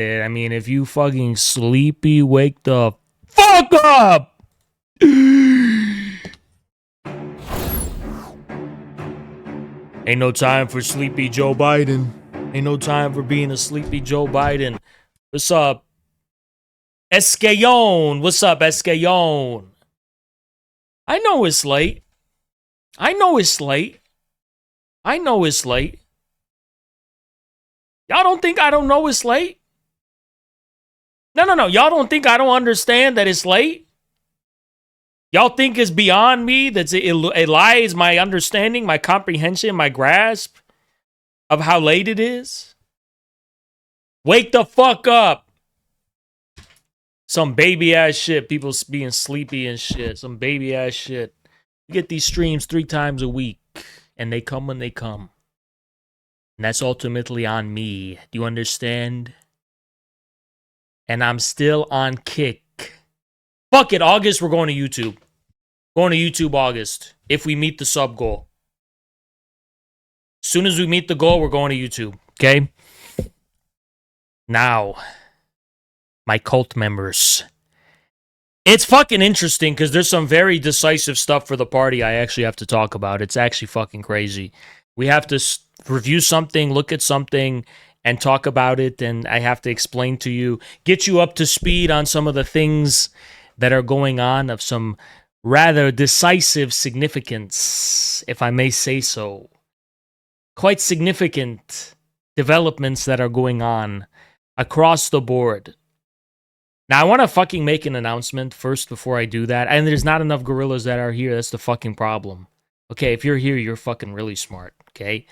I mean, if you fucking sleepy, wake the fuck up! Ain't no time for sleepy Joe Biden. Ain't no time for being a sleepy Joe Biden. What's up? Escayón. What's up, Escayón? I know it's late. I know it's late. I know it's late. Y'all don't think I don't know it's late? No. Y'all don't think I don't understand that it's late? Y'all think it's beyond me? That it lies my understanding, my comprehension, my grasp of how late it is? Wake the fuck up. Some baby ass shit. People being sleepy and shit. Some baby ass shit. You get these streams 3 times a week, and they come when they come. And that's ultimately on me. Do you understand? And I'm still on kick. Fuck it, August, we're going to YouTube. Going to YouTube August. If we meet the sub goal. As soon as we meet the goal, we're going to YouTube. Okay? Now, my cult members. It's fucking interesting because there's some very decisive stuff for the party I actually have to talk about. It's actually fucking crazy. We have to review something, look at something, and talk about it. And I have to explain to you, get you up to speed on some of the things that are going on of some rather decisive significance, if I may say so. Quite significant developments that are going on across the board. Now, I want to fucking make an announcement first before I do that. And there's not enough gorillas that are here. That's the fucking problem. Okay, if you're here, you're fucking really smart, okay?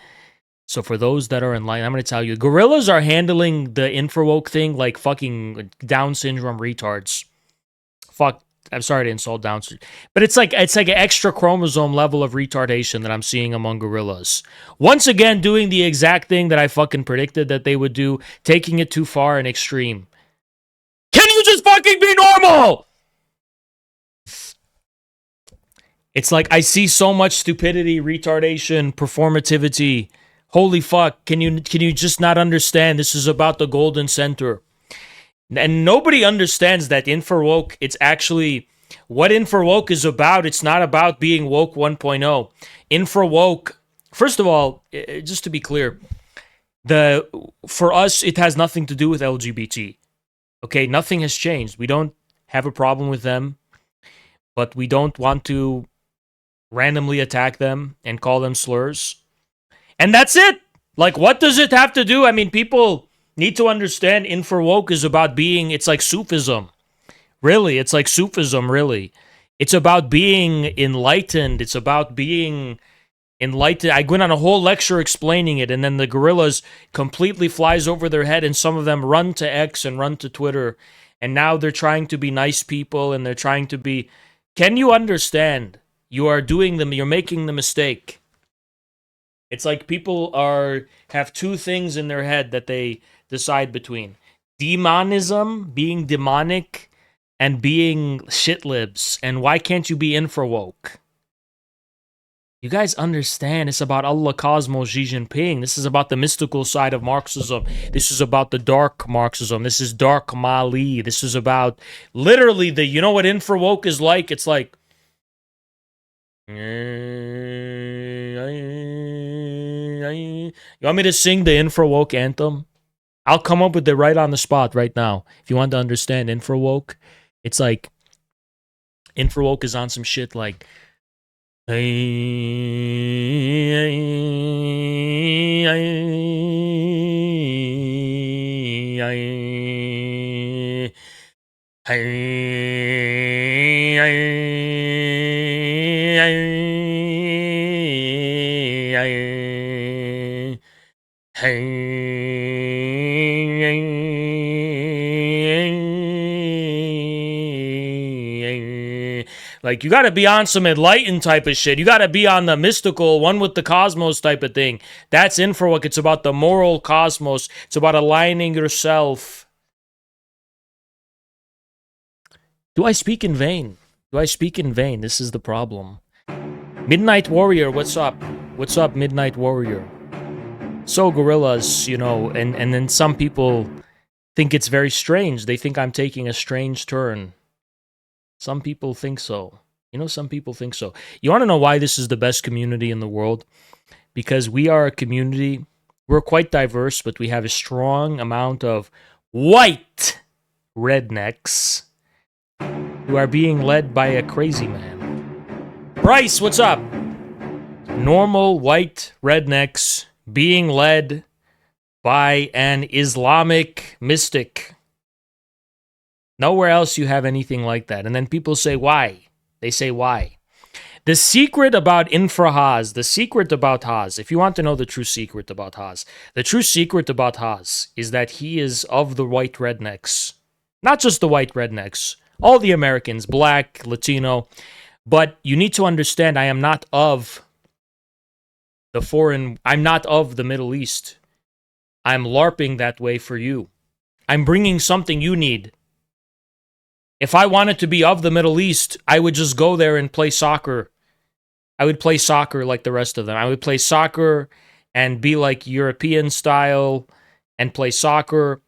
So for those that are in line, I'm going to tell you, gorillas are handling the infrawoke thing like fucking Down syndrome retards. Fuck, I'm sorry to insult Down syndrome. But it's like an extra chromosome level of retardation that I'm seeing among gorillas. Once again, doing the exact thing that I fucking predicted that they would do, taking it too far and extreme. Can you just fucking be normal? It's like I see so much stupidity, retardation, performativity. Holy fuck, can you just not understand this is about the golden center? And nobody understands that infrawoke, it's actually what infrawoke is about. It's not about being woke 1.0. Infrawoke, first of all, just to be clear, for us it has nothing to do with LGBT. Okay, nothing has changed. We don't have a problem with them, but we don't want to randomly attack them and call them slurs. And that's it. Like, what does it have to do? I mean, people need to understand infrawoke is about being, it's like Sufism. Really, it's like Sufism, really. It's about being enlightened. It's about being enlightened. I went on a whole lecture explaining it, and then the gorillas completely flies over their head, and some of them run to X and run to Twitter, and now they're trying to be nice people, and they're trying to be... Can you understand? You're making the mistake. It's like people have 2 things in their head that they decide between. Demonism, being demonic, and being shitlibs. And why can't you be infrawoke? You guys understand it's about Allah, Cosmos, Xi Jinping. This is about the mystical side of Marxism. This is about the dark Marxism. This is dark Mali. This is about literally you know what infrawoke is like? It's like... You want me to sing the infrawoke anthem? I'll come up with it right on the spot right now. If you want to understand infrawoke, it's like infrawoke is on some shit like like, you gotta be on some enlightened type of shit. You gotta be on the mystical, one with the cosmos type of thing. That's infrawoke. It's about the moral cosmos. It's about aligning yourself. Do I speak in vain? Do I speak in vain? This is the problem. Midnight Warrior, what's up? What's up, Midnight Warrior? So, gorillas, you know, and then some people think it's very strange. They think I'm taking a strange turn. Some people think so. Some people think so. You want to know why this is the best community in the world? Because we are a community, we're quite diverse, but we have a strong amount of white rednecks who are being led by a crazy man. Bryce, what's up? Normal white rednecks being led by an Islamic mystic. Nowhere else you have anything like that. And then people say, why? They say, why? The secret about infra-Haz, the secret about Haz, if you want to know the true secret about Haz, the true secret about Haz is that he is of the white rednecks. Not just the white rednecks, all the Americans, black, Latino. But you need to understand, I am not of I'm not of the Middle East. I'm LARPing that way for you. I'm bringing something you need. If I wanted to be of the Middle East, I would just go there and play soccer. I would play soccer like the rest of them. I would play soccer and be like European style and play soccer.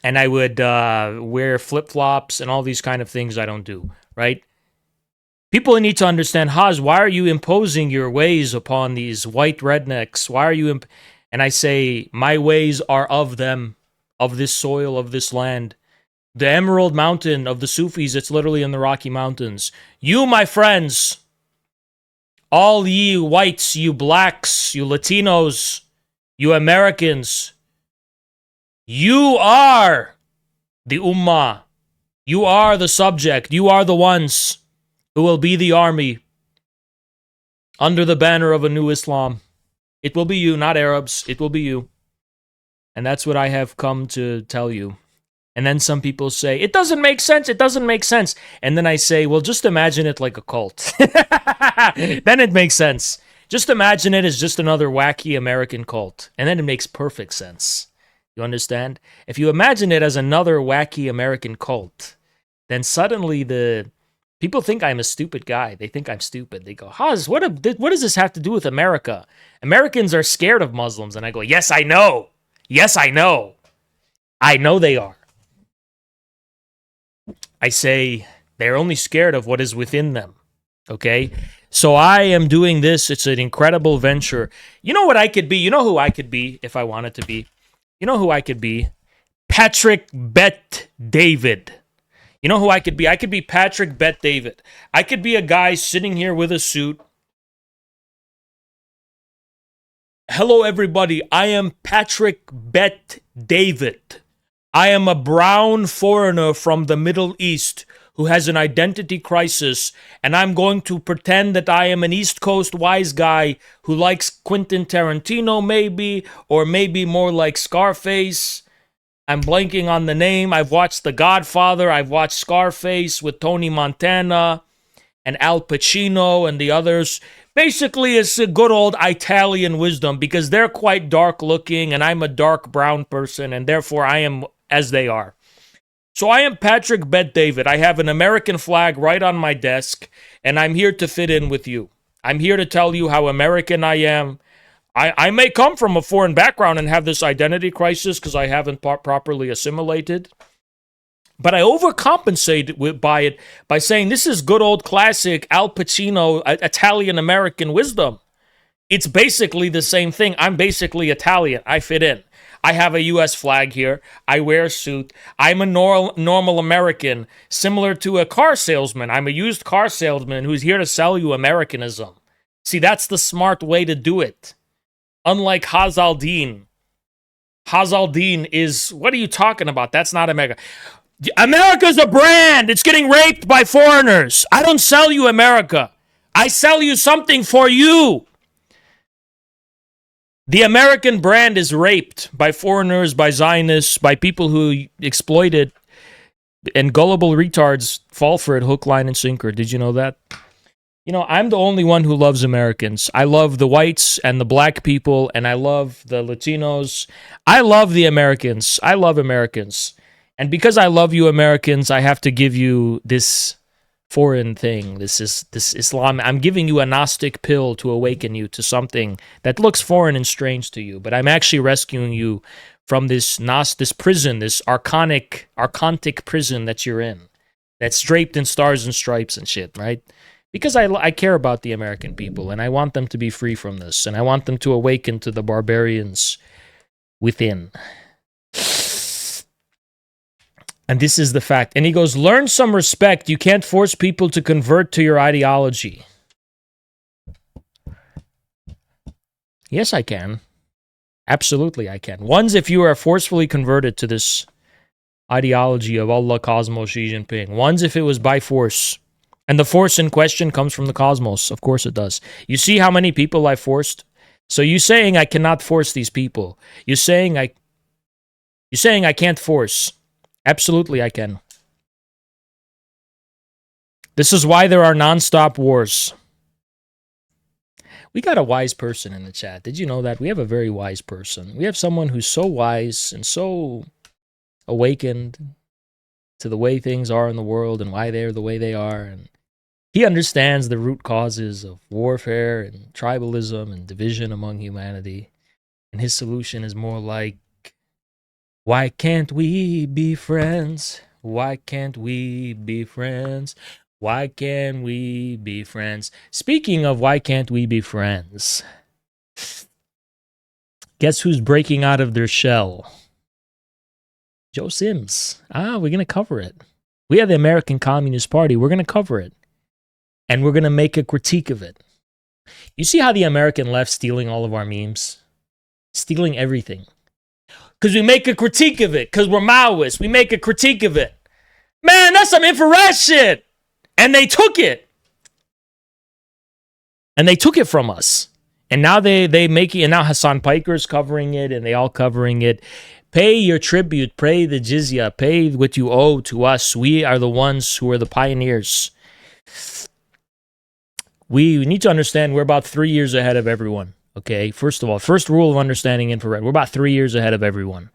And I would wear flip-flops and all these kind of things I don't do, right? People need to understand, Haz, why are you imposing your ways upon these white rednecks? Why are you... And I say, my ways are of them, of this soil, of this land. The Emerald Mountain of the Sufis, it's literally in the Rocky Mountains. You, my friends, all ye whites, you blacks, you Latinos, you Americans, you are the Ummah. You are the subject. You are the ones who will be the army under the banner of a new Islam. It will be you, not Arabs. It will be you. And that's what I have come to tell you. And then some people say, it doesn't make sense, it doesn't make sense. And then I say, well, just imagine it like a cult. Then it makes sense. Just imagine it as just another wacky American cult. And then it makes perfect sense. You understand? If you imagine it as another wacky American cult, then suddenly the people think I'm a stupid guy. They think I'm stupid. They go, Haz, what does this have to do with America? Americans are scared of Muslims. And I go, yes, I know. Yes, I know. I know they are. I say they're only scared of what is within them, okay? So I am doing this. It's an incredible venture. You know what I could be? You know who I could be if I wanted to be? You know who I could be? Patrick Bet David. You know who I could be? I could be Patrick Bet David. I could be a guy sitting here with a suit. Hello, everybody. I am Patrick Bet David. I am a brown foreigner from the Middle East who has an identity crisis, and I'm going to pretend that I am an East Coast wise guy who likes Quentin Tarantino maybe, or maybe more like Scarface. I'm blanking on the name. I've watched The Godfather. I've watched Scarface with Tony Montana and Al Pacino and the others. Basically, it's a good old Italian wisdom because they're quite dark looking and I'm a dark brown person and therefore I am as they are. So I am Patrick Bet David. I have an American flag right on my desk and I'm here to fit in with you. I'm here to tell you how American I am. I may come from a foreign background and have this identity crisis because I haven't properly assimilated. But I overcompensate by it by saying this is good old classic Al Pacino Italian-American wisdom. It's basically the same thing. I'm basically Italian. I fit in. I have a U.S. flag here. I wear a suit. I'm a normal American, similar to a car salesman. I'm a used car salesman who's here to sell you Americanism. See, that's the smart way to do it. Unlike Haz al-Din. Haz al-Din is, what are you talking about? That's not America. America's a brand. It's getting raped by foreigners. I don't sell you America. I sell you something for you. The American brand is raped by foreigners, by Zionists, by people who exploit it, and gullible retards fall for it hook, line, and sinker. Did you know that? You know, I'm the only one who loves Americans. I love the whites and the black people, and I love the Latinos. I love the Americans. I love Americans. And because I love you Americans, I have to give you this foreign thing. This Islam. I'm giving you a Gnostic pill to awaken you to something that looks foreign and strange to you. But I'm actually rescuing you from this prison, this archontic prison that you're in, that's draped in stars and stripes and shit, right? Because I care about the American people, and I want them to be free from this, and I want them to awaken to the barbarians within. And this is the fact. And he goes, learn some respect. You can't force people to convert to your ideology. Yes, I can. Absolutely, I can. One's if you are forcefully converted to this ideology of Allah, Cosmos, Xi Jinping. One's if it was by force. And the force in question comes from the cosmos. Of course it does. You see how many people I forced? So you saying I cannot force these people. You're saying I can't force. Absolutely, I can. This is why there are non-stop wars. We got a wise person in the chat. Did you know that? We have a very wise person. We have someone who's so wise and so awakened to the way things are in the world and why they're the way they are. And he understands the root causes of warfare and tribalism and division among humanity. And his solution is more like, why can't we be friends? Why can't we be friends? Why can't we be friends? Speaking of why can't we be friends? Guess who's breaking out of their shell? Joe Sims. We're going to cover it. We are the American Communist Party. We're going to cover it. And we're going to make a critique of it. You see how the American left's stealing all of our memes? Stealing everything. Because we make a critique of it. Because we're Maoists. We make a critique of it. Man, that's some infrared shit. And they took it. And they took it from us. And now they make it. And now Hassan Piker's covering it. And they all covering it. Pay your tribute. Pay the jizya. Pay what you owe to us. We are the ones who are the pioneers. We need to understand we're about 3 years ahead of everyone. Okay, first of all, first rule of understanding infrared. We're about 3 years ahead of everyone.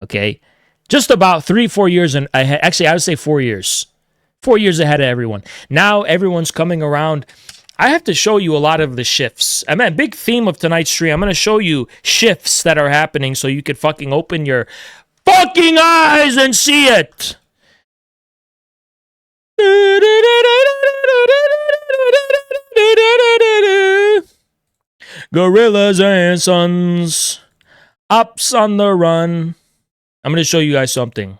Okay, just about 3-4 years ahead. Actually, I would say 4 years. 4 years ahead of everyone. Now everyone's coming around. I have to show you a lot of the shifts. I mean, big theme of tonight's stream. I'm going to show you shifts that are happening so you could fucking open your fucking eyes and see it. Gorillas and sons, ops on the run. I'm going to show you guys something.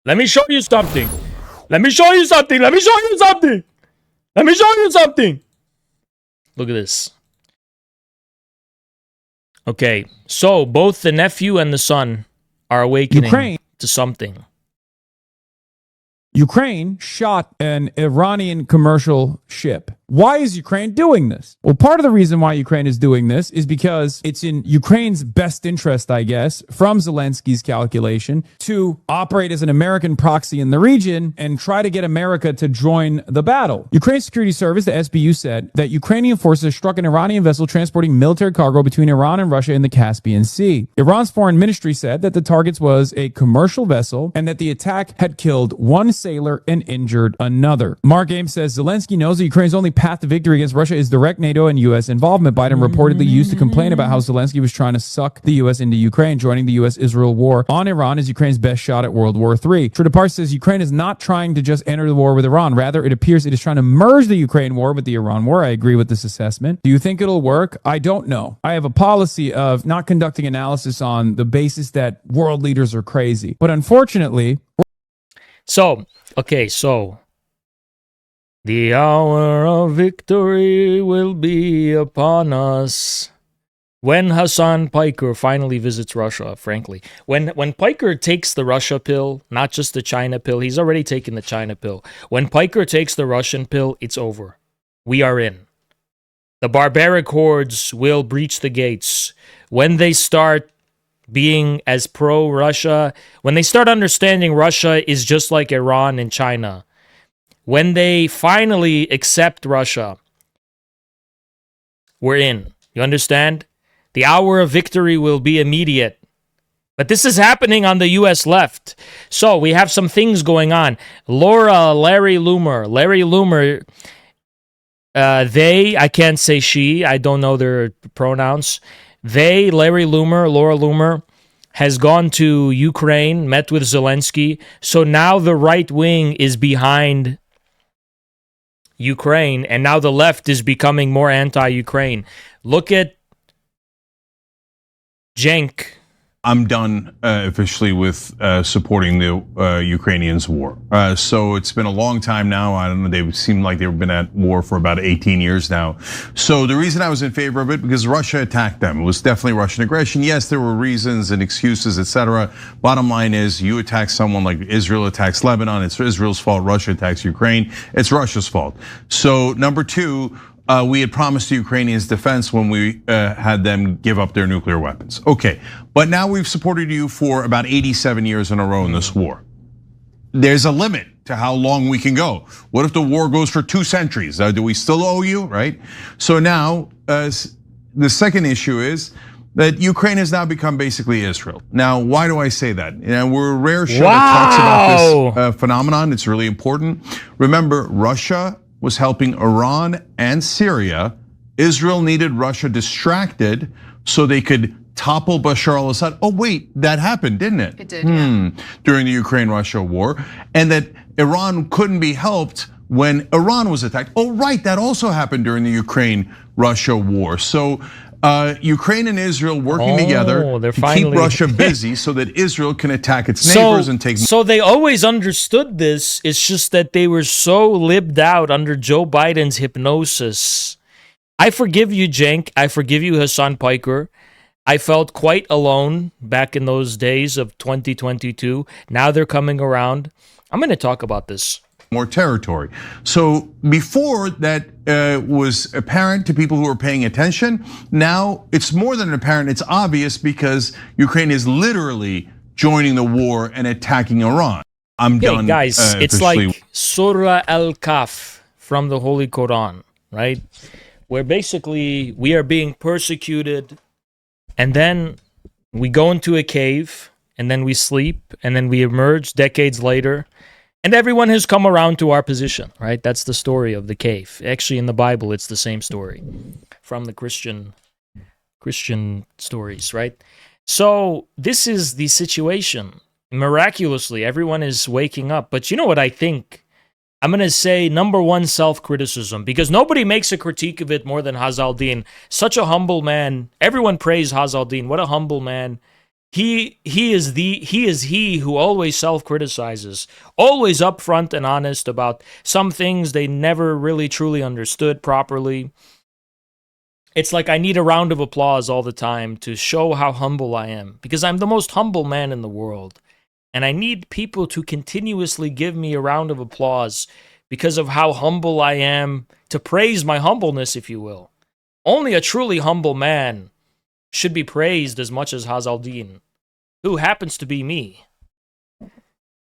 Let me show you something. Let me show you something. Let me show you something. Let me show you something. Look at this. Okay, so both the nephew and the son are awakening to something. Ukraine shot an Iranian commercial ship. Why is Ukraine doing this? Well, part of the reason why Ukraine is doing this is because it's in Ukraine's best interest, I guess, from Zelensky's calculation, to operate as an American proxy in the region and try to get America to join the battle. Ukraine's security service, the SBU, said that Ukrainian forces struck an Iranian vessel transporting military cargo between Iran and Russia in the Caspian Sea. Iran's foreign ministry said that the target was a commercial vessel and that the attack had killed one sailor and injured another. Mark Ames says Zelensky knows that Ukraine's only path to victory against Russia is direct NATO and U.S. involvement. Biden reportedly used to complain about how Zelensky was trying to suck the U.S. into Ukraine. Joining the U.S.-Israel war on Iran is Ukraine's best shot at World War III. Trudapar says Ukraine is not trying to just enter the war with Iran. Rather, it appears it is trying to merge the Ukraine war with the Iran war. I agree with this assessment. Do you think it'll work? I don't know. I have a policy of not conducting analysis on the basis that world leaders are crazy. But unfortunately... So the hour of victory will be upon us when Hassan Piker finally visits Russia, frankly. When Piker takes the Russia pill, not just the China pill, he's already taken the China pill. When Piker takes the Russian pill, it's over. We are in. The barbaric hordes will breach the gates. When they start being as pro-Russia, when they start understanding Russia is just like Iran and China, when they finally accept Russia, we're in. You understand? The hour of victory will be immediate. But this is happening on the U.S. left. So we have some things going on. Larry Loomer, they, I can't say she, I don't know their pronouns. Laura Loomer, has gone to Ukraine, met with Zelensky. So now the right wing is behind Ukraine, and now the left is becoming more anti-Ukraine. Look at Cenk. I'm done officially with supporting the Ukrainians' war. So it's been a long time now. I don't know, they seem like they've been at war for about 18 years now. So the reason I was in favor of it, because Russia attacked them. It was definitely Russian aggression. Yes, there were reasons and excuses, etc. Bottom line is, you attack someone like Israel attacks Lebanon, it's Israel's fault. Russia attacks Ukraine, it's Russia's fault. So number two, we had promised the Ukrainians defense when we had them give up their nuclear weapons. Okay, but now we've supported you for about 87 years in a row in this war. There's a limit to how long we can go. What if the war goes for 2 centuries? Do we still owe you, right? So now, the second issue is that Ukraine has now become basically Israel. Now, why do I say that? We're a rare show that talks about this phenomenon. It's really important. Remember, Russia was helping Iran and Syria. Israel needed Russia distracted so they could topple Bashar al-Assad. Oh wait, that happened, didn't it? It did, yeah. During the Ukraine-Russia war. And that Iran couldn't be helped when Iran was attacked. Oh right, that also happened during the Ukraine-Russia war. So Ukraine and Israel working together to keep Russia busy so that Israel can attack its neighbors and take. So they always understood this. It's just that they were so libbed out under Joe Biden's hypnosis. I forgive you, Cenk. I forgive you, Hassan Piker. I felt quite alone back in those days of 2022. Now they're coming around. I'm going to talk about this. More territory. So before that was apparent to people who were paying attention. Now it's more than apparent, it's obvious because Ukraine is literally joining the war and attacking Iran. I'm done. Guys, it's like Surah Al-Kahf from the Holy Quran, right? Where basically we are being persecuted and then we go into a cave and then we sleep and then we emerge decades later. And everyone has come around to our position, right? That's the story of the cave. Actually, in the Bible, it's the same story from the Christian stories, right? So this is the situation. Miraculously, everyone is waking up. But you know what I think? I'm going to say number one, self-criticism, because nobody makes a critique of it more than Hazaldin. Such a humble man. Everyone praised Hazaldin. What a humble man. He is he who always self-criticizes, always upfront and honest about some things they never really truly understood properly. It's like I need a round of applause all the time to show how humble I am, because I'm the most humble man in the world. And I need people to continuously give me a round of applause because of how humble I am, to praise my humbleness, if you will. Only a truly humble man should be praised as much as Hazaldin, who happens to be me,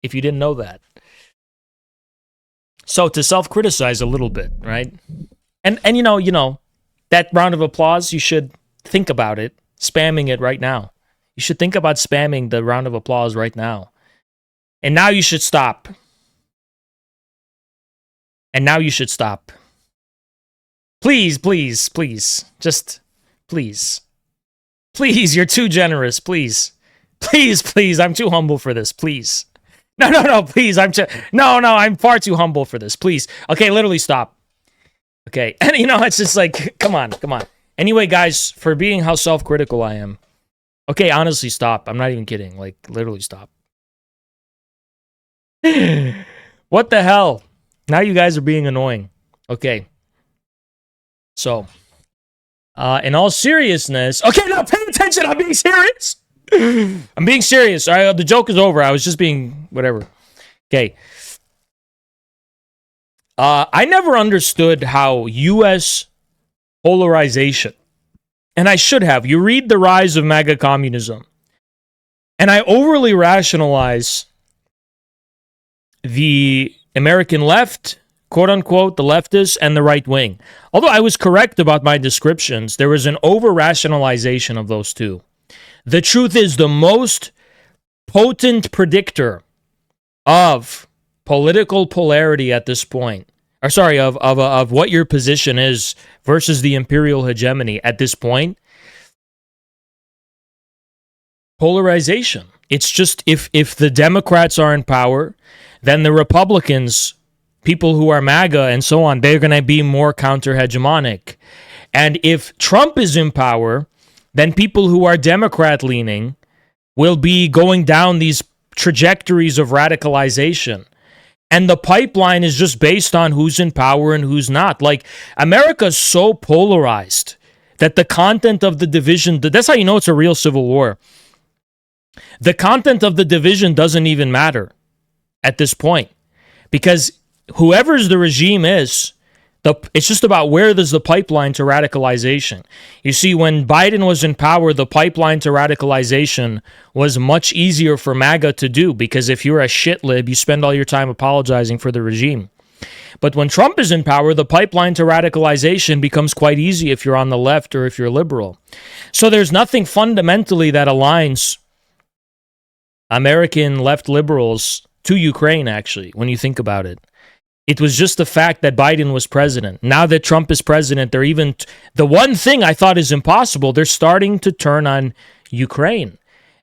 if you didn't know that. So to self-criticize a little bit, right? And you know, that round of applause, you should think about it, spamming it right now. You should think about spamming the round of applause right now. And now you should stop. And now you should stop. Please, please, please. Just, please. Please, you're too generous, please. Please, please, I'm too humble for this, please. No, please, I'm far too humble for this, please. Okay, literally stop. Okay, and it's just like, come on. Anyway, guys, for being how self-critical I am, okay, honestly, stop. I'm not even kidding, like, literally stop. What the hell? Now you guys are being annoying. Okay. So, in all seriousness, okay, now pay attention, I'm being serious. I'm being serious. All right, the joke is over. I was just being whatever. Okay. I never understood how U.S. polarization, and I should have. You read The Rise of MAGA Communism, and I overly rationalize the American left, quote unquote, the leftists, and the right wing. Although I was correct about my descriptions, there was an over-rationalization of those two. The truth is, the most potent predictor of political polarity at this point, of what your position is versus the imperial hegemony at this point, Polarization. It's just if the Democrats are in power, then the Republicans, people who are MAGA and so on, they're going to be more counter-hegemonic. And if Trump is in power, then people who are Democrat-leaning will be going down these trajectories of radicalization. And the pipeline is just based on who's in power and who's not. Like, America's so polarized that the content of the division, that's how you know it's a real civil war. The content of the division doesn't even matter at this point, because whoever's the regime is, it's just about where there's the pipeline to radicalization. You see, when Biden was in power, the pipeline to radicalization was much easier for MAGA to do, because if you're a shit lib, you spend all your time apologizing for the regime. But when Trump is in power, the pipeline to radicalization becomes quite easy if you're on the left or if you're liberal. So there's nothing fundamentally that aligns American left liberals to Ukraine, actually, when you think about it. It was just the fact that Biden was president. Now that Trump is president, they're even... The one thing I thought is impossible, they're starting to turn on Ukraine.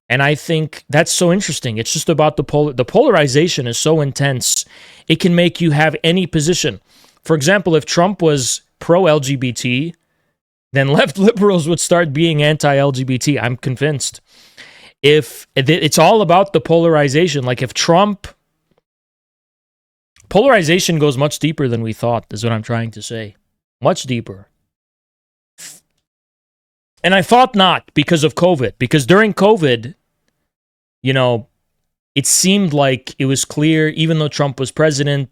And I think that's so interesting. It's just about the polarization is so intense. It can make you have any position. For example, if Trump was pro-LGBT, then left liberals would start being anti-LGBT. I'm convinced. If it's all about the polarization, like if Trump... Polarization goes much deeper than we thought, is what I'm trying to say. Much deeper. And I thought not because of COVID. Because during COVID, you know, it seemed like it was clear, even though Trump was president,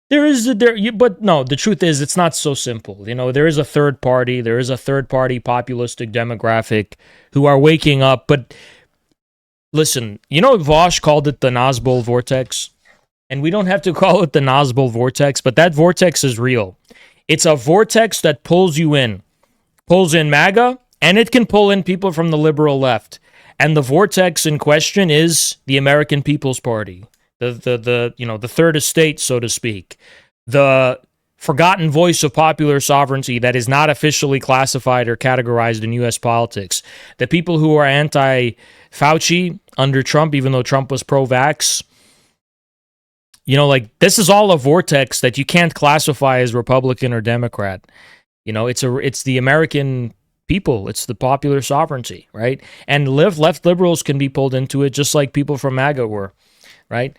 but no, the truth is it's not so simple. You know, there is a third party populistic demographic who are waking up. But listen, you know, Vosh called it the Nazbol vortex. And we don't have to call it the Nazbol vortex, but that vortex is real. It's a vortex that pulls you in. Pulls in MAGA, and it can pull in people from the liberal left. And the vortex in question is the American People's Party. The third estate, so to speak. The forgotten voice of popular sovereignty that is not officially classified or categorized in U.S. politics. The people who are anti-Fauci under Trump, even though Trump was pro-vax. You know, like, this is all a vortex that you can't classify as Republican or Democrat. You know, it's the American people. It's the popular sovereignty, right? And left liberals can be pulled into it just like people from MAGA were, right?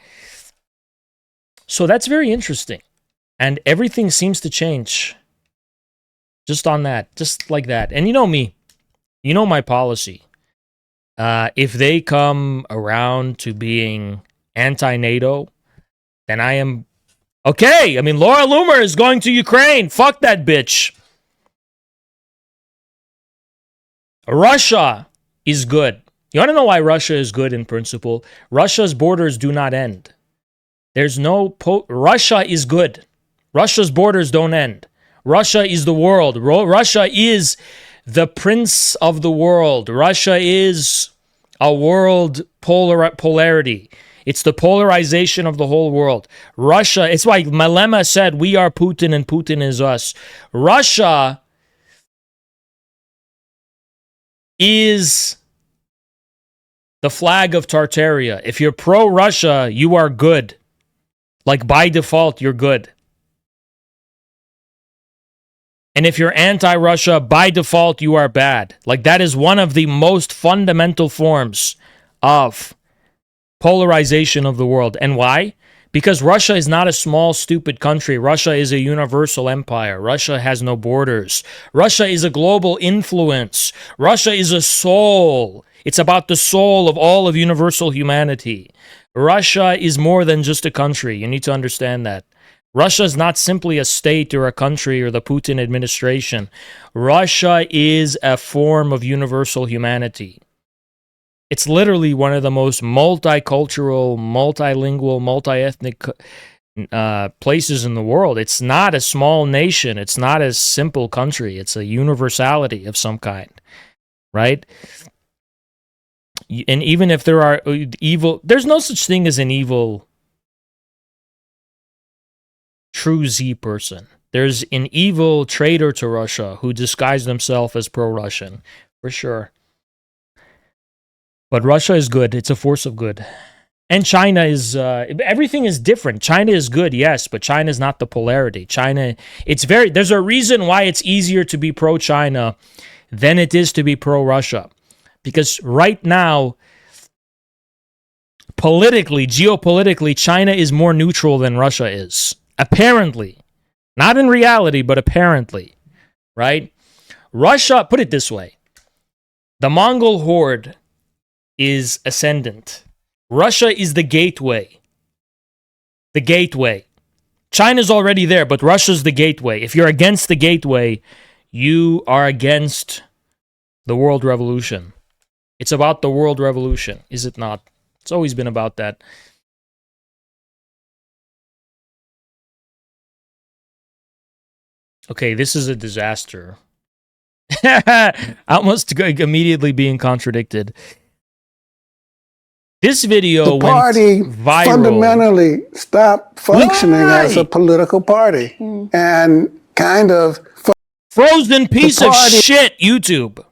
So that's very interesting. And everything seems to change just on that, just like that. And you know me. You know my policy. If they come around to being anti-NATO, then I am okay. I mean, Laura Loomer is going to Ukraine. Fuck that bitch. Russia is good. You want to know why Russia is good in principle? Russia's borders do not end. There's no... Russia is good. Russia's borders don't end. Russia is the world. Russia is the prince of the world. Russia is a world polarity. It's the polarization of the whole world. Russia, it's like Malema said, we are Putin and Putin is us. Russia is the flag of Tartaria. If you're pro-Russia, you are good. Like, by default, you're good. And if you're anti-Russia, by default, you are bad. Like, that is one of the most fundamental forms of polarization of the world. And why? Because Russia is not a small, stupid country. Russia is a universal empire. Russia has no borders. Russia is a global influence. Russia is a soul. It's about the soul of all of universal humanity. Russia is more than just a country. You need to understand that. Russia is not simply a state or a country or the Putin administration. Russia is a form of universal humanity. It's literally one of the most multicultural, multilingual, multi-ethnic places in the world. It's not a small nation. It's not a simple country. It's a universality of some kind, right? And even if there are evil, there's no such thing as an evil true Z person. There's an evil traitor to Russia who disguised himself as pro-Russian, for sure. But Russia is good. It's a force of good. And China is, everything is different. China is good, yes, but China is not the polarity. There's a reason why it's easier to be pro-China than it is to be pro-Russia. Because right now, politically, geopolitically, China is more neutral than Russia is. Apparently. Not in reality, but apparently. Right? Russia, put it this way. The Mongol horde is ascendant. Russia is the gateway. The gateway. China's already there, but Russia's the gateway. If you're against the gateway, you are against the world revolution. It's about the world revolution, is it not? It's always been about that. Okay, this is a disaster. Almost immediately being contradicted. This video the party went viral. Fundamentally stopped functioning as a political party and kind of frozen piece of shit, YouTube.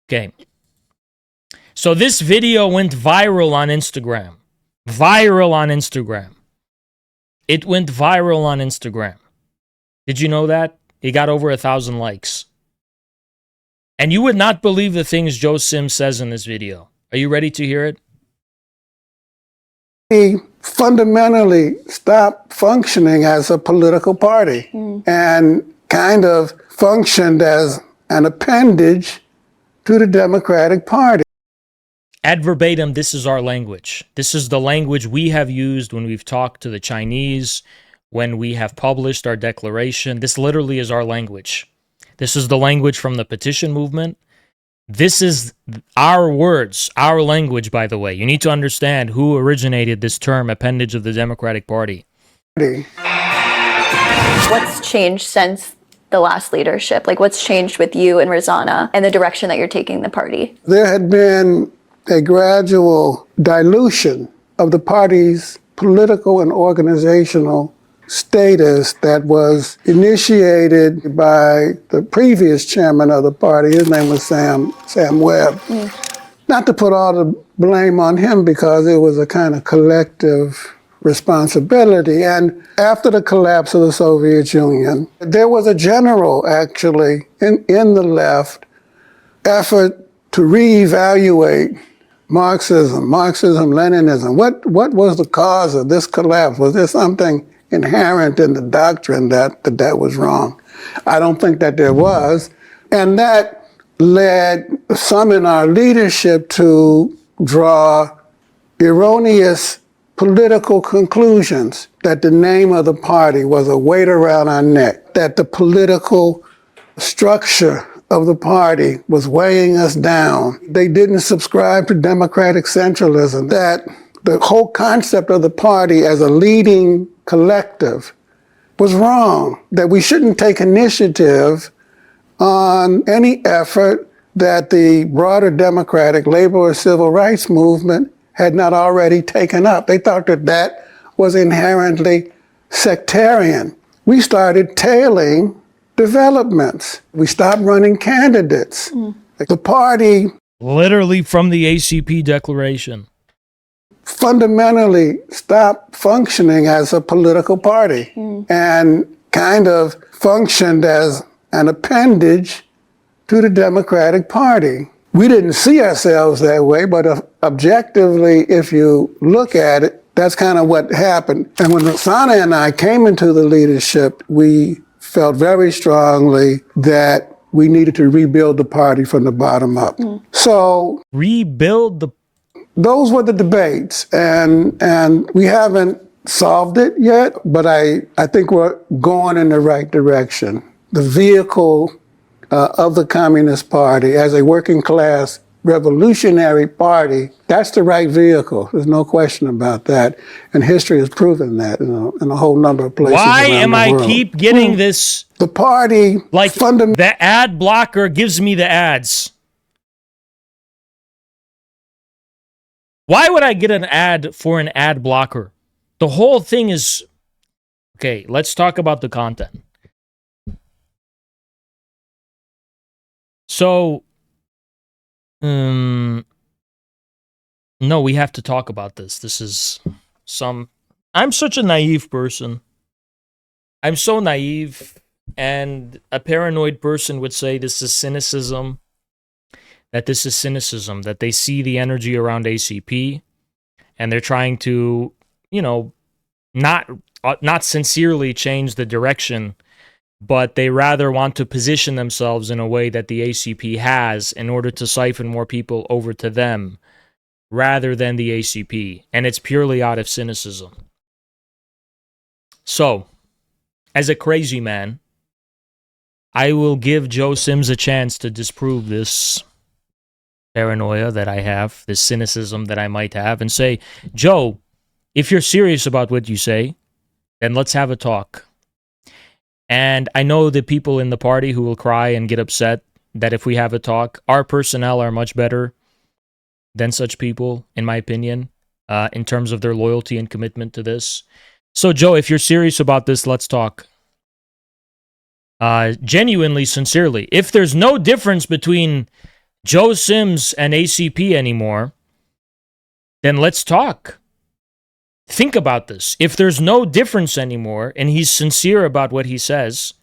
Okay. So this video went viral on Instagram. Viral on Instagram. It went viral on Instagram. Did you know that? It got over 1,000 likes. And you would not believe the things Joe Sims says in this video. Are you ready to hear it? He fundamentally stopped functioning as a political party and kind of functioned as an appendage to the Democratic Party. Ad verbatim, this is our language. This is the language we have used when we've talked to the Chinese, when we have published our declaration. This literally is our language. This is the language from the petition movement. This is our words, our language, by the way. You need to understand who originated this term, appendage of the Democratic Party. What's changed since the last leadership? Like, what's changed with you and Rosanna and the direction that you're taking the party? There had been a gradual dilution of the party's political and organizational status that was initiated by the previous chairman of the party. His name was Sam Webb. Not to put all the blame on him because it was a kind of collective responsibility. And after the collapse of the Soviet Union, there was a general, actually, in the left effort to reevaluate Marxism, Leninism. What was the cause of this collapse? Was there something inherent in the doctrine that was wrong? I don't think that there was. And that led some in our leadership to draw erroneous political conclusions that the name of the party was a weight around our neck, that the political structure of the party was weighing us down. They didn't subscribe to democratic centralism, that the whole concept of the party as a leading collective was wrong, that we shouldn't take initiative on any effort that the broader democratic labor or civil rights movement had not already taken up. They thought that was inherently sectarian. We started tailing developments. We stopped running candidates. The party literally from the ACP declaration fundamentally stopped functioning as a political party and kind of functioned as an appendage to the Democratic Party. We didn't see ourselves that way, but objectively, if you look at it, that's kind of what happened. And when Rosanna and I came into the leadership, we felt very strongly that we needed to rebuild the party from the bottom up. So rebuild the... Those were the debates, and we haven't solved it yet, but I think we're going in the right direction. The vehicle of the Communist Party as a working class revolutionary party, that's the right vehicle. There's no question about that. And history has proven that in a whole number of places. Why around am the I world. keep getting this? The party, like the ad blocker gives me the ads. Why would I get an ad for an ad blocker? The whole thing is... Okay, let's talk about the content. So, No, we have to talk about this. This is I'm such a naive person. I'm so naive, and a paranoid person would say this is cynicism. That this is cynicism. That they see the energy around ACP, and they're trying to, not sincerely change the direction, but they rather want to position themselves in a way that the ACP has in order to siphon more people over to them rather than the ACP. And it's purely out of cynicism. So, as a crazy man, I will give Joe Sims a chance to disprove this paranoia that I have, this cynicism that I might have, and say, Joe, if you're serious about what you say, then let's have a talk. And I know the people in the party who will cry and get upset that if we have a talk, our personnel are much better than such people, in my opinion, in terms of their loyalty and commitment to this. So, Joe, if you're serious about this, let's talk. Genuinely, sincerely. If there's no difference between Joe Sims and ACP anymore, then let's talk. Think about this. If there's no difference anymore and he's sincere about what he says,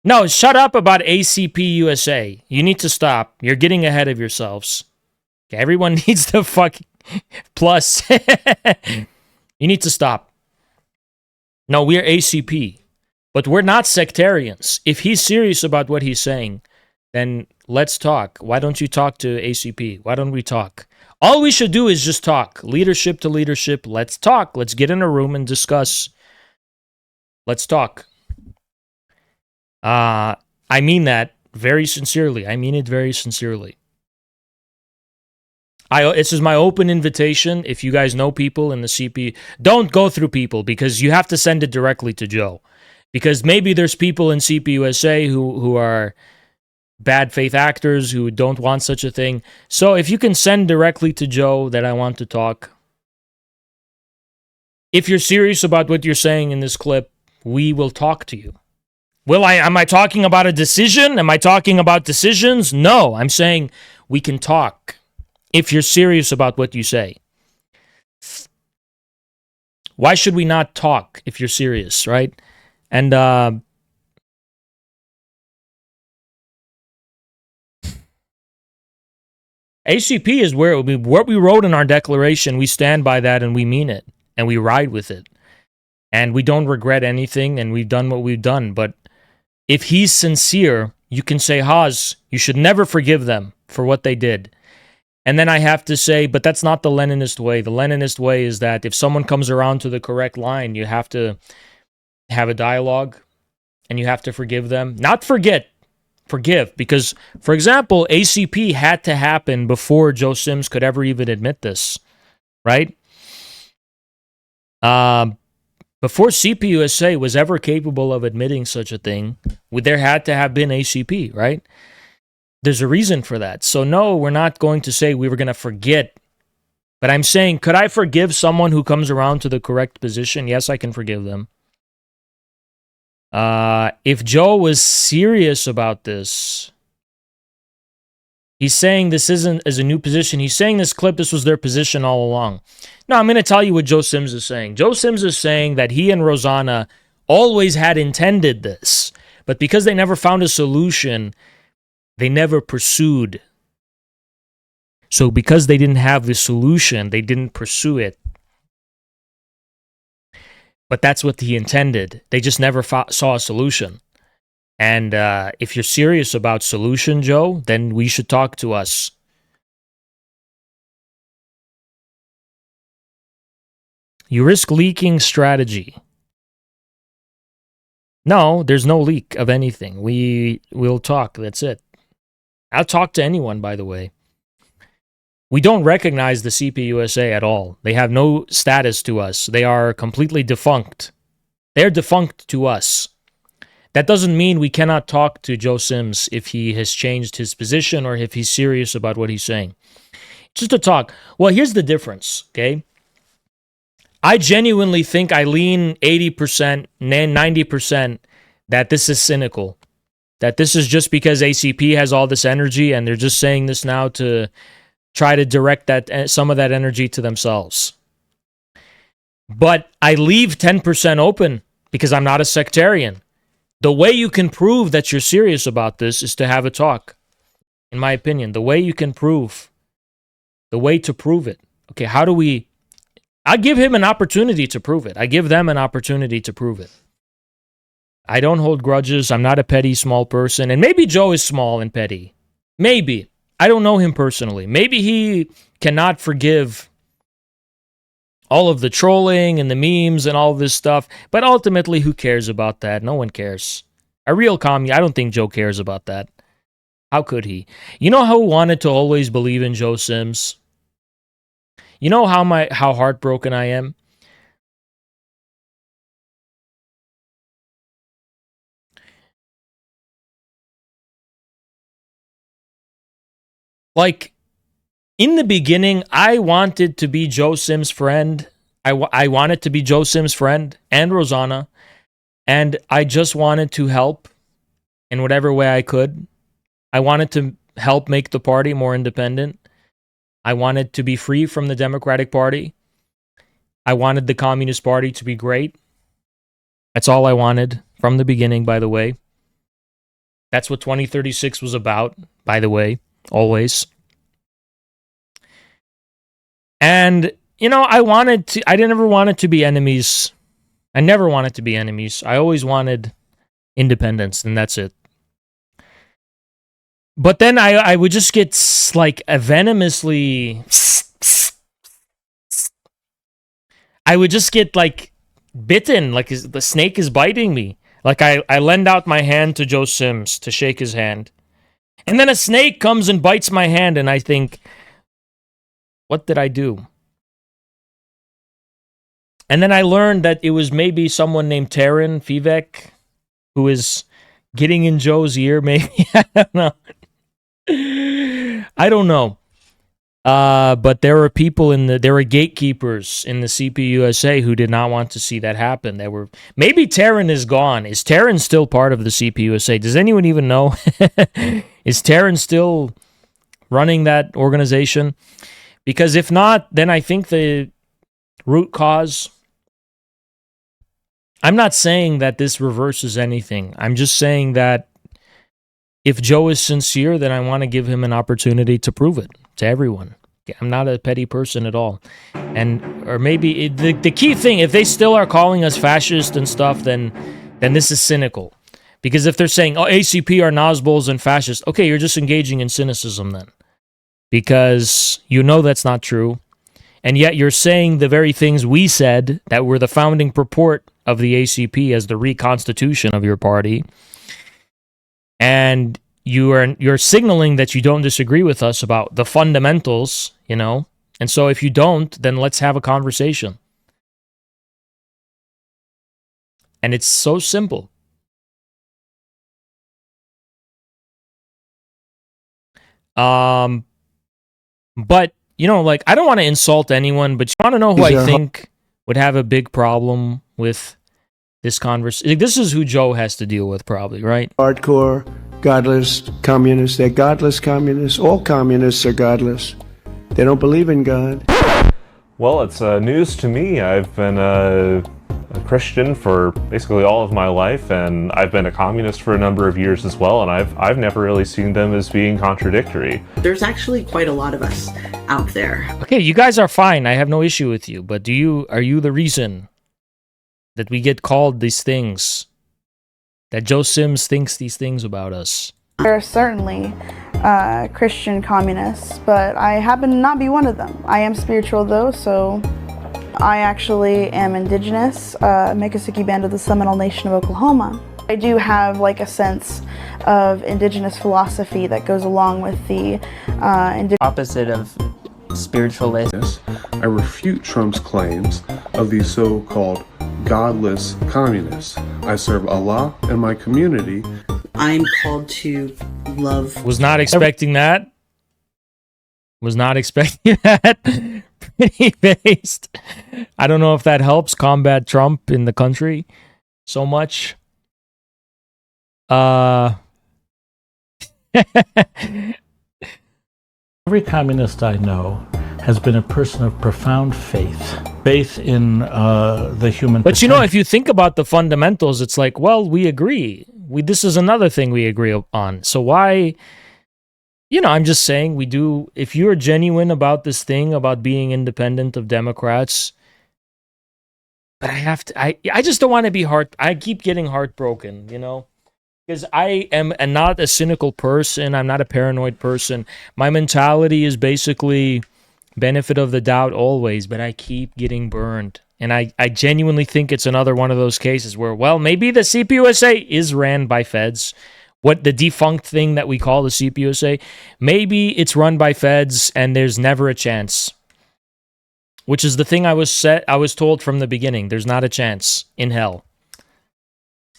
no, shut up about ACP USA. You need to stop. You're getting ahead of yourselves. Okay, everyone needs to fucking plus. You need to stop. No, we're ACP, but we're not sectarians. If he's serious about what he's saying, then let's talk. Why don't you talk to ACP? Why don't we talk? All we should do is just talk. Leadership to leadership. Let's talk. Let's get in a room and discuss. Let's talk. I mean that very sincerely. I mean it very sincerely. This is my open invitation. If you guys know people in the CP, don't go through people because you have to send it directly to Joe. Because maybe there's people in CPUSA who are bad faith actors who don't want such a thing. So if you can send directly to Joe that I want to talk. If you're serious about what you're saying in this clip, we will talk to you. Am I talking about a decision? Am I talking about decisions? No, I'm saying we can talk if you're serious about what you say. Why should we not talk if you're serious, right? And ACP is what we wrote in our declaration. We stand by that and we mean it and we ride with it. And we don't regret anything and we've done what we've done. But if he's sincere, you can say, Haas, you should never forgive them for what they did. And then I have to say, but that's not the Leninist way. The Leninist way is that if someone comes around to the correct line, you have to have a dialogue and you have to forgive them. Not forget. Forgive, because, for example, ACP had to happen before Joe Sims could ever even admit this, right? Before CPUSA was ever capable of admitting such a thing, there had to have been ACP, right? There's a reason for that. So no, we're not going to say we were going to forget, but I'm saying, could I forgive someone who comes around to the correct position? Yes, I can forgive them. If Joe was serious about this, he's saying this isn't as a new position. He's saying this clip, this was their position all along. Now, I'm going to tell you what Joe Sims is saying. Joe Sims is saying that he and Rosanna always had intended this, but because they never found a solution, they never pursued. So because they didn't have the solution, they didn't pursue it. But that's what he intended. They just never saw a solution. And if you're serious about solution, Joe, then we should talk to us. You risk leaking strategy. No, there's no leak of anything. We'll talk. That's it. I'll talk to anyone, by the way. We don't recognize the CPUSA at all. They have no status to us. They are completely defunct. They're defunct to us. That doesn't mean we cannot talk to Joe Sims if he has changed his position or if he's serious about what he's saying. Just to talk. Well, here's the difference, okay? I genuinely think I lean 80%, 90% that this is cynical. that this is just because ACP has all this energy and they're just saying this now to try to direct that some of that energy to themselves. But I leave 10% open because I'm not a sectarian. The way you can prove that you're serious about this is to have a talk. In my opinion, the way to prove it. Okay, how do we... I give him an opportunity to prove it. I give them an opportunity to prove it. I don't hold grudges. I'm not a petty, small person. And maybe Joe is small and petty. Maybe. I don't know him personally. Maybe he cannot forgive all of the trolling and the memes and all of this stuff. But ultimately, who cares about that? No one cares. A real commie, I don't think Joe cares about that. How could he? You know who wanted to always believe in Joe Sims? You know how heartbroken I am? Like, in the beginning, I wanted to be Joe Sims' friend. I wanted to be Joe Sims' friend and Rosanna. And I just wanted to help in whatever way I could. I wanted to help make the party more independent. I wanted to be free from the Democratic Party. I wanted the Communist Party to be great. That's all I wanted from the beginning, by the way. That's what 2036 was about, by the way, always. And, you know, I never wanted to be enemies. I never wanted to be enemies. I always wanted independence, and that's it. But then I would just get like venomously... I would just get like bitten, like the snake is biting me. Like I lend out my hand to Joe Sims to shake his hand. And then a snake comes and bites my hand and I think, what did I do? And then I learned that it was maybe someone named Taryn Fivek who is getting in Joe's ear, maybe. I don't know. I don't know. But there were people there were gatekeepers in the CPUSA who did not want to see that happen. Maybe Taryn is gone. Is Taryn still part of the CPUSA? Does anyone even know? Is Taryn still running that organization? Because if not, then I think the root cause... I'm not saying that this reverses anything. I'm just saying that if Joe is sincere, then I want to give him an opportunity to prove it to everyone. I'm not a petty person at all. Or maybe the key thing, if they still are calling us fascist and stuff, then this is cynical. Because if they're saying, oh, ACP are Nazbols and fascists, okay, you're just engaging in cynicism then. Because you know that's not true. And yet you're saying the very things we said that were the founding purport of the ACP as the reconstitution of your party. And you're signaling that you don't disagree with us about the fundamentals, you know? And so if you don't, then let's have a conversation. And it's so simple. But, you know, like, I don't want to insult anyone, but you want to know who I think would have a big problem with this conversation? This is who Joe has to deal with probably, right? Hardcore, godless communists. They're godless communists. All communists are godless. They don't believe in God. Well, it's news to me. I've been a Christian for basically all of my life, and I've been a communist for a number of years as well, and I've never really seen them as being contradictory. There's actually quite a lot of us out there. Okay, you guys are fine. I have no issue with you, but are you the reason that we get called these things? That Joe Sims thinks these things about us? There are certainly Christian communists, but I happen to not be one of them. I am spiritual though, so I actually am indigenous, Miccosukee Band of the Seminole Nation of Oklahoma. I do have like a sense of indigenous philosophy that goes along with the opposite of spiritualist. I refute Trump's claims of these so-called godless communists. I serve Allah and my community. I'm called to love. Was not expecting that. Was not expecting that. Pretty based. I don't know if that helps combat Trump in the country so much. Every communist I know has been a person of profound faith in the human But potential. you know, if you think about the fundamentals, it's like, well, we agree. This is another thing we agree on. So why, I'm just saying we do, if you're genuine about this thing, about being independent of Democrats, but I just don't want to be I keep getting heartbroken, because I am not a cynical person. I'm not a paranoid person. My mentality is basically benefit of the doubt always, but I keep getting burned. And I genuinely think it's another one of those cases where, well, maybe the CPUSA is ran by feds. What the defunct thing that we call the CPUSA, maybe it's run by feds and there's never a chance. Which is the thing I was told from the beginning. There's not a chance in hell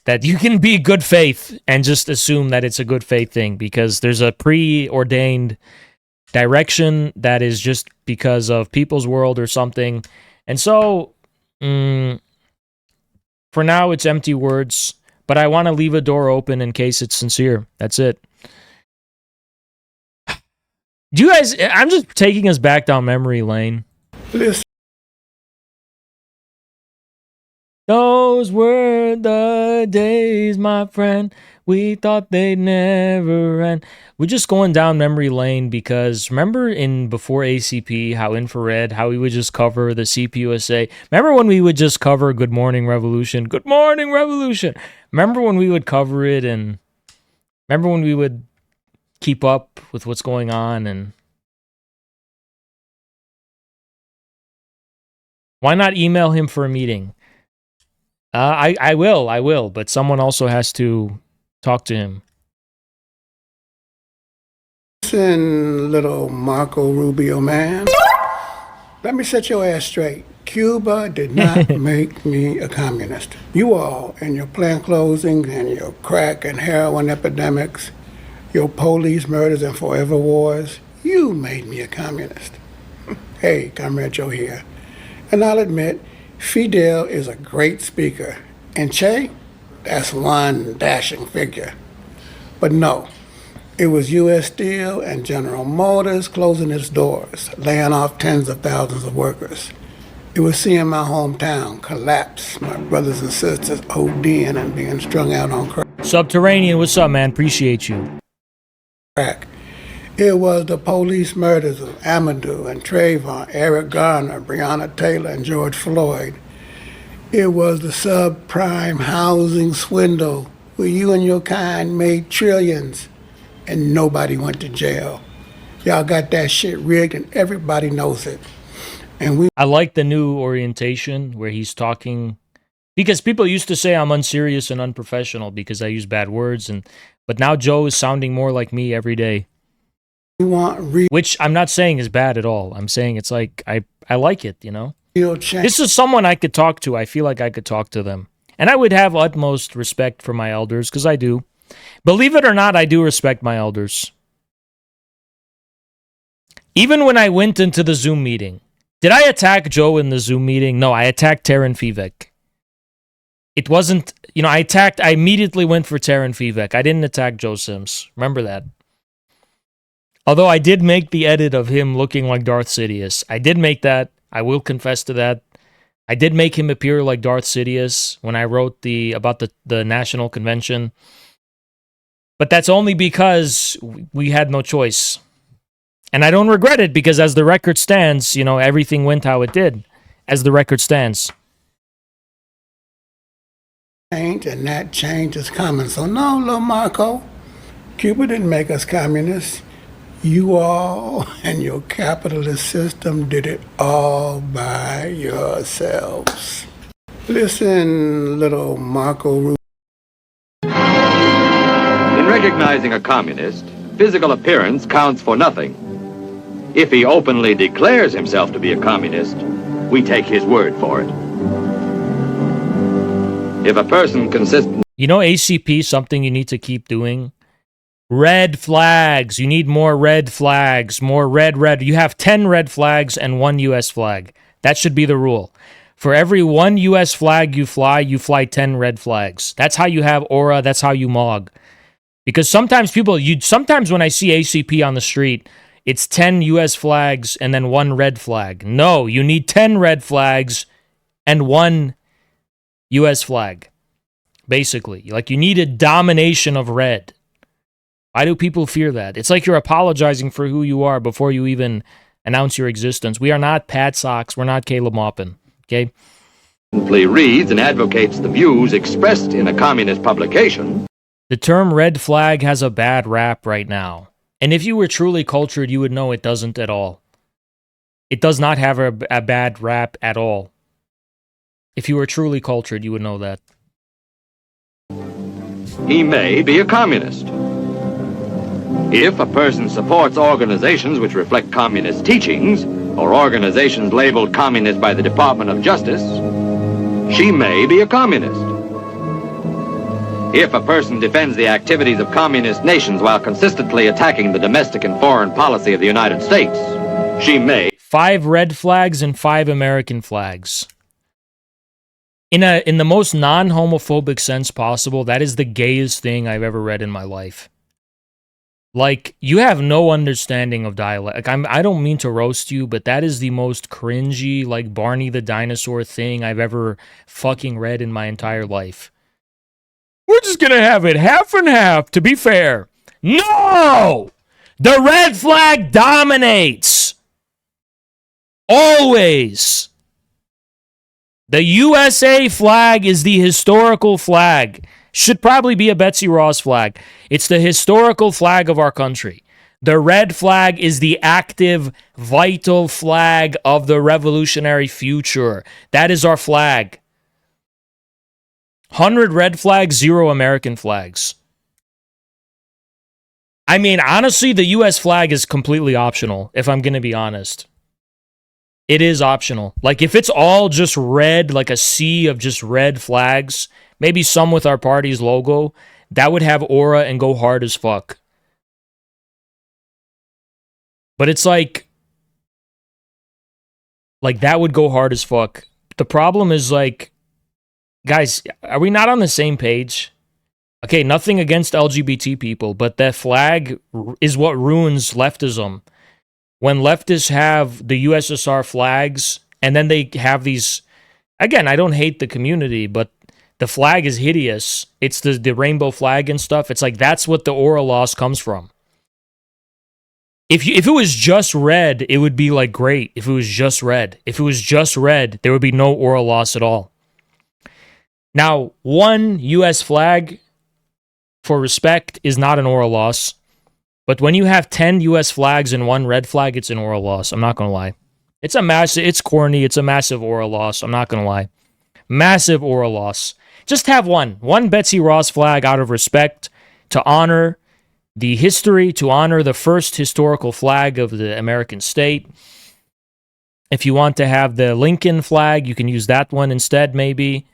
that you can be good faith and just assume that it's a good faith thing, because there's a preordained direction that is just because of people's world or something. And so, for now, it's empty words, but I want to leave a door open in case it's sincere. That's it. Do you guys, I'm just taking us back down memory lane. Listen. Those were the days, my friend. We thought they'd never end. We're just going down memory lane because remember before ACP, how infrared, how we would just cover the CPUSA. Remember when we would just cover Good Morning Revolution? Good Morning Revolution. Remember when we would cover it, and remember when we would keep up with what's going on? And why not email him for a meeting? I will, but someone also has to talk to him. Listen, little Marco Rubio man. Let me set your ass straight. Cuba did not make me a communist. You all, and your plant closing, and your crack and heroin epidemics, your police murders and forever wars, you made me a communist. Hey, Comrade Joe here. And I'll admit, Fidel is a great speaker, and Che, that's one dashing figure. But no, it was U.S. Steel and General Motors closing its doors, laying off tens of thousands of workers. It was seeing my hometown collapse, my brothers and sisters ODing and being strung out on crack. Subterranean, what's up, man? Appreciate you. It was the police murders of Amadou and Trayvon, Eric Garner, Breonna Taylor, and George Floyd. It was the subprime housing swindle where you and your kind made trillions and nobody went to jail. Y'all got that shit rigged and everybody knows it. And I like the new orientation where he's talking, because people used to say I'm unserious and unprofessional because I use bad words, but now Joe is sounding more like me every day. Which I'm not saying is bad at all. I'm saying it's like, I like it, This is someone I could talk to. I feel like I could talk to them. And I would have utmost respect for my elders, because I do. Believe it or not, I do respect my elders. Even when I went into the Zoom meeting, did I attack Joe in the Zoom meeting? No, I attacked Terran Fivek. It wasn't, I immediately went for Terran Fivek. I didn't attack Joe Sims. Remember that. Although I did make the edit of him looking like Darth Sidious. I did make that. I will confess to that. I did make him appear like Darth Sidious when I wrote about the National Convention. But that's only because we had no choice. And I don't regret it, because as the record stands, everything went how it did. As the record stands. And that change is coming. So no, little Marco, Cuba didn't make us communists. You all and your capitalist system did it all by yourselves. Listen, little Marco Rubio. In recognizing a communist, physical appearance counts for nothing. If he openly declares himself to be a communist, we take his word for it. If a person consists... ACP, something you need to keep doing? Red flags. You need more red flags. More red. You have 10 red flags and 1 U.S. flag. That should be the rule. For every 1 U.S. flag you fly 10 red flags. That's how you have aura. That's how you mog. Because sometimes sometimes when I see ACP on the street, it's 10 US flags and then 1 red flag. No, you need 10 red flags and 1 US flag. Basically, like you need a domination of red. Why do people fear that? It's like you're apologizing for who you are before you even announce your existence. We are not Pat Sox. We're not Caleb Maupin. Okay? Reads and advocates the views expressed in a communist publication. The term red flag has a bad rap right now. And if you were truly cultured, you would know it doesn't at all. It does not have a bad rap at all. If you were truly cultured, you would know that. He may be a communist. If a person supports organizations which reflect communist teachings, or organizations labeled communist by the Department of Justice, she may be a communist. If a person defends the activities of communist nations while consistently attacking the domestic and foreign policy of the United States, she may... 5 red flags and 5 American flags. In the most non-homophobic sense possible, that is the gayest thing I've ever read in my life. Like, you have no understanding of dialect. Like, I don't mean to roast you, but that is the most cringy, like Barney the dinosaur thing I've ever fucking read in my entire life. We're just gonna have it half and half, to be fair. No! The red flag dominates! Always! The USA flag is the historical flag. Should probably be a Betsy Ross flag. It's the historical flag of our country. The red flag is the active, vital flag of the revolutionary future. That is our flag. 100 red flags, 0 American flags. I mean, honestly, the US flag is completely optional, if I'm going to be honest. It is optional. Like, if it's all just red, like a sea of just red flags, maybe some with our party's logo, that would have aura and go hard as fuck. But it's like that would go hard as fuck. The problem is, like, guys, are we not on the same page? Okay, nothing against LGBT people, but that flag is what ruins leftism. When leftists have the USSR flags, and then they have these... Again, I don't hate the community, but the flag is hideous. It's the rainbow flag and stuff. It's like, that's what the aura loss comes from. If it was just red, it would be like great. If it was just red. If it was just red, there would be no aura loss at all. Now, 1 US flag for respect is not an aura loss. But when you have 10 US flags and 1 red flag, it's an aura loss. I'm not going to lie. It's corny. It's a massive aura loss. I'm not going to lie. Massive aura loss. Just have one Betsy Ross flag out of respect to honor the history, to honor the first historical flag of the American state. If you want to have the Lincoln flag, you can use that one instead, maybe.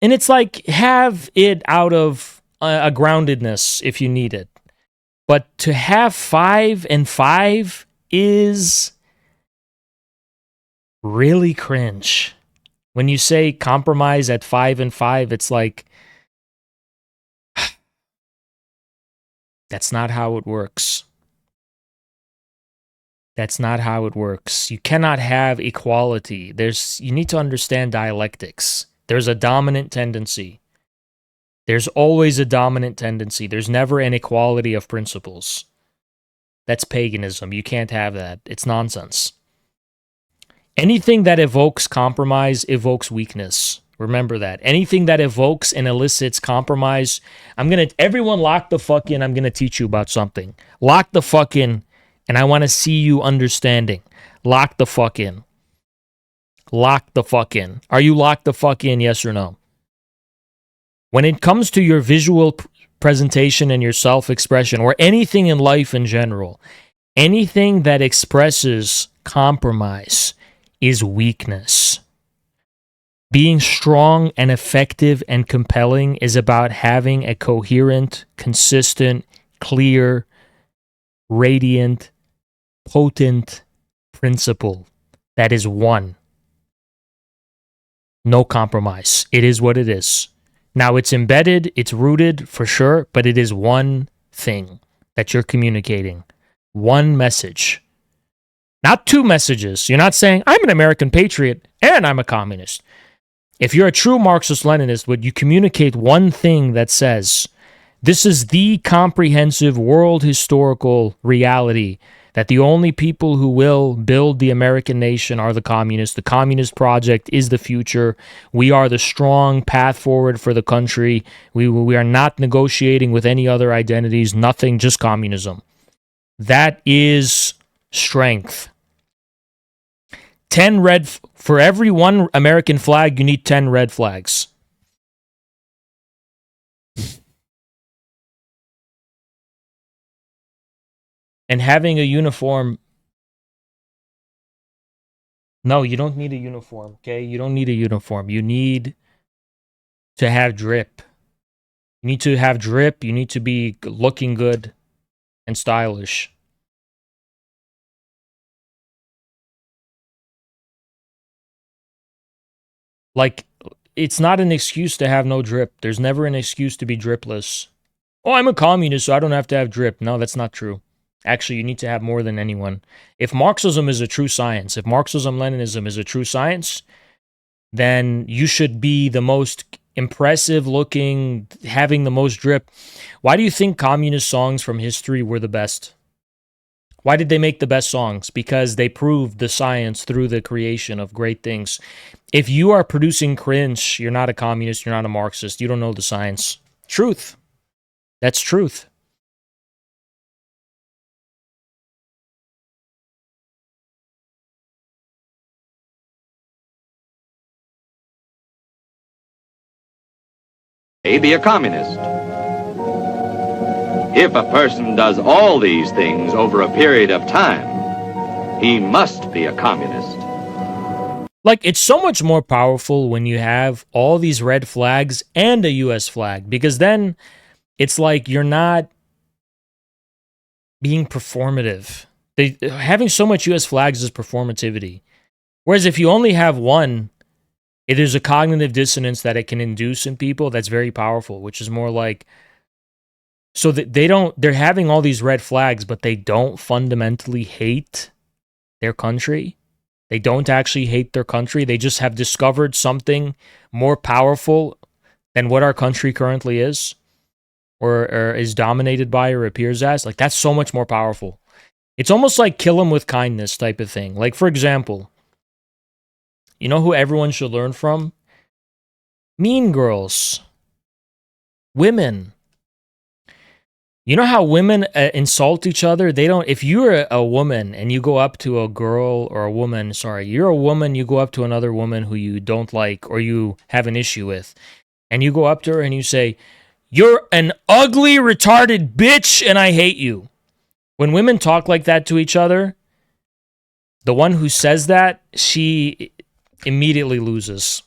And it's like, have it out of a groundedness if you need it. But to have 5 and 5 is really cringe. When you say compromise at 5 and 5, it's like, that's not how it works. That's not how it works. You cannot have equality. You need to understand dialectics. There's a dominant tendency. There's always a dominant tendency. There's never an equality of principles. That's paganism. You can't have that. It's nonsense. Anything that evokes compromise evokes weakness. Remember that. Anything that evokes and elicits compromise, everyone lock the fuck in. I'm going to teach you about something. Lock the fuck in, and I want to see you understanding. Lock the fuck in. Lock the fuck in. Are you locked the fuck in, yes or no? When it comes to your visual presentation and your self-expression, or anything in life in general, anything that expresses compromise is weakness. Being strong and effective and compelling is about having a coherent, consistent, clear, radiant, potent principle that is one. No compromise. It is what it is. Now, it's embedded, it's rooted for sure, but it is one thing that you're communicating. One message. Not two messages. You're not saying, I'm an American patriot and I'm a communist. If you're a true Marxist-Leninist, would you communicate one thing that says, this is the comprehensive world historical reality that the only people who will build the American nation are the communists. The communist project is the future. We are the strong path forward for the country. We are not negotiating with any other identities, nothing, just communism. That is strength. 10 red, for every one American flag, you need 10 red flags. And having a uniform, no, you don't need a uniform, okay? You don't need a uniform. You need to have drip. You need to have drip. You need to be looking good and stylish. Like, it's not an excuse to have no drip. There's never an excuse to be dripless. Oh, I'm a communist, so I don't have to have drip. No, that's not true. Actually, you need to have more than anyone. If Marxism is a true science, if Marxism-Leninism is a true science, then you should be the most impressive looking, having the most drip. Why do you think communist songs from history were the best? Why did they make the best songs? Because they proved the science through the creation of great things. If you are producing cringe, you're not a communist, you're not a Marxist, you don't know the science. Truth. That's truth. Be a communist. If a person does all these things over a period of time, he must be a communist. Like, it's so much more powerful when you have all these red flags and a US flag, because then it's like you're not being performative. Having so much US flags is performativity. Whereas if you only have one, it is a cognitive dissonance that it can induce in people that's very powerful, which is more like, so that they're having all these red flags, but they don't fundamentally hate their country. They don't actually hate their country. They just have discovered something more powerful than what our country currently is, or is dominated by, or appears as. Like, that's so much more powerful. It's almost like kill them with kindness type of thing. Like, for example, you know who everyone should learn from? Mean Girls. Women. You know how women insult each other? They don't, if you're a woman and you go up to a girl, or a woman, sorry, you're a woman, you go up to another woman who you don't like or you have an issue with, and you go up to her and you say, you're an ugly, retarded bitch and I hate you. When women talk like that to each other, the one who says that, she immediately loses.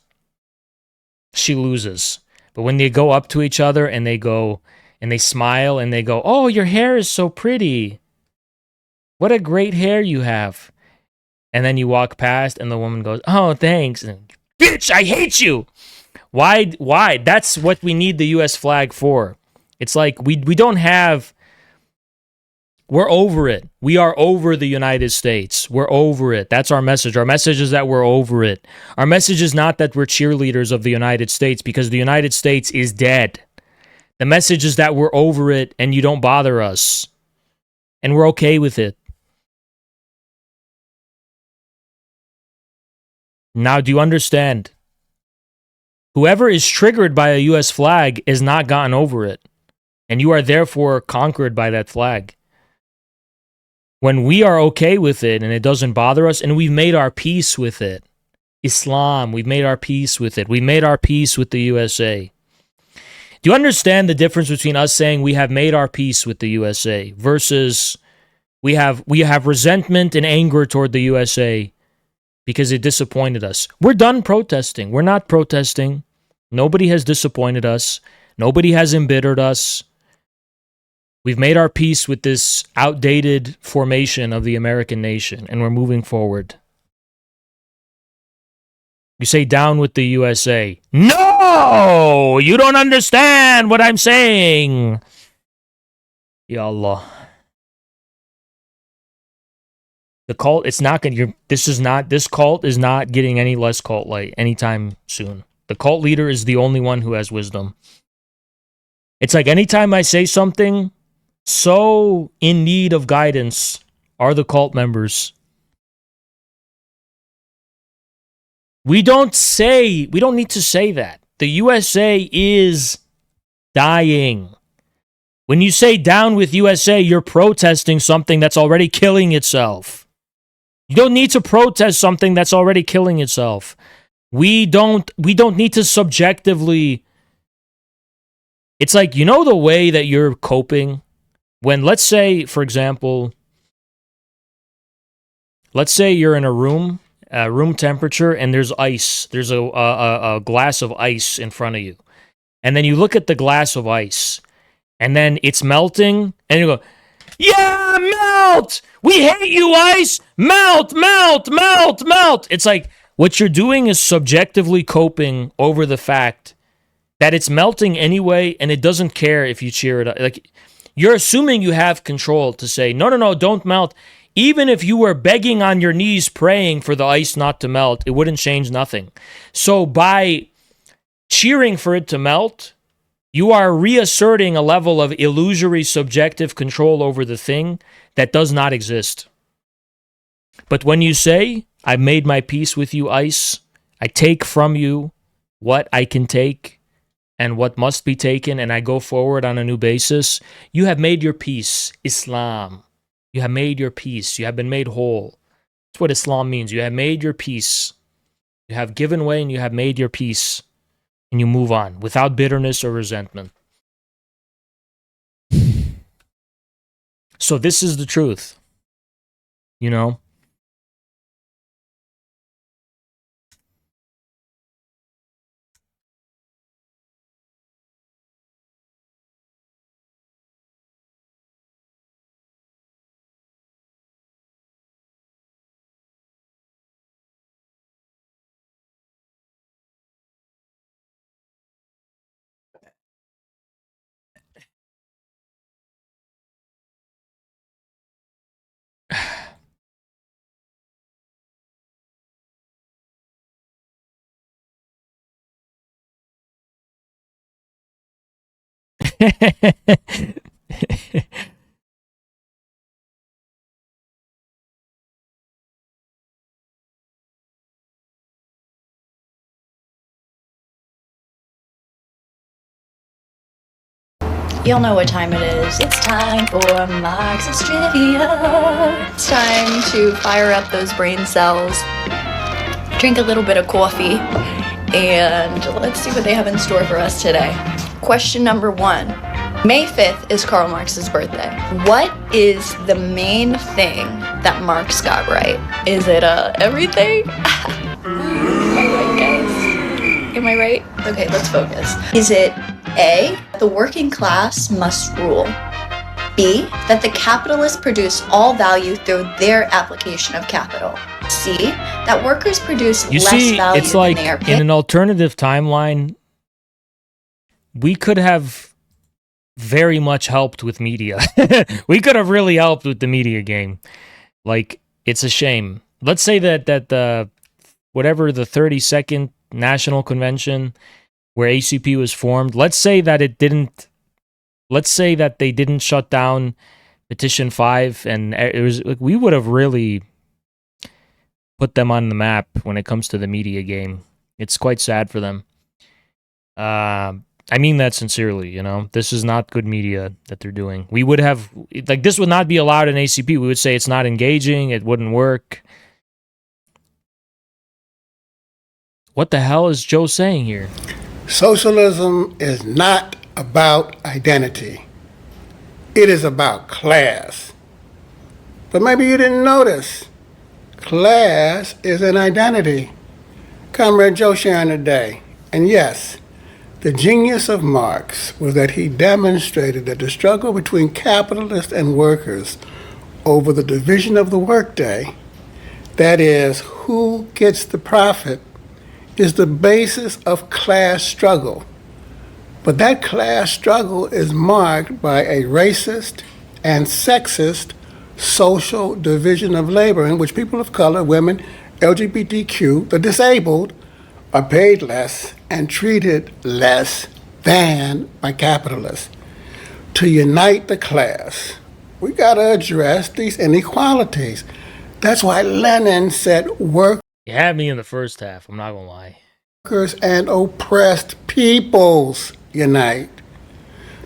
She loses. But when they go up to each other and they go, and they smile and they go, oh, your hair is so pretty. What a great hair you have. And then you walk past and the woman goes, oh, thanks. And, bitch, I hate you. Why? That's what we need the US flag for. It's like we don't have, we're over it. We are over the United States. We're over it. That's our message. Our message is that we're over it. Our message is not that we're cheerleaders of the United States, because the United States is dead. The message is that we're over it and you don't bother us. And we're okay with it. Now, do you understand? Whoever is triggered by a US flag is not gotten over it. And you are therefore conquered by that flag. When we are okay with it and it doesn't bother us, and we've made our peace with it. Islam, we've made our peace with it. We made our peace with the USA. Do you understand the difference between us saying we have made our peace with the USA versus we have resentment and anger toward the USA because it disappointed us? We're done protesting. We're not protesting. Nobody has disappointed us. Nobody has embittered us. We've made our peace with this outdated formation of the American nation, and we're moving forward. You say down with the USA. No! Oh, you don't understand what I'm saying. Ya Allah. The cult, it's not gonna. This cult is not getting any less cult-like anytime soon. The cult leader is the only one who has wisdom. It's like anytime I say something so in need of guidance are the cult members. We don't need to say that. The USA is dying. When you say down with USA, you're protesting something that's already killing itself. You don't need to protest something that's already killing itself. We don't need to subjectively. It's like, you know, the way that you're coping when, let's say, for example, let's say you're in a room temperature, and there's ice. There's a glass of ice in front of you. And then you look at the glass of ice, and then it's melting, and you go, yeah, melt! We hate you, ice! Melt, melt, melt, melt! It's like, what you're doing is subjectively coping over the fact that it's melting anyway, and it doesn't care if you cheer it up. Like, you're assuming you have control to say, no, no, no, don't melt. Even if you were begging on your knees, praying for the ice not to melt, it wouldn't change nothing. So by cheering for it to melt, you are reasserting a level of illusory subjective control over the thing that does not exist. But when you say, I've made my peace with you, ice, I take from you what I can take and what must be taken, and I go forward on a new basis, you have made your peace, Islam. You have made your peace. You have been made whole. That's what Islam means. You have made your peace. You have given way and you have made your peace. And you move on without bitterness or resentment. So this is the truth. You know? You'll know what time it is. It's time for Marxist Trivia. It's time to fire up those brain cells, drink a little bit of coffee, and let's see what they have in store for us today. Question number 1. May 5th is Karl Marx's birthday. What is the main thing that Marx got right? Is it everything? Am I right, guys? Am I right? Okay, let's focus. Is it A, the working class must rule? B, that the capitalists produce all value through their application of capital? C, that workers produce less value it's like than they are paid? in an alternative timeline, we could have very much helped with media. We could have really helped with the media game. Like, it's a shame. Let's say that the whatever the 32nd National Convention where ACP was formed, let's say that they didn't shut down Petition 5, and it was, we would have really put them on the map when it comes to the media game. It's quite sad for them. I mean that sincerely, you know. This is not good media that they're doing. We would have, like, this would not be allowed in ACP. We would say it's not engaging, it wouldn't work. What the hell is Joe saying here? Socialism is not about identity. It is about class. But maybe you didn't notice. Class is an identity. Comrade Joe sharing today. And yes, the genius of Marx was that he demonstrated that the struggle between capitalists and workers over the division of the workday, that is, who gets the profit, is the basis of class struggle. But that class struggle is marked by a racist and sexist social division of labor in which people of color, women, LGBTQ, the disabled, are paid less and treated less than by capitalists. To unite the class, we got to address these inequalities. That's why Lenin said workers You had me in the first half, I'm not gonna lie. and oppressed peoples unite.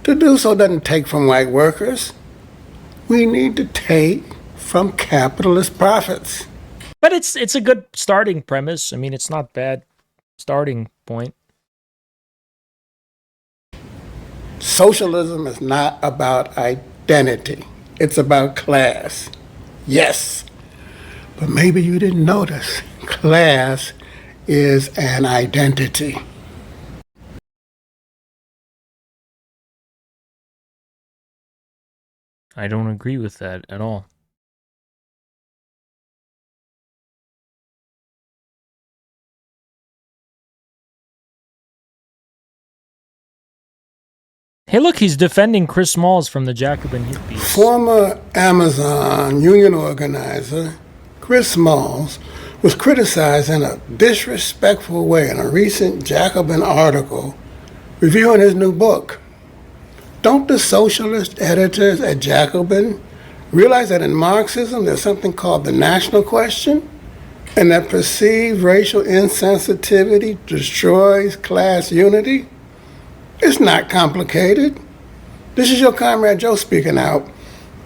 To do so doesn't take from white workers. We need to take from capitalist profits. But it's a good starting premise. I mean, it's not bad starting point. Socialism is not about identity. It's about class. Yes. But maybe you didn't notice. Class is an identity. I don't agree with that at all. Hey, look, he's defending Chris Smalls from the Jacobin hippies. Former Amazon union organizer Chris Smalls was criticized in a disrespectful way in a recent Jacobin article reviewing his new book. Don't the socialist editors at Jacobin realize that in Marxism there's something called the national question, and that perceived racial insensitivity destroys class unity? It's not complicated. This is your comrade Joe speaking out.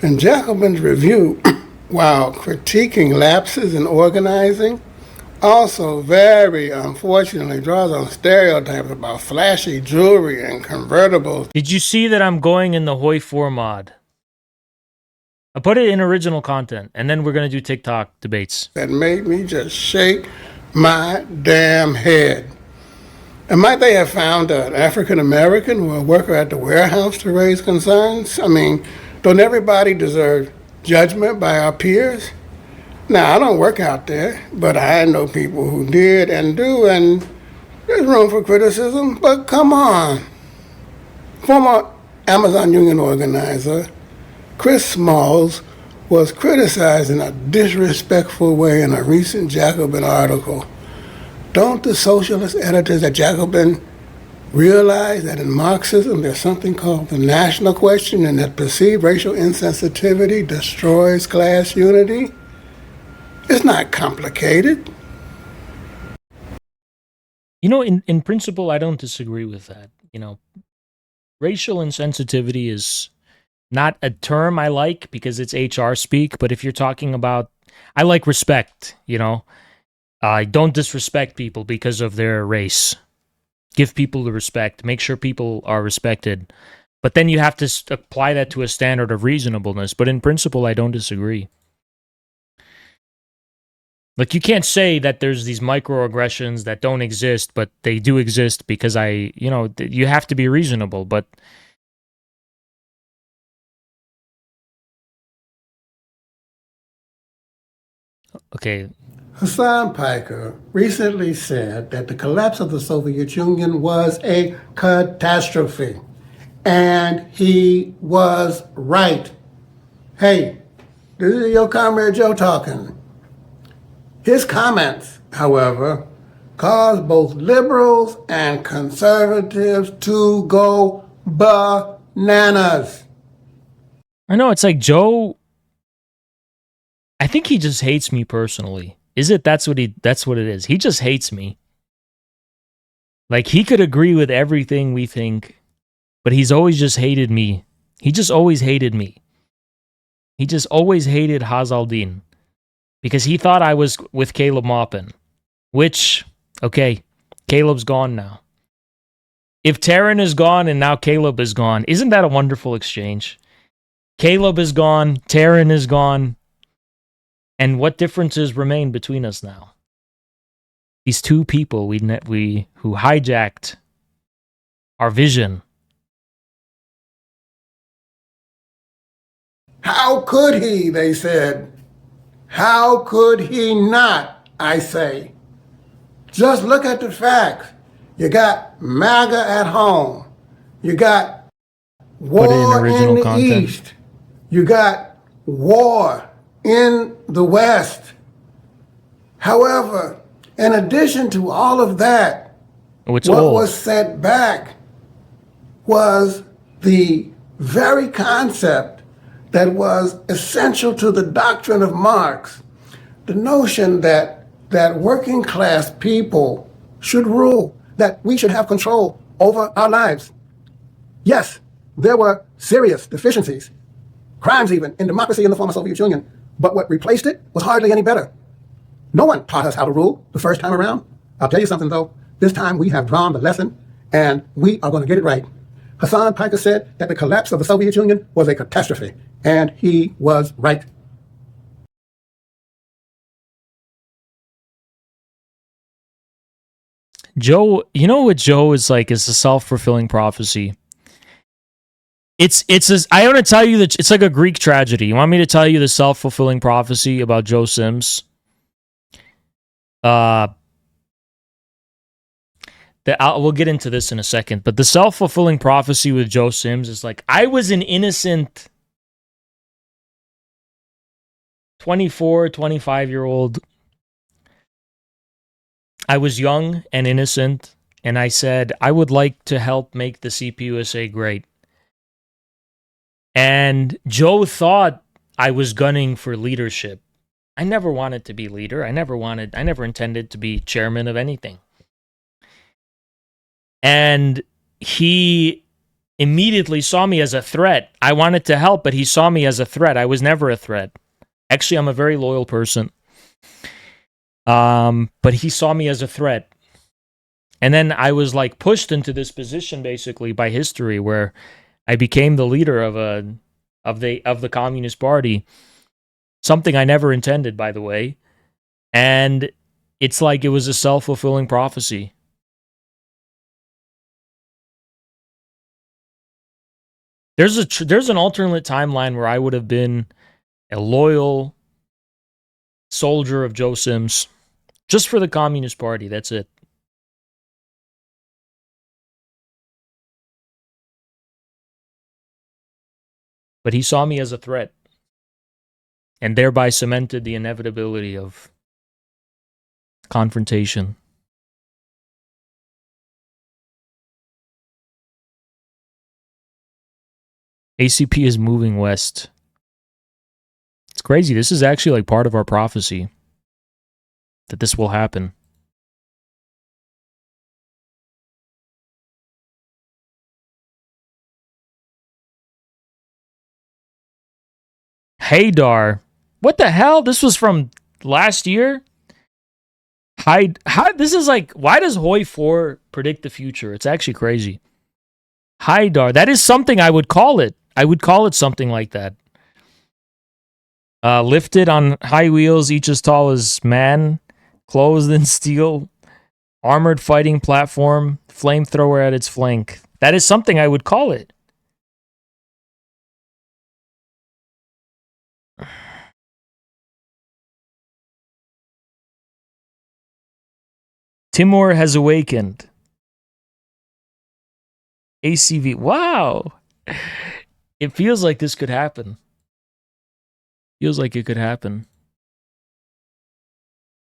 In Jacobin's review, while critiquing lapses in organizing, also very unfortunately draws on stereotypes about flashy jewelry and convertibles. Did you see that I'm going in the Hoi 4 mod? I put it in original content, and then we're going to do TikTok debates. That made me just shake my damn head. And might they have found an African American or a worker at the warehouse to raise concerns? I mean, don't everybody deserve judgment by our peers? Now, I don't work out there, but I know people who did and do, and there's room for criticism, but come on. Former Amazon union organizer Chris Smalls was criticized in a disrespectful way in a recent Jacobin article. Don't the socialist editors at Jacobin realize that in Marxism there's something called the national question, and that perceived racial insensitivity destroys class unity? It's not complicated. You know, in principle, I don't disagree with that. You know, racial insensitivity is not a term I like because it's HR speak, but if you're talking about, I like respect, you know. Don't disrespect people because of their race. Give people the respect. Make sure people are respected. But then you have to apply that to a standard of reasonableness. But in principle, I don't disagree. Like, you can't say that there's these microaggressions that don't exist, but they do exist because you have to be reasonable. But okay. Hassan Piker recently said that the collapse of the Soviet Union was a catastrophe. And he was right. Hey, this is your comrade Joe talking. His comments, however, caused both liberals and conservatives to go bananas. I know, it's like Joe, I think he just hates me personally. That's what it is. He just hates me. Like, he could agree with everything we think, but he's always just hated me. He just always hated me. He just always hated Hazaldin because he thought I was with Caleb Maupin, which, okay, Caleb's gone now. If Taryn is gone and now Caleb is gone, isn't that a wonderful exchange? Caleb is gone, Taryn is gone, and what differences remain between us now? These two people who hijacked our vision. How could he, they said. How could he not, I say. Just look at the facts. You got MAGA at home. You got war in the East. You got war in the West. However, in addition to all of that, what was set back was the very concept that was essential to the doctrine of Marx, the notion that working class people should rule, that we should have control over our lives. Yes, there were serious deficiencies, crimes even, in democracy in the former Soviet Union, but what replaced it was hardly any better. No one taught us how to rule the first time around. I'll tell you something though, this time we have drawn the lesson and we are going to get it right. Hassan Piker said that the collapse of the Soviet Union was a catastrophe, and he was right. Joe, you know what Joe is like? It's a self-fulfilling prophecy. I want to tell you that it's like a Greek tragedy. You want me to tell you the self-fulfilling prophecy about Joe Sims? We'll get into this in a second, but the self-fulfilling prophecy with Joe Sims is like, I was an innocent 24, 25-year-old. I was young and innocent, and I said, I would like to help make the CPUSA great. And Joe thought I was gunning for leadership. I never wanted to be leader. I never intended to be chairman of anything. And he immediately saw me as a threat. I wanted to help, but he saw me as a threat. I was never a threat. Actually, I'm a very loyal person. But he saw me as a threat. And then I was like pushed into this position basically by history where I became the leader of the Communist Party. Something I never intended, by the way. And it's like it was a self-fulfilling prophecy. There's an alternate timeline where I would have been a loyal soldier of Joe Sims, just for the Communist Party. That's it. But he saw me as a threat, and thereby cemented the inevitability of confrontation. ACP is moving west. It's crazy. This is actually like part of our prophecy that this will happen. Haydar. What the hell? This was from last year? This is like, why does Hoi 4 predict the future? It's actually crazy. Haydar. That is something I would call it. I would call it something like that. Lifted on high wheels, each as tall as man, clothed in steel, armored fighting platform, flamethrower at its flank. That is something I would call it. Timur has awakened. ACV. Wow. It feels like this could happen. Feels like it could happen.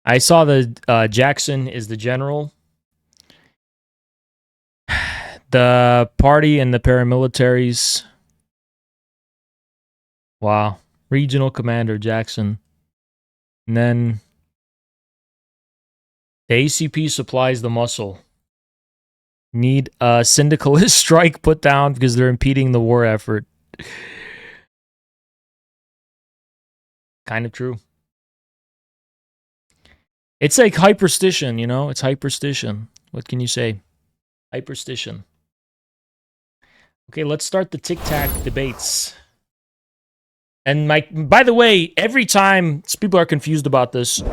I saw the Jackson is the general. The party and the paramilitaries. Wow. Regional commander Jackson. And then the ACP supplies the muscle. Need a syndicalist strike put down because they're impeding the war effort. Kind of true. It's like hyperstition, you know? It's hyperstition. What can you say? Hyperstition. Okay, let's start the tic-tac debates. And by the way, every time, people are confused about this,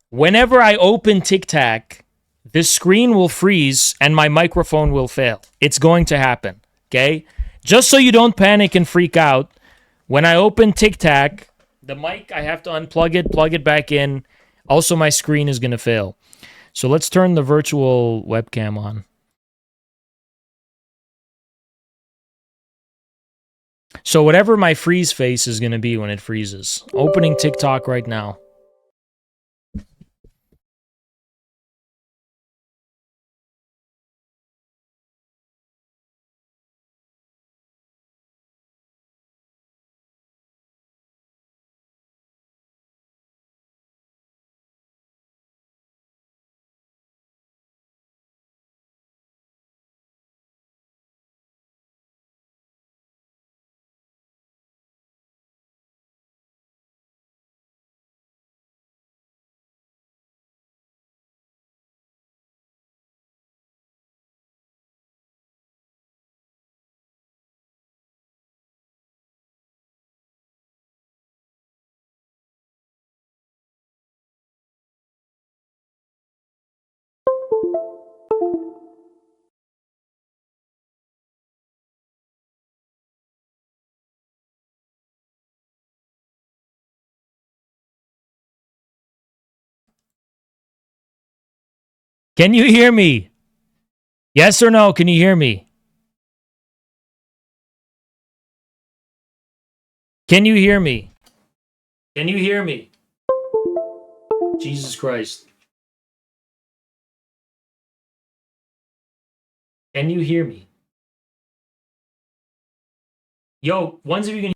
whenever I open tic-tac, this screen will freeze and my microphone will fail. It's going to happen, okay? Just so you don't panic and freak out, when I open tic-tac, the mic, I have to unplug it, plug it back in. Also, my screen is going to fail. So let's turn the virtual webcam on. So whatever my freeze face is going to be when it freezes. Opening TikTok right now. Can you hear me? Yes or no? Can you hear me? Can you hear me? Can you hear me? Jesus Christ. Can you hear me? Yo, ones of you can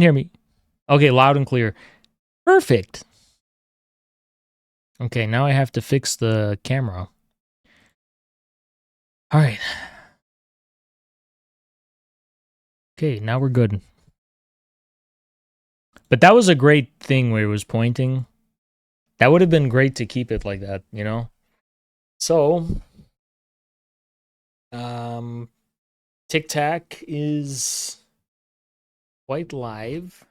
hear me. Okay, loud and clear. Perfect. Okay, now I have to fix the camera. All right. Okay, now we're good. But that was a great thing where it was pointing. That would have been great to keep it like that, you know? So, TikTok is quite live.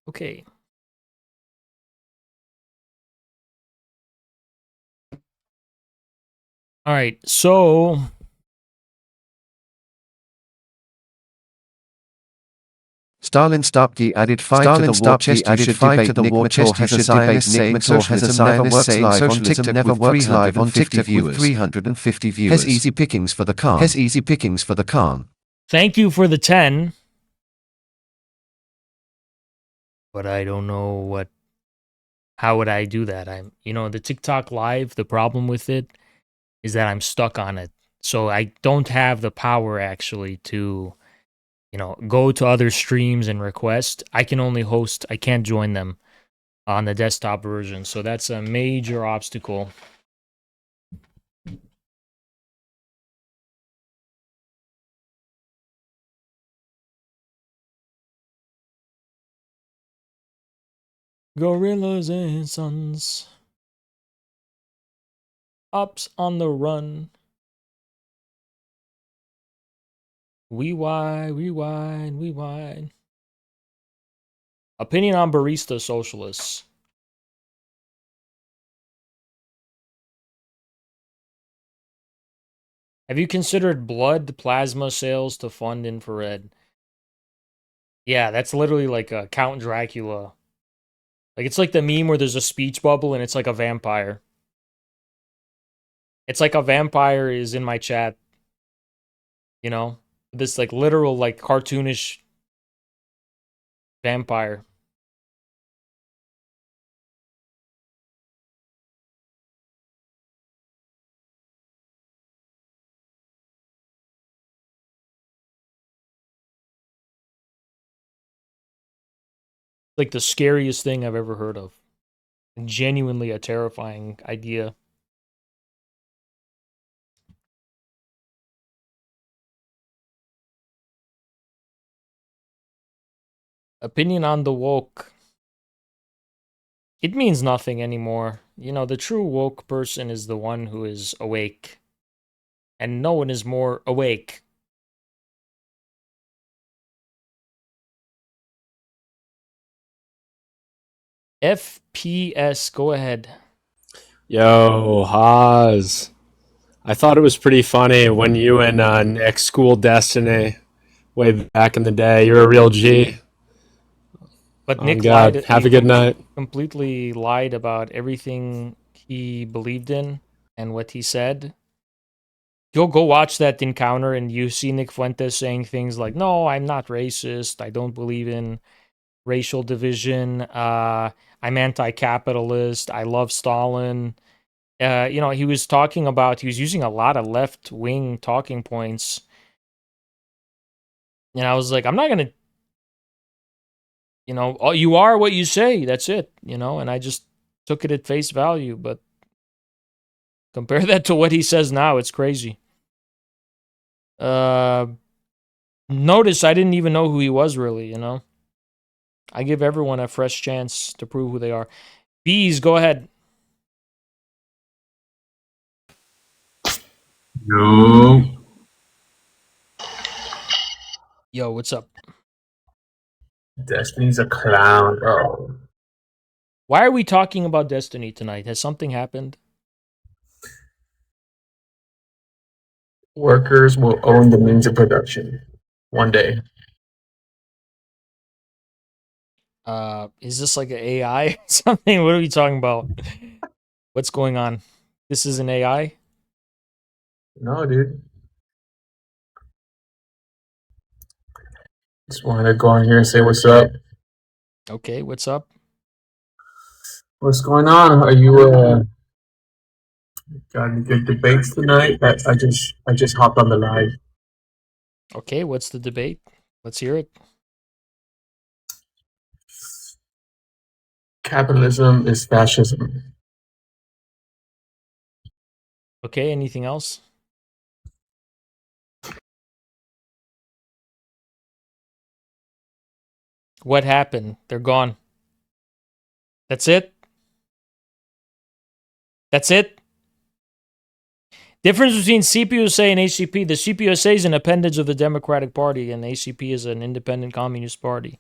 Okay. All right, so Stalin Stopke added 5 to the war chest. You should debate Nick Mator has a Zionist saying socialism never works live on TikTok never works live on TikTok with 350 viewers. Has easy pickings for the Khan. Has easy pickings for the Khan. Thank you for the 10. But I don't know how would I do that? The TikTok live, the problem with it is that I'm stuck on it. So I don't have the power actually to go to other streams and request. I can only host. I can't join them on the desktop version. So that's a major obstacle. Gorillas and Sons. Ups on the run. We wide. Opinion on barista socialists. Have you considered blood plasma sales to fund infrared? Yeah, that's literally like a Count Dracula. Like it's like the meme where there's a speech bubble and it's like a vampire. It's like a vampire is in my chat. This like literal like cartoonish vampire. Like the scariest thing I've ever heard of. Genuinely a terrifying idea. Opinion on the woke. It means nothing anymore. The true woke person is the one who is awake. And no one is more awake. FPS, go ahead. Yo, Haas. I thought it was pretty funny when you and Nick schooled Destiny way back in the day. You're a real G. But On Nick lied. God. Have a good night. Completely lied about everything he believed in and what he said. You'll go watch that encounter and you see Nick Fuentes saying things like, "No, I'm not racist. I don't believe in racial division. I'm anti-capitalist. I love Stalin." He was using a lot of left-wing talking points. And I was like, I'm not gonna, you are what you say. That's it, and I just took it at face value. But compare that to what he says now, it's crazy. Notice I didn't even know who he was really, I give everyone a fresh chance to prove who they are. Bees, go ahead. Yo. Yo, what's up? Destiny's a clown, bro. Why are we talking about Destiny tonight? Has something happened? Workers will own the means of production one day. Is this like an AI or something? What are we talking about? What's going on? This is an AI? No, dude. Just wanted to go in here and say what's up. Okay, what's up? What's going on? Are you got any good debates tonight? I just hopped on the live. Okay, what's the debate? Let's hear it. Capitalism is fascism. Okay, anything else? What happened? They're gone. That's it? That's it? Difference between CPUSA and ACP. The CPUSA is an appendage of the Democratic Party, and the ACP is an independent communist party.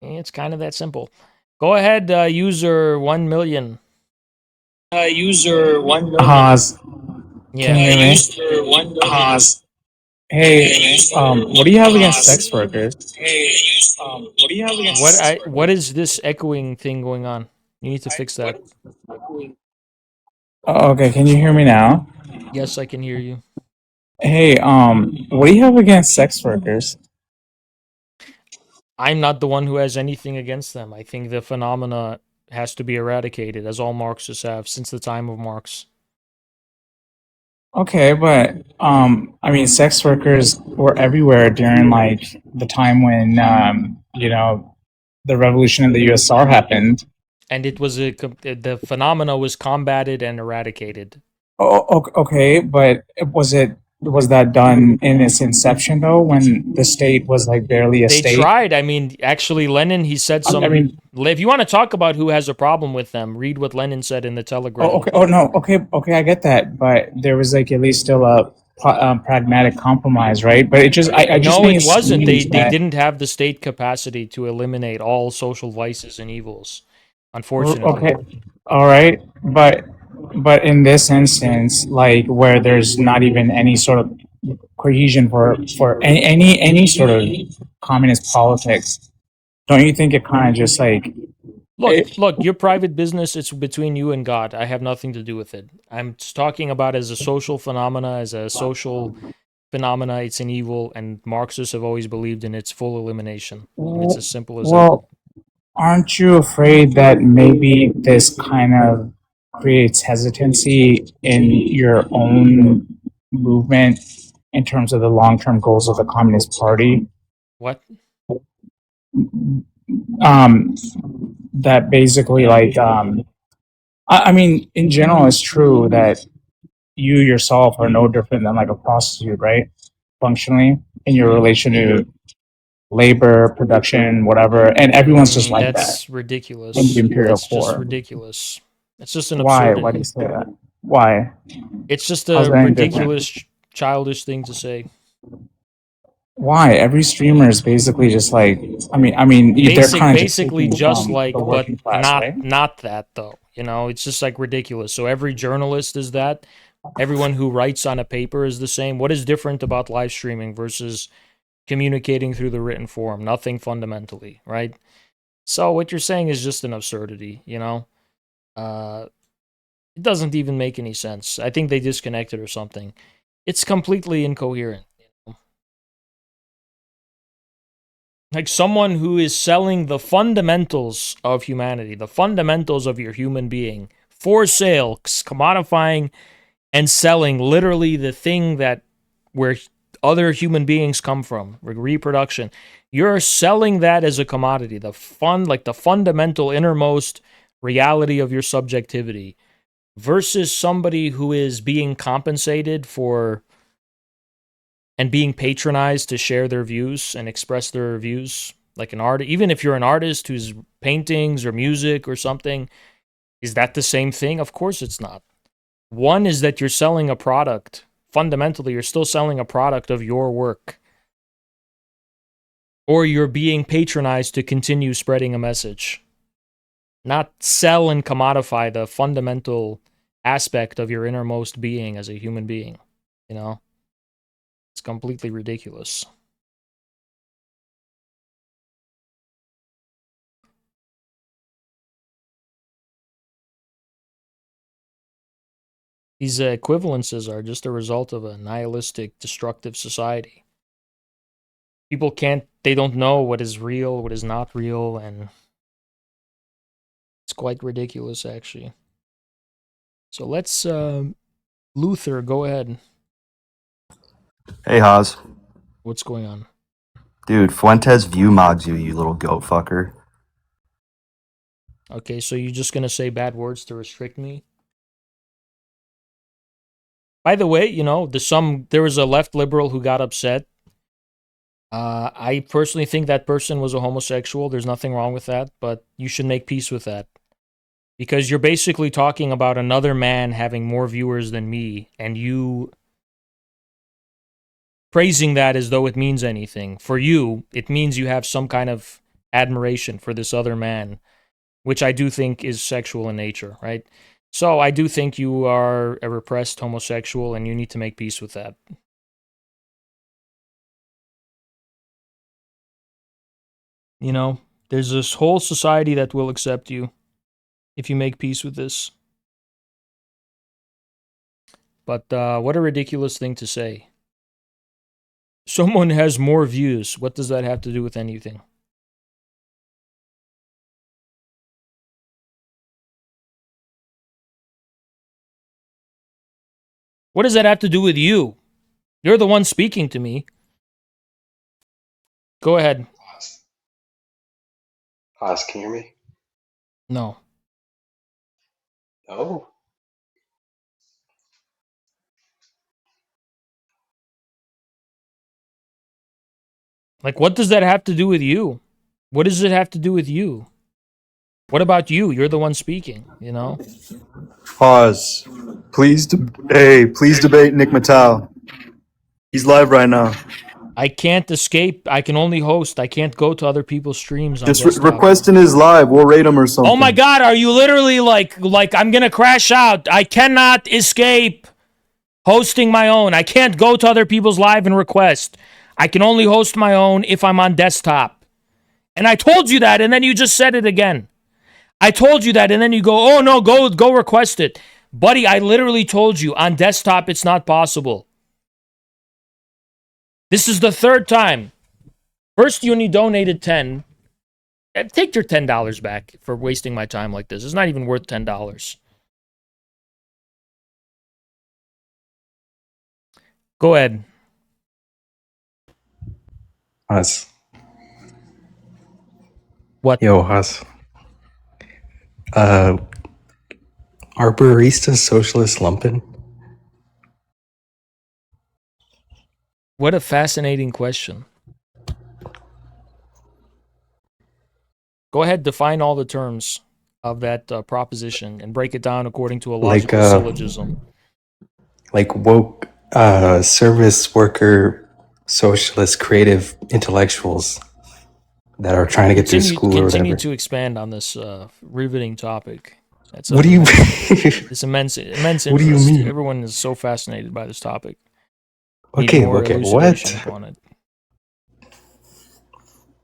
It's kind of that simple. Go ahead, user 1 million. User 1 million. Haas. Yeah. Can you hear me? User 1 million. Haas. Hey, what do you have against sex workers? Hey, what do you have against sex workers? What is this echoing thing going on? You need to fix that. Oh, okay, can you hear me now? Yes, I can hear you. Hey, what do you have against sex workers? I'm not the one who has anything against them. I think the phenomena has to be eradicated, as all Marxists have since the time of Marx. Okay, but I mean, sex workers were everywhere during like the time when the revolution in the USSR happened. And it was the phenomena was combated and eradicated. Oh, okay, but was that done in its inception though, when the state was like barely a They state? tried. I mean, actually, Lenin, he said some. I mean, if you want to talk about who has a problem with them, read what Lenin said in the Telegram. Oh, okay. Oh, no. Okay. I get that, but there was like at least still a pragmatic compromise, right? But it just, I just No, think it wasn't. They that- didn't have the state capacity to eliminate all social vices and evils, unfortunately. Okay. All right, but in this instance, like where there's not even any sort of cohesion for any sort of communist politics, don't you think it kind of just like Look, your private business, it's between you and God. I have nothing to do with it. I'm just talking about as a social phenomena, it's an evil, and Marxists have always believed in its full elimination. And it's as simple as that. Well, aren't you afraid that maybe this kind of creates hesitancy in your own movement in terms of the long-term goals of the Communist Party? What? That basically like I mean in general it's true that you yourself are no different than like a prostitute, right? Functionally in your relation to labor, production, whatever, and everyone's just like That's that. ridiculous. In the imperial That's just core. ridiculous. It's just an Why? absurdity. Why do you say that? Why? It's just How's a that any ridiculous, childish thing to say. Why? Every streamer is basically just like they're kind of Basically just like, the but working class, right? not that though. You know, it's just like ridiculous. So every journalist is that. Everyone who writes on a paper is the same. What is different about live streaming versus communicating through the written form? Nothing fundamentally, right? So what you're saying is just an absurdity, you know? It doesn't even make any sense. I think they disconnected or something. It's completely incoherent. Like someone who is selling the fundamentals of humanity, the fundamentals of your human being for sale, commodifying and selling literally the thing that where other human beings come from, reproduction. You're selling that as a commodity, the fundamental innermost reality of your subjectivity versus somebody who is being compensated for and being patronized to share their views and express their views, like an artist. Even if you're an artist whose paintings or music or something, is that the same thing? Of course it's not. One is that you're selling a product. Fundamentally, you're still selling a product of your work. Or you're being patronized to continue spreading a message. Not sell and commodify the fundamental aspect of your innermost being as a human being. You know? It's completely ridiculous. These equivalences are just a result of a nihilistic, destructive society. People they don't know what is real, what is not real, and it's quite ridiculous, actually. So let's, Luther, go ahead. Hey, Haas. What's going on? Dude, Fuentes view mods you, you little goat fucker. Okay, so you're just gonna say bad words to restrict me? By the way, you know, there was a left liberal who got upset. I personally think that person was a homosexual. There's nothing wrong with that, but you should make peace with that. Because you're basically talking about another man having more viewers than me, and you praising that as though it means anything. For you, it means you have some kind of admiration for this other man, which I do think is sexual in nature, right? So I do think you are a repressed homosexual, and you need to make peace with that. You know, there's this whole society that will accept you if you make peace with this. But what a ridiculous thing to say. Someone has more views. What does that have to do with anything? What does that have to do with you? You're the one speaking to me. Go ahead. Haas, can you hear me? No. No? Like, what does that have to do with you? What does it have to do with you? What about you? You're the one speaking, you know? Pause. Please debate Nick Mattel. He's live right now. I can't escape. I can only host. I can't go to other people's streams on Just desktop. request in his live. We'll rate him or something. Oh my God, are you literally like I'm gonna crash out? I cannot escape hosting my own. I can't go to other people's live and request. I can only host my own if I'm on desktop. And I told you that, and then you just said it again. I told you that, and then you go, oh no, go request it. Buddy, I literally told you, on desktop it's not possible. This is the third time. First, you only donated 10. Take your $10 back for wasting my time like this. It's not even worth $10. Go ahead. Haas. What? Yo, Haas. Are baristas socialist lumpen? What a fascinating question. Go ahead, define all the terms of that proposition and break it down according to a logical syllogism. Like woke service worker, socialist, creative intellectuals that are trying to get through school or whatever. Continue to expand on this riveting topic. That's What do you? this immense interest. What do you mean? Everyone is so fascinated by this topic. Need Okay, more okay, elucidation what? upon it.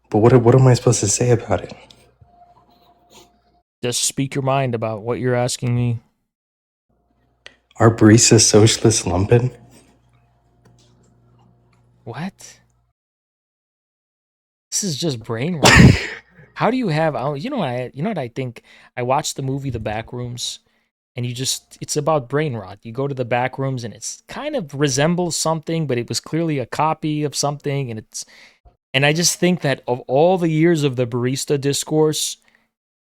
But what am I supposed to say about it? Just speak your mind about what you're asking me. Are baristas socialist lumpen? What? This is just brain rot. How do you have? You know what I think? I watched the movie The Backrooms, and it's about brain rot. You go to the back rooms, and it's kind of resembles something, but it was clearly a copy of something, and I just think that of all the years of the barista discourse,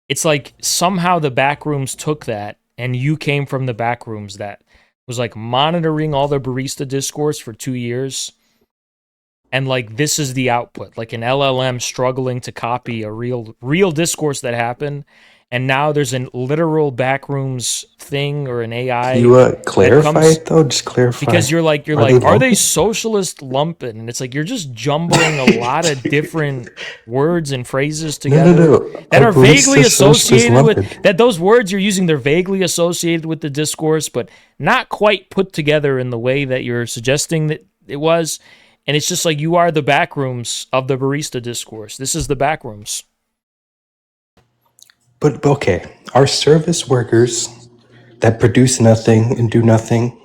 it's like somehow the backrooms took that, and you came from the backrooms that was like monitoring all the barista discourse for 2 years. And like this is the output, like an LLM struggling to copy a real discourse that happened, and now there's a literal backrooms thing or an AI Can you clarify comes it though? Just clarify. because you're like are they lumpen? socialist lumpen? And it's like you're just jumbling a lot of different words and phrases No, together that Are are vaguely baristas socialist associated with lumpen? that. Those words you're using, they're vaguely associated with the discourse, but not quite put together in the way that you're suggesting that it was. And it's just like you are the backrooms of the barista discourse. This is the backrooms. But okay, are service workers that produce nothing and do nothing,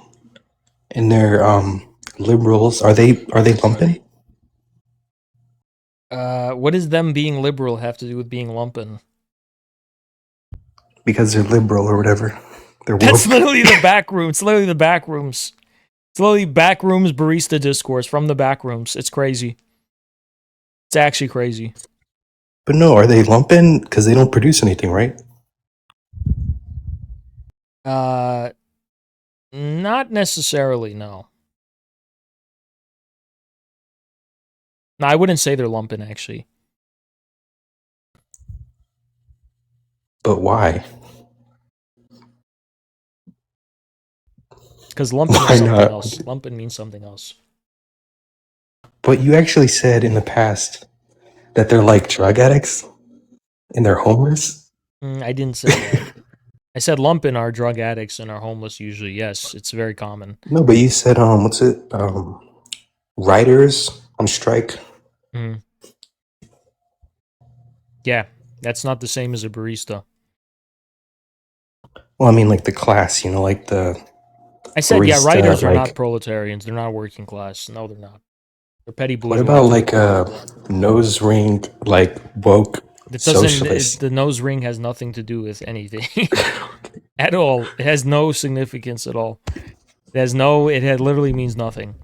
and they're liberals? Are they lumpen? What does them being liberal have to do with being lumpen? Because they're liberal or whatever. They're woke. That's literally the back room. It's literally the back rooms. It's literally backrooms barista discourse from the backrooms. It's crazy. It's actually crazy. But no, are they lumpen? Because they don't produce anything, right? Not necessarily, no. No, I wouldn't say they're lumpen, actually. But why? Because lumpen Why is something not? else. Lumpen means something else. But you actually said in the past that they're like drug addicts and they're homeless. I didn't say that. I said lumpen are drug addicts and are homeless usually. Yes, it's very common. No, but you said what's it? Writers on strike. Mm. Yeah, that's not the same as a barista. Well, I mean, like the class, like the. I said, barista, yeah, writers are like, not proletarians. They're not working class. No, they're not. They're petty bourgeois. What about like a nose ring, like woke socialist? The nose ring has nothing to do with anything at all. It has no significance at all. It literally means nothing.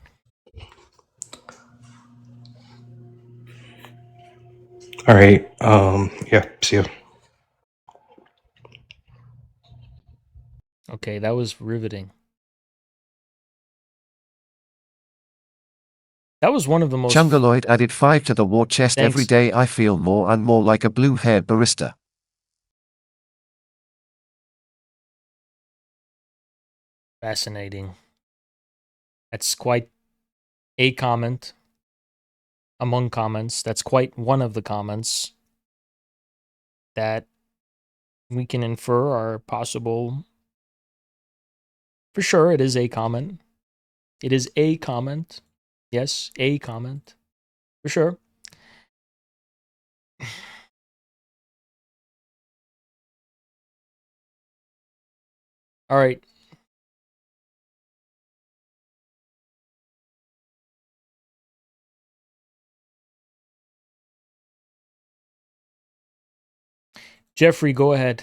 All right. Yeah. See you. Okay, that was riveting. That was one of the most... Jungleoid added 5 to the war chest. Thanks. Every day I feel more and more like a blue-haired barista. Fascinating. That's quite a comment among comments. That's quite one of the comments that we can infer are possible. For sure, it is a comment. It is a comment. Yes, a comment. For sure. All right. Jeffrey, go ahead.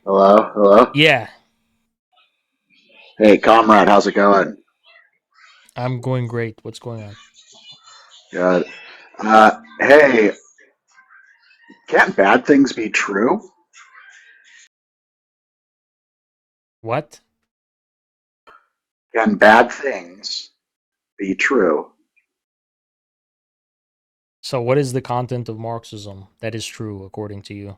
Hello? Hello? Yeah. Hey, comrade, how's it going? I'm going great. What's going on? Good. Hey, can't bad things be true? What? Can bad things be true? So what is the content of Marxism that is true, according to you?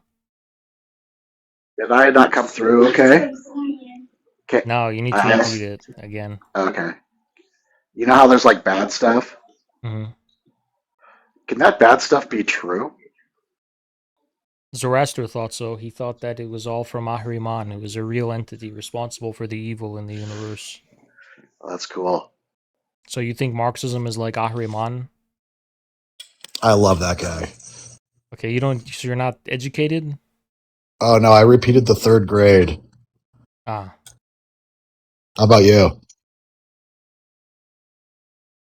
Did I not come through okay? No, you need to repeat it again. Okay. You know how there's like bad stuff? Mhm. Can that bad stuff be true? Zoroaster thought so. He thought that it was all from Ahriman. It was a real entity responsible for the evil in the universe. Oh, that's cool. So you think Marxism is like Ahriman? I love that guy. Okay, you don't. So you're not educated. Oh no, I repeated the 3rd grade. Ah, How about you?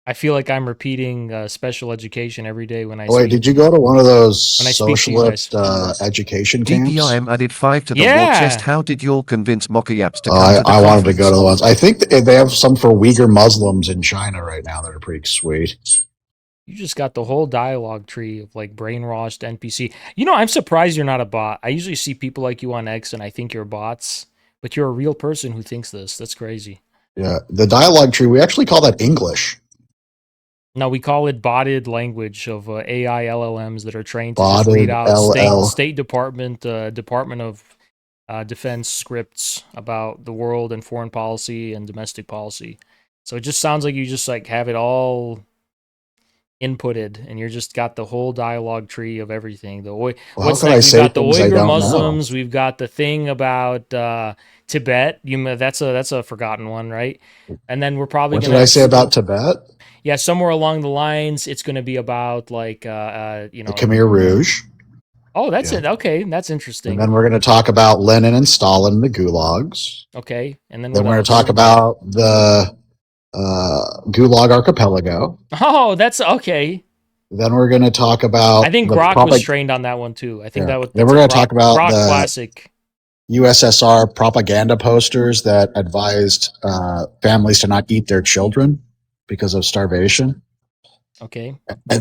I feel like I'm repeating special education every day when I Oh, wait, speak. did you go to one of those When I speak to you guys. socialist education camps? DPIM added 5 to the war Yeah. chest. How did you all convince Mokayaps to Oh, come to the I wanted to conference? go to the ones. I think they have some for Uyghur Muslims in China right now that are pretty sweet. You just got the whole dialogue tree of like brainwashed NPC. You know, I'm surprised you're not a bot. I usually see people like you on X and I think you're bots, but you're a real person who thinks this. That's crazy. Yeah, the dialogue tree, we actually call that English. No, we call it botted language of AI LLMs that are trained to just read Botted out LL. State Department, Department of Defense scripts about the world and foreign policy and domestic policy. So it just sounds like you just like have it all inputted and you're just got the whole dialogue tree of everything. Well, What's how can I next? We've say got the things I Uyghur don't know? Muslims. We've got the thing about Tibet. That's a forgotten one, right? And then we're probably What gonna did I say about Tibet? yeah, somewhere along the lines, it's going to be about like you The know. Khmer Rouge. Oh, that's Yeah. it. Okay, that's And interesting. then we're going to talk about Lenin and Stalin and the gulags. Okay, and then Then what we're going else? to talk about the Gulag Archipelago. Oh, that's okay. Then we're going to talk about I think the Grok was trained on that one too. I think Yeah. that Then that's we're a going to talk about Grok the classic. USSR propaganda posters that advised families to not eat their children because of starvation. Okay,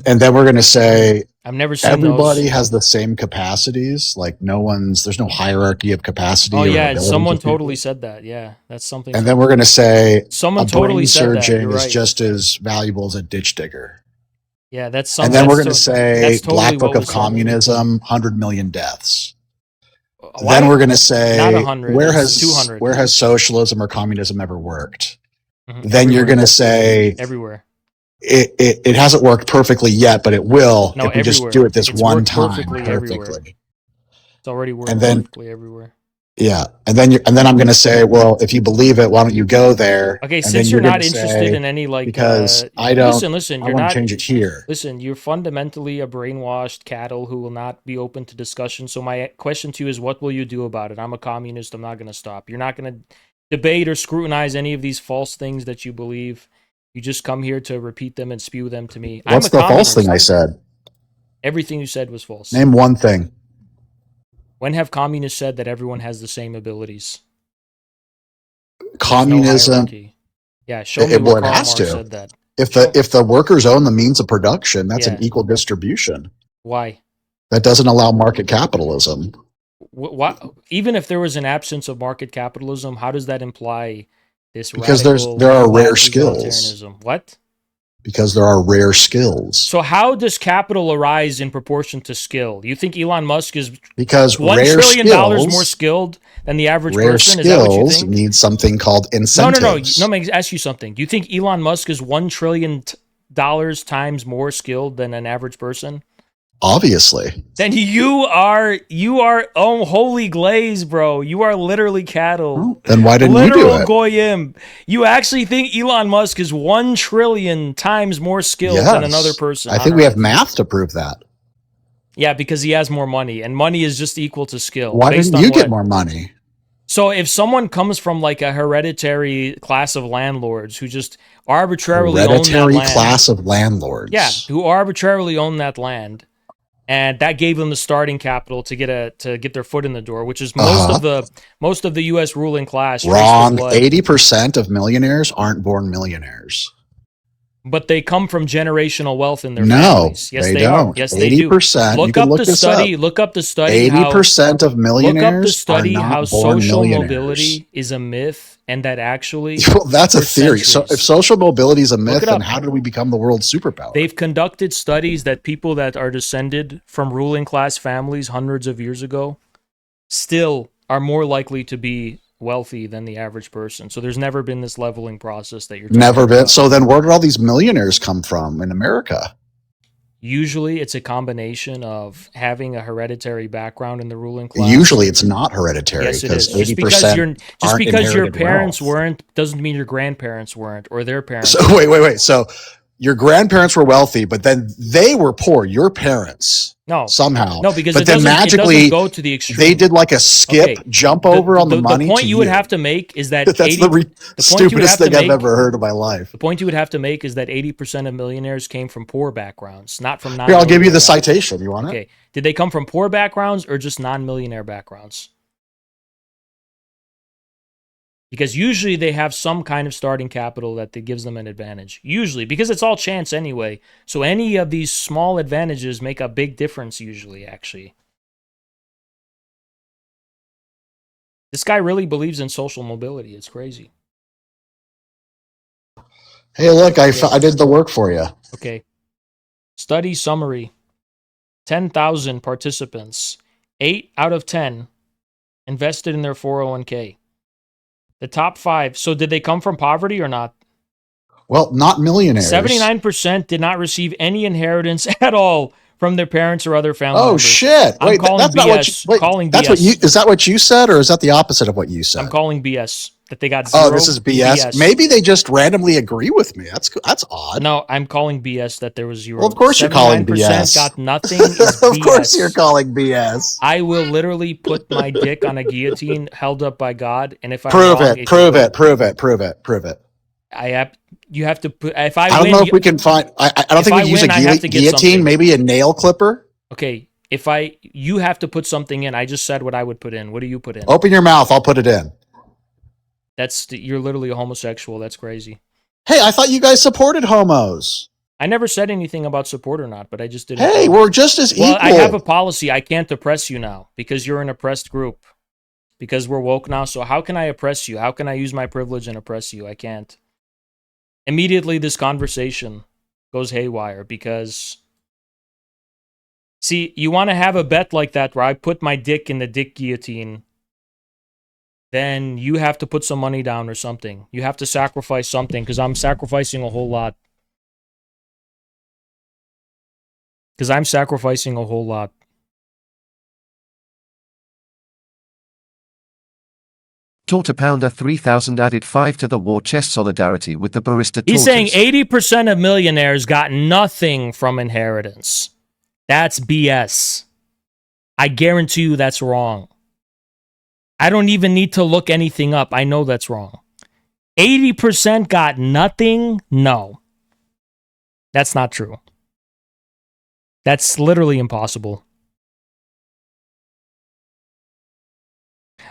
And then we're going to say I've never seen everybody those. has the same capacities. Like there's no hierarchy of capacity. Oh or yeah, abilities someone of people. totally said that. Yeah, that's something. And then we're going to say Someone a totally brain said that. surgeon You're is right. just as valuable as a ditch digger. Yeah, that's And something. then we're that's going to to- say that's totally Black what Book of was said. Communism, 100 million deaths. Why- Then we're going to not say 100. where It's has 200. where has socialism or communism ever worked? Mhm. Then you're Everywhere. going to say Everywhere. it hasn't worked perfectly yet, but it will No, if we just everywhere. do it this It's one worked time perfectly everywhere. perfectly. It's already worked And then perfectly everywhere. yeah, and then I'm going to say, well, if you believe it, why don't you go there? Okay, And since then you're gonna not interested say, in any like because I don't. listen, I you're want not to change it here. Listen, you're fundamentally a brainwashed cattle who will not be open to discussion. So my question to you is what will you do about it? I'm a communist, I'm not going to stop. You're not going to debate or scrutinize any of these false things that you believe. You just come here to repeat them and spew them to me. What's I'm the a false communist. thing I said? Everything you said was false. Name one thing. When have communists said that everyone has the same abilities? There's no Communism. hierarchy. Yeah, show me Well, where it Karl has Marx to. said that. If the workers own the means of production, that's Yeah. an equal distribution. Why? That doesn't allow market capitalism. Why, even if there was an absence of market capitalism, how does that imply this Because radical there are flat rare skills. egalitarianism? What? Because there are rare skills. So how does capital arise in proportion to skill? You think Elon Musk is Because $1 rare trillion skills, more skilled than the average rare person? Is that what you skills think? need something called No. incentives. Let me ask you something. Do you think Elon Musk is $1 trillion times more skilled than an average person? Obviously. Then you are oh holy glaze, bro. You are literally cattle. Then why didn't you do Literal it? goyim. You actually think Elon Musk is 1 trillion times more skilled Yes. than another person? I on think we have Earth? math to prove that. Yeah, because he has more money, and money is just equal to skill. Why Based didn't on you get what? more money? So if someone comes from like a hereditary class of landlords who just arbitrarily own that Hereditary land, class of landlords. yeah, who arbitrarily own that land, and that gave them the starting capital to get their foot in the door, which is most of the U.S. ruling class. trace their Wrong. blood. 80% of millionaires aren't born millionaires. But they come from generational wealth in their No, families. Yes, they they are. don't. Yes, they do. 80%. You Look can up look the this study. up. Look up the study. 80% of millionaires Look up the study are not how born social millionaires. mobility is a myth, and that actually Well, that's a for theory. So centuries- if social mobility is a myth, it then up. how did we become the world's superpower? They've conducted studies that people that are descended from ruling class families hundreds of years ago still are more likely to be wealthy than the average person. So there's never been this leveling process that you're talking Never been. about. So then where did all these millionaires come from in America? Usually it's a combination of having a hereditary background in the ruling class. Usually it's not hereditary Yes, it because is. Just 80% because your inherited parents wealth. weren't doesn't mean your grandparents weren't or their parents. So wait. So your grandparents were wealthy, but then they were poor. Your parents, No, somehow, no, because but then magically it doesn't go to the extreme. they did like a skip, jump over on the money. The point to you would have to make is that that's the stupidest thing I've ever heard in my life. The point you would have to make is that 80% of millionaires came from poor backgrounds, not from non. Here, I'll give you the citation. You want it? Okay. Did they come from poor backgrounds or just non-millionaire backgrounds? Because usually they have some kind of starting capital that gives them an advantage. Usually, because it's all chance anyway. So any of these small advantages make a big difference usually, actually. This guy really believes in social mobility. It's crazy. Hey, look, I did the work for you. Okay. Study summary. 10,000 participants. 8 out of 10 invested in their 401k. The top 5. So did they come from poverty or not? Well, not millionaires. 79% did not receive any inheritance at all from their parents or other family members. Shit! I'm calling that's BS. not what you, calling that's BS. what you. Is that what you said, or is that the opposite of what you said? I'm calling BS. That they got 0. Oh, this is BS. Maybe they just randomly agree with me. That's odd. No, I'm calling BS that there was 0. Well, of course you're calling BS. Got nothing. Is of BS. course you're calling BS. I will literally put my dick on a guillotine held up by God, and if I prove it. You have to put. If I don't win, know if we can find. I don't think we use a guillotine. Maybe a nail clipper. Okay, you have to put something in. I just said what I would put in. What do you put in? Open your mouth. I'll put it in. You're literally a homosexual. That's crazy. Hey, I thought you guys supported homos. I never said anything about support or not, but I just didn't. Hey, we're just as equal. Well, I have a policy. I can't oppress you now because you're an oppressed group. Because we're woke now. So how can I oppress you? How can I use my privilege and oppress you? I can't. Immediately, this conversation goes haywire because, see, you want to have a bet like that where I put my dick in the dick guillotine, then you have to put some money down or something. You have to sacrifice something because I'm sacrificing a whole lot. Torta Pounder 3000 added 5 to the war chest. Solidarity with the barista. He's saying 80% of millionaires got nothing from inheritance. That's BS. I guarantee you that's wrong. I don't even need to look anything up. I know that's wrong. 80% got nothing? No. That's not true. That's literally impossible.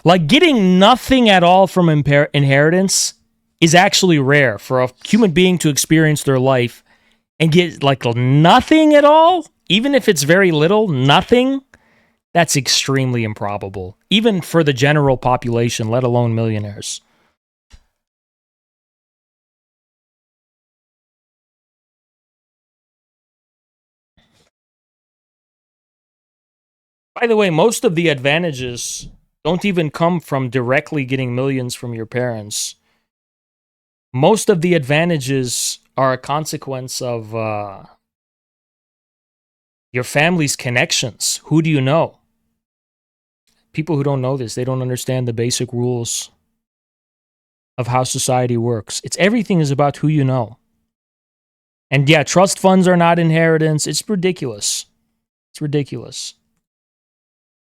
Like, getting nothing at all from inheritance is actually rare for a human being to experience their life and get, like, nothing at all, even if it's very little, nothing. That's extremely improbable, even for the general population, let alone millionaires. By the way, most of the advantages don't even come from directly getting millions from your parents. Most of the advantages are a consequence of your family's connections. Who do you know? People who don't know this, they don't understand the basic rules of how society works. Everything is about who you know. And yeah, trust funds are not inheritance. It's ridiculous. It's ridiculous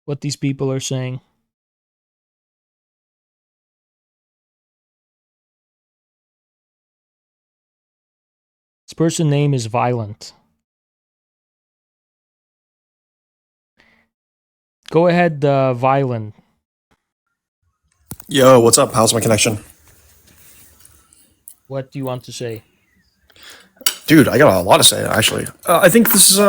what these people are saying. This person's name is Violent. Go ahead, Violent. Yo, what's up? How's my connection? What do you want to say? Dude, I got a lot to say, actually. I think this is,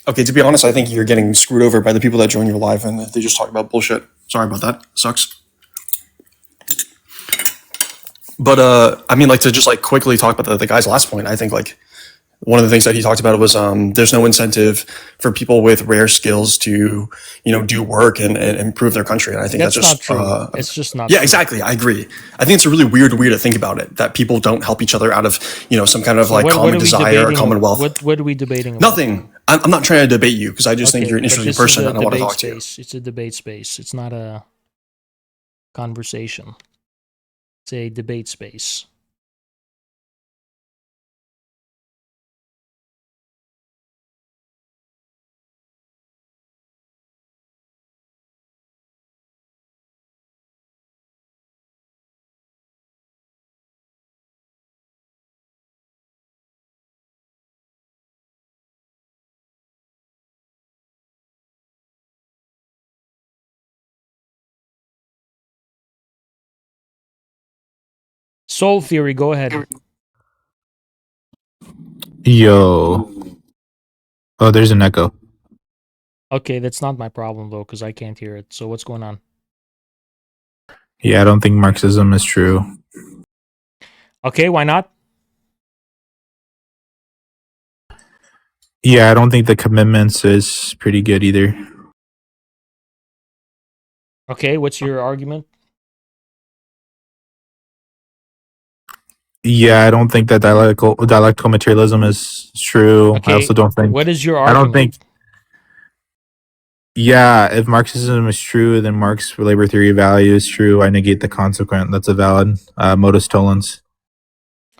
okay, to be honest, I think you're getting screwed over by the people that join your live and they just talk about bullshit. Sorry about that. Sucks. But, I mean, like, to just, like, quickly talk about the guy's last point, I think, like, one of the things that he talked about was there's no incentive for people with rare skills to, do work and improve their country. And I think that's That's just not true. It's just not yeah, true. exactly. I agree. I think it's a really weird way to think about it, that people don't help each other out of, some kind of So like what common are we desire or debating? commonwealth. What are we debating about? Nothing. I'm not trying to debate you because I just think Okay, you're an but interesting this is person a and I want to debate talk to you. space. It's a debate space. It's not a conversation. It's a debate space. Soul theory, go ahead. Yo. Oh, there's an echo. Okay, that's not my problem though, because I can't hear it. So what's going on? Yeah, I don't think Marxism is true. Okay, why not? Yeah, I don't think the commitments is pretty good either. Okay, what's your argument? Yeah, I don't think that dialectical materialism is true. I Okay, also don't think. what is your I don't argument? think. Yeah, if Marxism is true, then Marx labor theory of value is true. I negate the consequent. That's a valid modus tollens.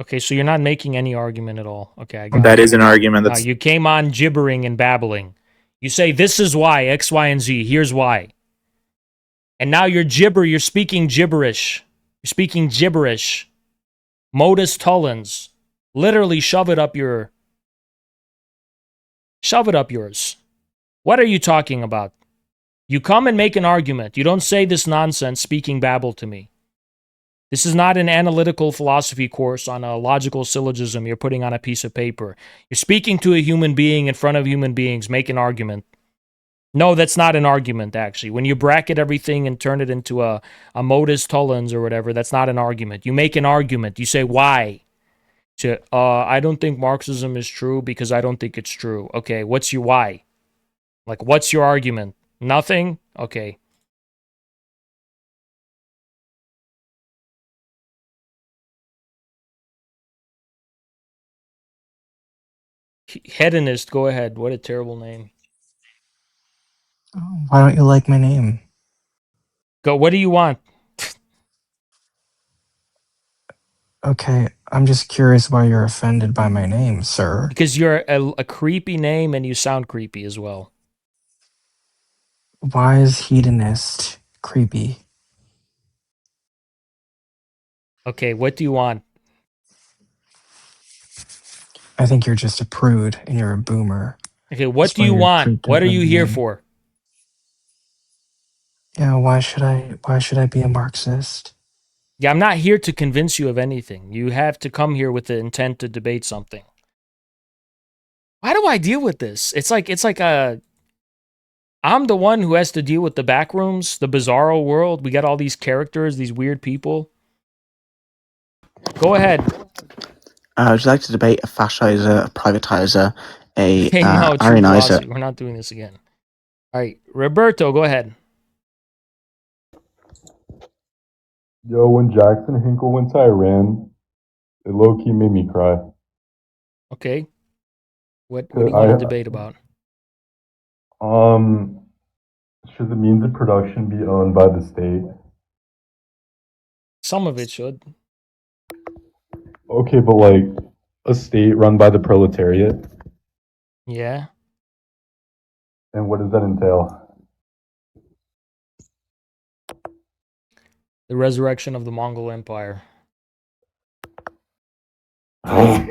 Okay, so you're not making any argument at all. Okay, I got That it. is an argument. Now That's you came on gibbering and babbling. You say this is why X, Y, and Z. Here's why. And now you're speaking gibberish. You're speaking gibberish. Modus tollens. Literally shove it up yours. What are you talking about? You come and make an argument. You don't say this nonsense speaking babble to me. This is not an analytical philosophy course on a logical syllogism you're putting on a piece of paper. You're speaking to a human being in front of human beings. Make an argument. No, that's not an argument, actually. When you bracket everything and turn it into a modus tollens or whatever, that's not an argument. You make an argument. You say, why? So, I don't think Marxism is true because I don't think it's true. Okay, what's your why? Like, what's your argument? Nothing? Okay. Hedonist, go ahead. What a terrible name. Why don't you like my name? Go. What do you want? Okay, I'm just curious why you're offended by my name, sir. Because you're a creepy name and you sound creepy as well. Why is hedonist creepy? Okay, what do you want? I think you're just a prude and you're a boomer. Okay, what That's do why you you're want? creeped What out are by you my here name. for? Yeah, why should I be a Marxist? Yeah, I'm not here to convince you of anything. You have to come here with the intent to debate something. Why do I deal with this? It's like I'm the one who has to deal with the back rooms, the bizarro world. We got all these characters, these weird people. Go ahead. Would you like to debate a fascizer, a privatizer, a Hey, no, true Aryanizer? philosophy. We're not doing this again. All right, Roberto, go ahead. Yo, when Jackson Hinkle went to Iran, it low key made me cry. Okay. What do you want to debate about? Um, should the means of production be owned by the state? Some of it should. Okay, but like a state run by the proletariat, Yeah. and what does that entail? The resurrection of the Mongol Empire. Oh.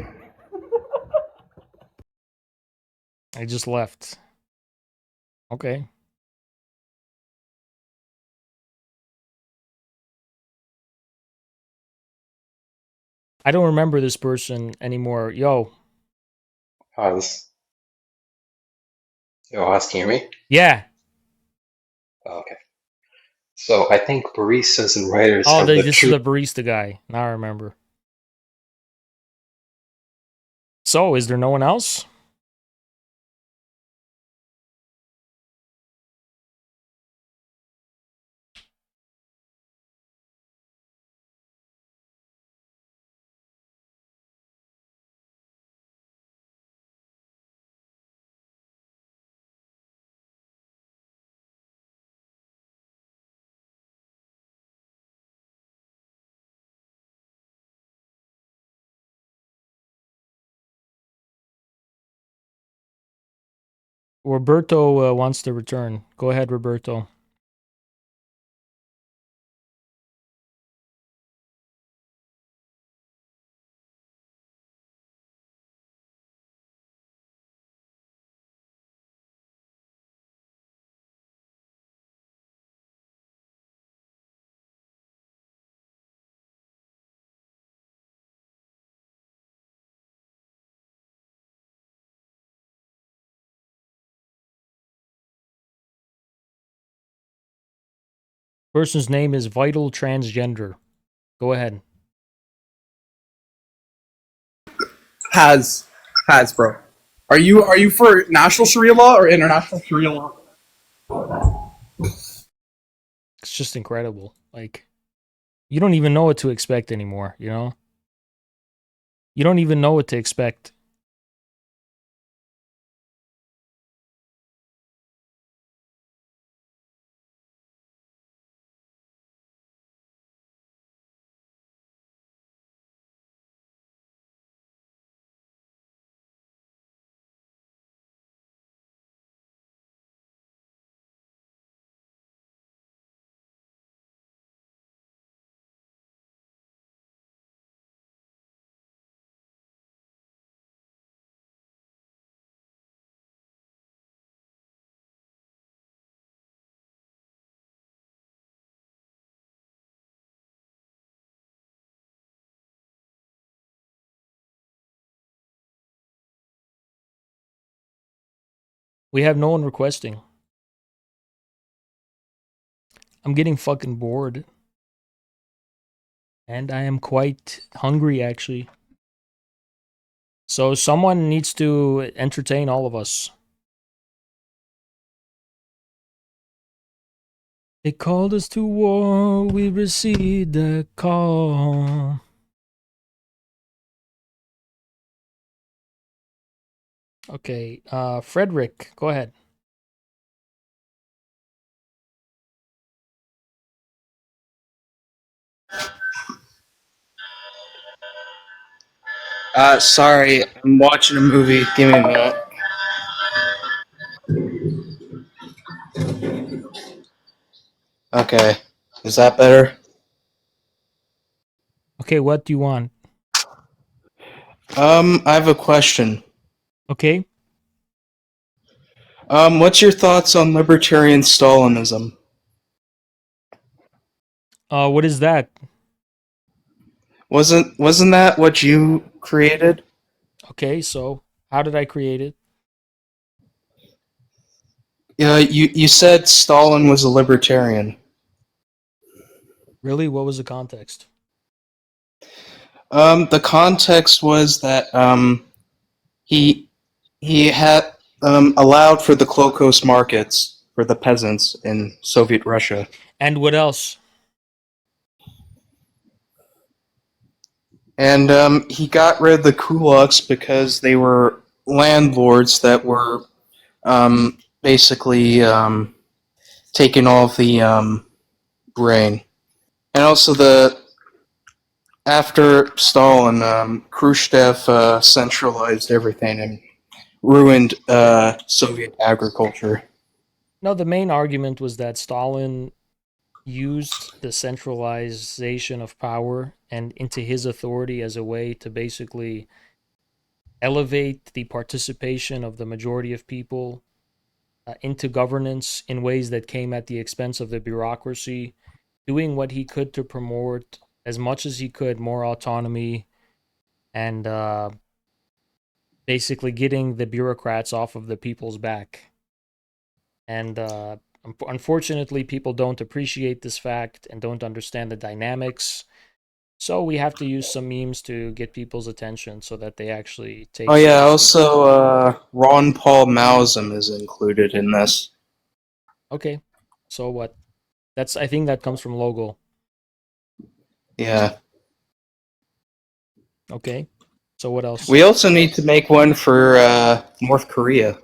I just left. Okay. I don't remember this person anymore. Yo. Oz. Yo, Oz, can you hear me? Yeah. Oh, okay. So I think baristas and writers Oh, have the this is true. the barista guy. Now I remember. So, is there no one else? Roberto wants to return. Go ahead, Roberto. Person's name is Vital Transgender. Go ahead. Has, bro. Are you for national Sharia law or international Sharia law? It's just incredible. Like, you don't even know what to expect anymore, you know? You don't even know what to expect. We have no one requesting. I'm getting fucking bored. And I am quite hungry, actually. So someone needs to entertain all of us. They called us to war, we received the call. Okay, Frederick, go ahead. Sorry, I'm watching a movie. Give me a minute. Okay, is that better? Okay, what do you want? I have a question. Okay. What's your thoughts on libertarian Stalinism? What is that? Wasn't that what you created? Okay, so how did I create it? Yeah, you said Stalin was a libertarian. Really? What was the context? The context was that he had allowed for the close markets for the peasants in Soviet Russia. And what else? And he got rid of the kulaks because they were landlords that were basically taking all of the grain. And also after Stalin, Khrushchev centralized everything and ruined Soviet agriculture. No, the main argument was that Stalin used the centralization of power and into his authority as a way to basically elevate the participation of the majority of people into governance in ways that came at the expense of the bureaucracy, doing what he could to promote as much as he could more autonomy and basically getting the bureaucrats off of the people's back. And unfortunately, people don't appreciate this fact and don't understand the dynamics So we have to use some memes to get people's attention so that they actually take Oh yeah, seriously. also Ron Paul Maoism is included in this. Okay. So what? I think that comes from logo. Yeah. Okay. So what else? We also need to make one for North Korea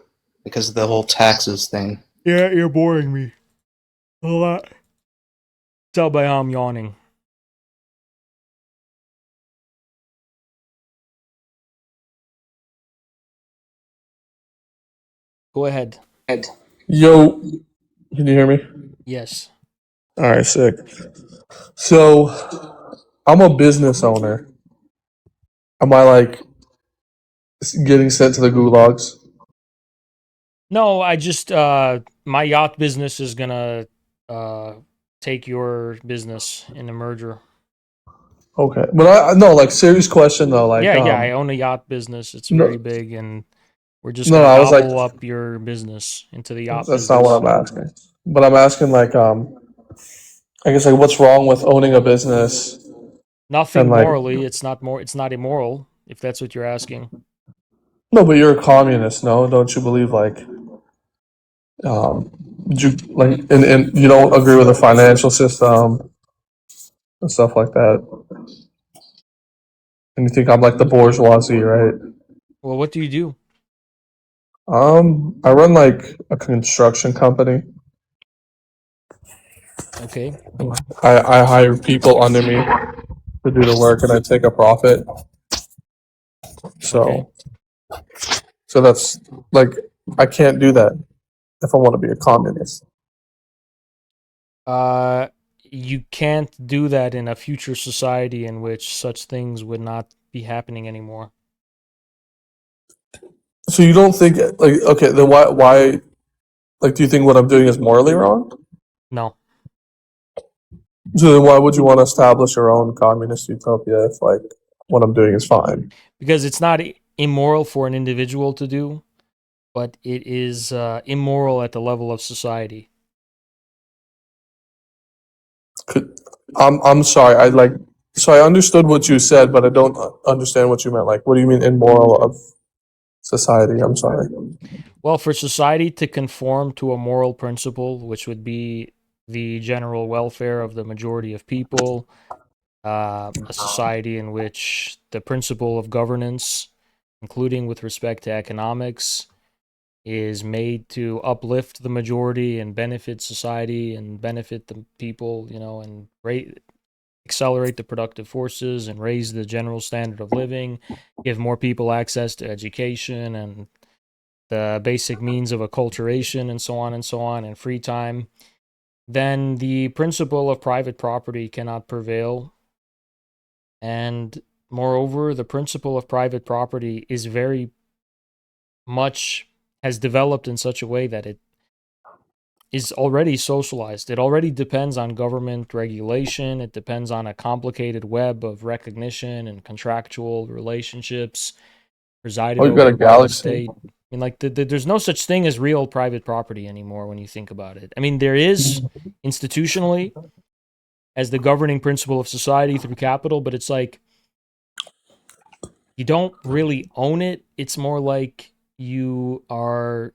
because of the whole taxes thing. Yeah, you're boring me a lot. Tell by how I'm yawning. Go ahead. Yo, can you hear me? Yes. All right, sick. So, I'm a business owner. Am I like getting sent to the gulags? No, I just my yacht business is gonna uh take your business in a merger. Okay, but I no like serious question though. Like, Yeah, I own a yacht business. It's no, very big, and we're just no, gonna I was like, gobble up your business into the yacht that's not what business. I'm asking. But I'm asking like, I guess like, what's wrong with owning a business and Nothing like, morally. It's not immoral. If that's what you're asking. no, but you're a communist, no? Don't you believe like, um, you like, and you don't agree with the financial system and stuff like that? And you think I'm like the bourgeoisie, right? Well, what do you do? I run like a construction company. Okay. I hire people under me to do the work, and I take a profit. Okay. So, so that's like I can't do that if I want to be a communist. Uh, you can't do that in a future society in which such things would not be happening anymore. So you don't think like okay, then why like do you think what I'm doing is morally wrong? No. So then why would you want to establish your own communist utopia if like what I'm doing is fine? Because it's not immoral for an individual to do, but it is immoral at the level of society. I'm sorry. So I understood what you said, but I don't understand what you meant. Like, what do you mean immoral of society? I'm sorry. Well, for society to conform to a moral principle, which would be the general welfare of the majority of people, a society in which the principle of governance, including with respect to economics, is made to uplift the majority and benefit society and benefit the people, and accelerate the productive forces and raise the general standard of living, give more people access to education and the basic means of acculturation and so on, and free time, then the principle of private property cannot prevail. And moreover, the principle of private property is very much has developed in such a way that it is already socialized. It already depends on government regulation. It depends on a complicated web of recognition and contractual relationships presided Oh, you got a over by the galaxy. state. I mean, like, there's no such thing as real private property anymore when you think about it. I mean, there is institutionally as the governing principle of society through capital, but it's like you don't really own it. It's more like you are,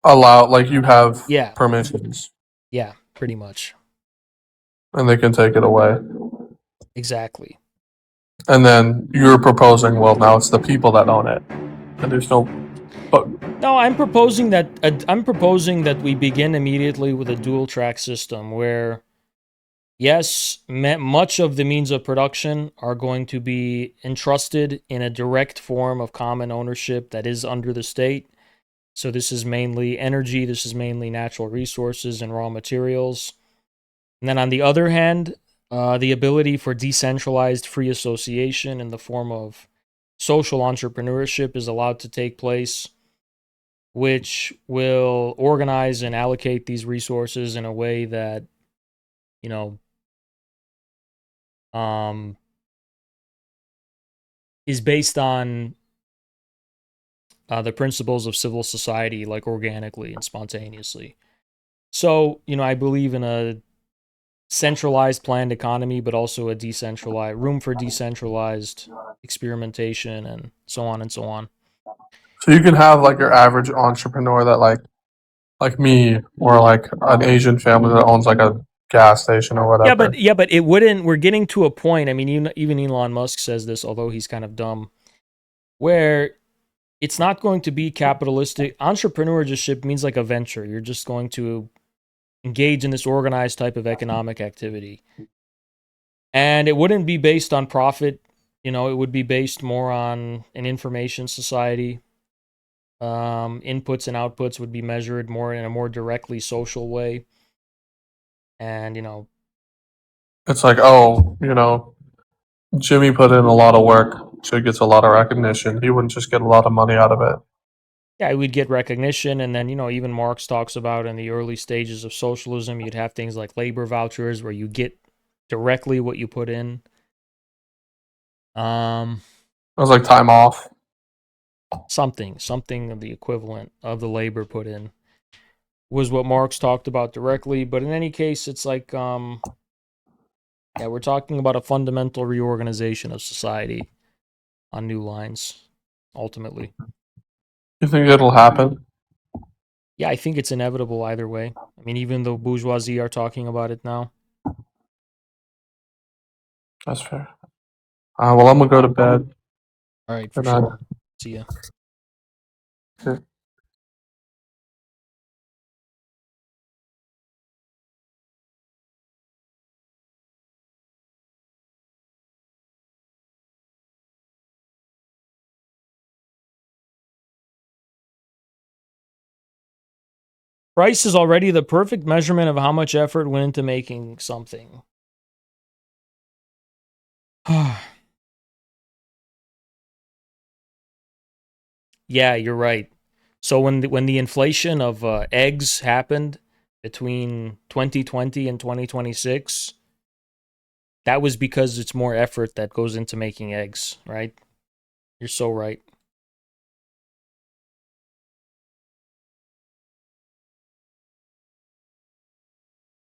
Allow like you have yeah, permissions, yeah, pretty much. and they can take it away. Exactly. And then you're proposing, well, now it's the people that own it, and there's no. But No, I'm proposing that we begin immediately with a dual track system where yes, much of the means of production are going to be entrusted in a direct form of common ownership that is under the state. So this is mainly energy, this is mainly natural resources and raw materials. And then on the other hand, the ability for decentralized free association in the form of social entrepreneurship is allowed to take place, which will organize and allocate these resources in a way that, you know, um, is based on the principles of civil society, like organically and spontaneously. So, I believe in a centralized planned economy, but also a decentralized room for decentralized experimentation and so on and so on. So you can have like your average entrepreneur that like me or like an Asian family that owns like a gas station or whatever. Yeah, but it wouldn't. We're getting to a point. I mean, even Elon Musk says this, although he's kind of dumb, where it's not going to be capitalistic. Entrepreneurship means like a venture. You're just going to engage in this organized type of economic activity, and it wouldn't be based on profit. You know, it would be based more on an information society. Inputs and outputs would be measured more in a more directly social way, and It's like, oh, Jimmy put in a lot of work, so he gets a lot of recognition. He wouldn't just get a lot of money out of it. yeah, we'd get recognition. And then, even Marx talks about in the early stages of socialism, you'd have things like labor vouchers where you get directly what you put in. It was like time off. Something of the equivalent of the labor put in was what Marx talked about directly. But in any case, it's like, yeah, we're talking about a fundamental reorganization of society on new lines, ultimately. You think it'll happen? Yeah, I think it's inevitable either way. I mean, even though bourgeoisie are talking about it now. That's fair. Well, I'm gonna go to bed. All right, for Good night. sure. See ya. Okay. Price is already the perfect measurement of how much effort went into making something. Yeah, you're right. So when the inflation of eggs happened between 2020 and 2026, that was because it's more effort that goes into making eggs, right? You're so right.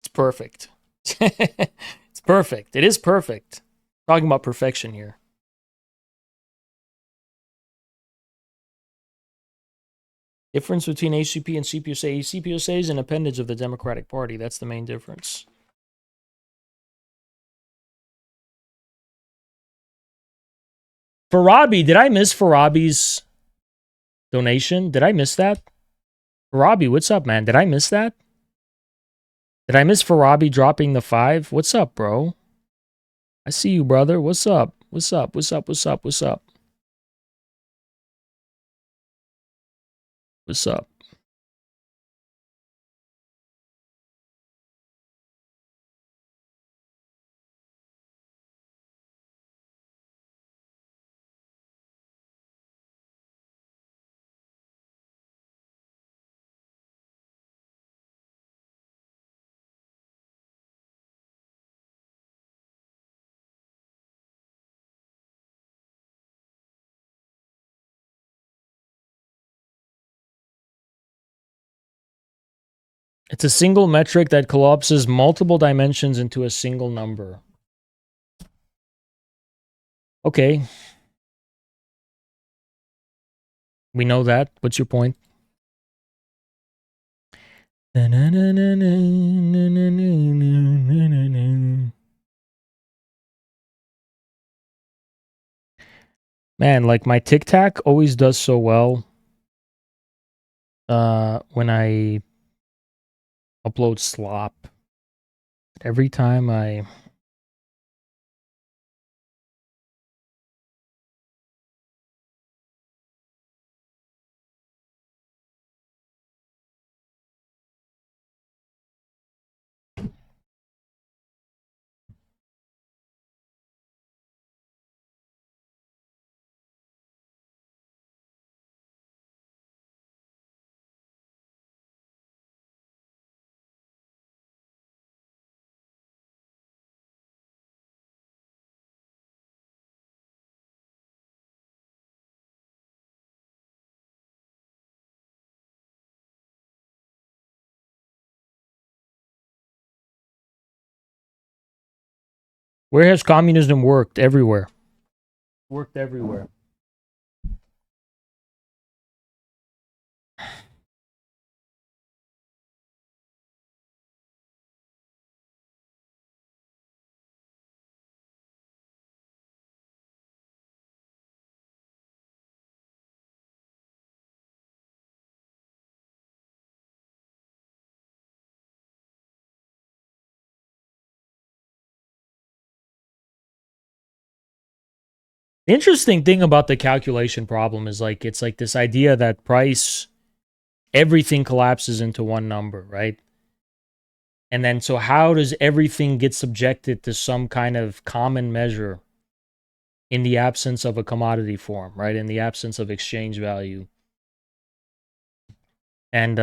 It's perfect. It's perfect. It is perfect. Talking about perfection here. Difference between ACP and CPUSA. CPUSA is an appendage of the Democratic Party. That's the main difference. Farabi, did I miss Farabi's donation? Did I miss that? Farabi, what's up, man? Did I miss that? Did I miss Farabi dropping the 5? What's up, bro? I see you, brother. What's up? What's up? What's up? What's up? What's up? What's up? It's a single metric that collapses multiple dimensions into a single number. Okay. We know that. What's your point? Man, like my Tic Tac always does so well when I upload slop. Every time I Where has communism worked? Everywhere. Worked everywhere. The interesting thing about the calculation problem is like it's like this idea that price, everything collapses into one number, right? And then so how does everything get subjected to some kind of common measure in the absence of a commodity form, right? In the absence of exchange value. And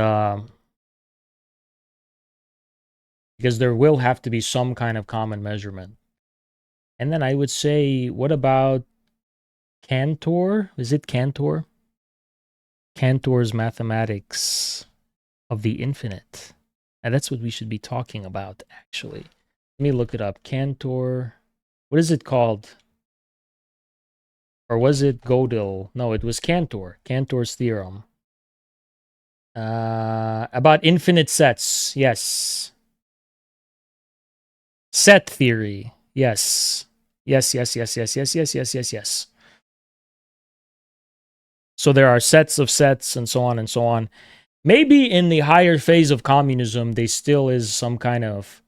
because there will have to be some kind of common measurement. And then I would say, what about Cantor? Is it Cantor? Cantor's mathematics of the infinite. And that's what we should be talking about, actually. Let me look it up. Cantor. What is it called? Or was it Gödel? No, it was Cantor. Cantor's theorem. About infinite sets. Yes. Set theory. Yes. Yes. So there are sets of sets and so on and so on. Maybe in the higher phase of communism, there still is some kind of,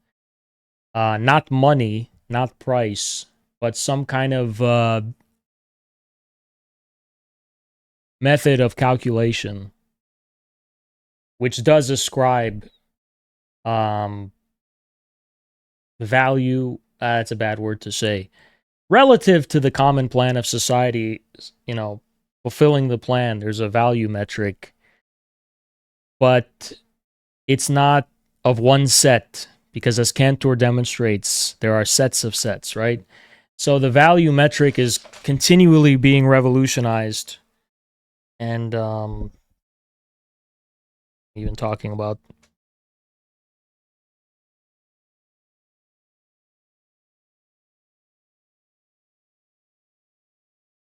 not money, not price, but some kind of method of calculation, which does ascribe value, it's a bad word to say, relative to the common plan of society, fulfilling the plan, there's a value metric, but it's not of one set, because as Cantor demonstrates, there are sets of sets, right? So the value metric is continually being revolutionized, and even talking about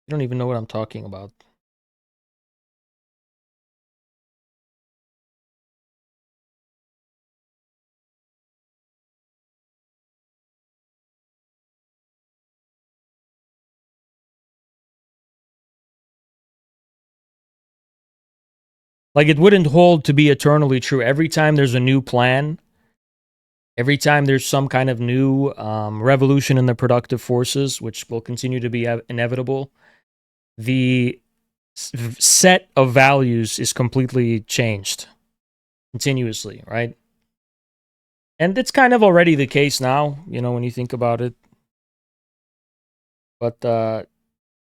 I don't even know what I'm talking about. Like, it wouldn't hold to be eternally true. Every time there's a new plan, every time there's some kind of new revolution in the productive forces, which will continue to be inevitable, the set of values is completely changed continuously, right? And it's kind of already the case now, when you think about it. But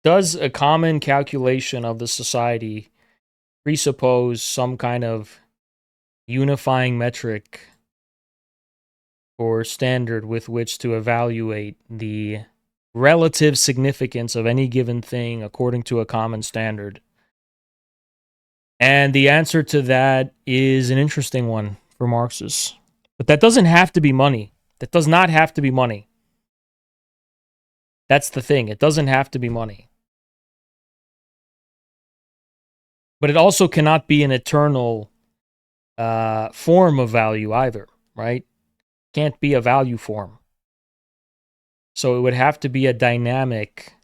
does a common calculation of the society presuppose some kind of unifying metric or standard with which to evaluate the relative significance of any given thing according to a common standard? And the answer to that is an interesting one for Marxists. But that doesn't have to be money. That does not have to be money. That's the thing. It doesn't have to be money. But it also cannot be an eternal form of value either, right? Can't be a value form. So it would have to be a dynamic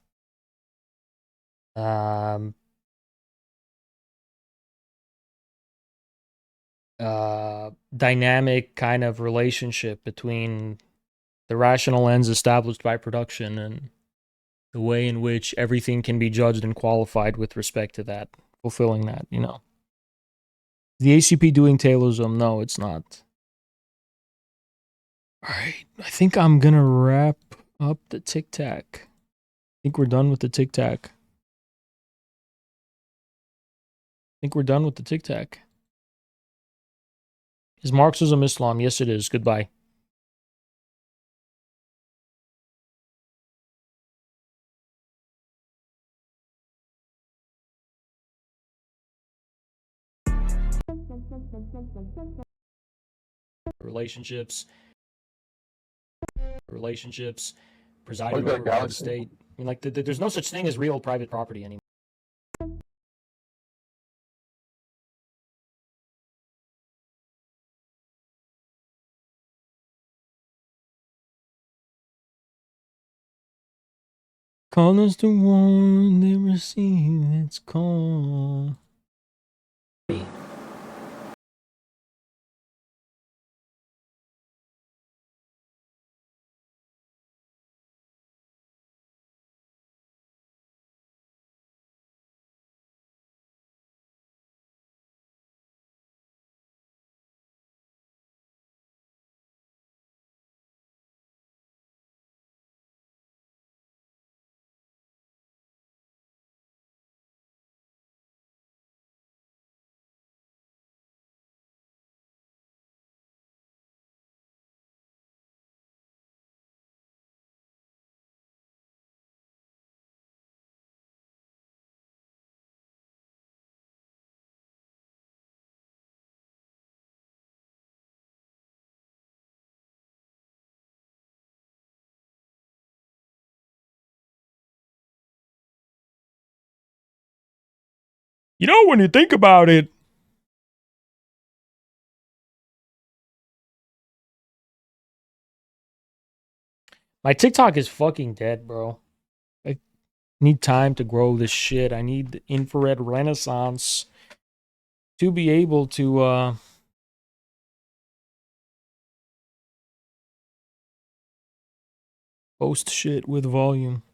dynamic kind of relationship between the rational ends established by production and the way in which everything can be judged and qualified with respect to that, fulfilling that, The ACP doing Taylorism? No, it's not. All right, I think I'm going to wrap up the Tic Tac. I think we're done with the Tic Tac. Is Marxism Islam? Yes, it is. Goodbye. Relationships. presided over by the state. I mean, like, there's no such thing as real private property anymore. Call us the one they receive its call. You know, when you think about it, my TikTok is fucking dead, bro. I need time to grow this shit. I need the infrared renaissance to be able to post shit with volume.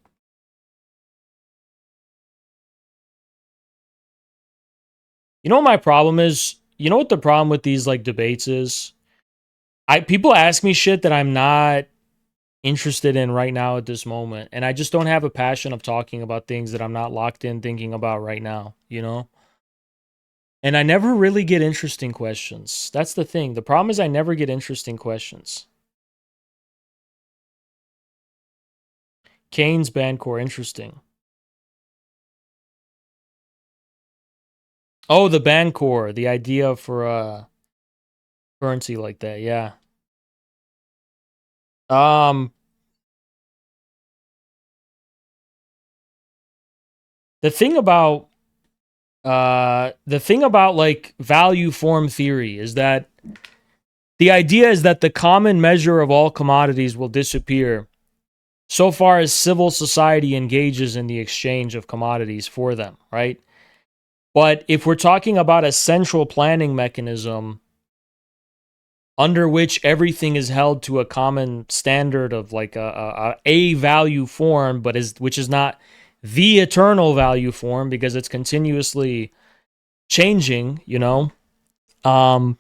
You know what my problem is? You know what the problem with these like debates is? People ask me shit that I'm not interested in right now at this moment, and I just don't have a passion of talking about things that I'm not locked in thinking about right now, you know? And I never really get interesting questions. That's the thing. The problem is I never get interesting questions. Kane's Bandcore, interesting. Oh, the Bandcore, the idea for a currency like that, yeah. The thing about like value form theory is that the idea is that the common measure of all commodities will disappear so far as civil society engages in the exchange of commodities for them, right? But if we're talking about a central planning mechanism under which everything is held to a common standard of like a value form, but which is not the eternal value form because it's continuously changing, you know. I'm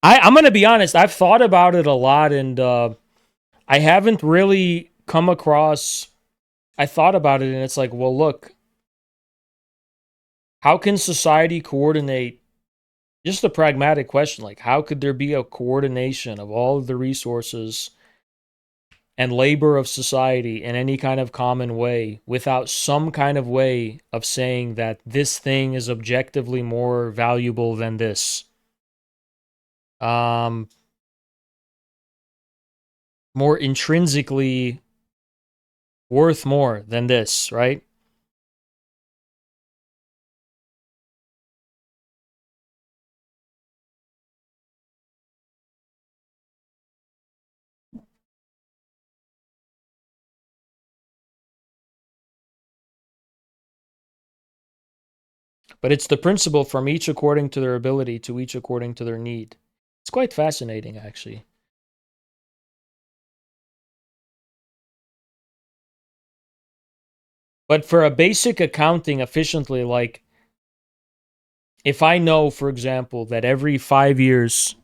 gonna be honest. I've thought about it a lot, and I haven't really come across. I thought about it, and it's like, well, look, how can society coordinate? Just a pragmatic question, like how could there be a coordination of all of the resources and labor of society in any kind of common way without some kind of way of saying that this thing is objectively more valuable than this? More intrinsically worth more than this, right? But it's the principle from each according to their ability to each according to their need. It's quite fascinating, actually. But for a basic accounting efficiently, like if I know, for example, that every 5 years,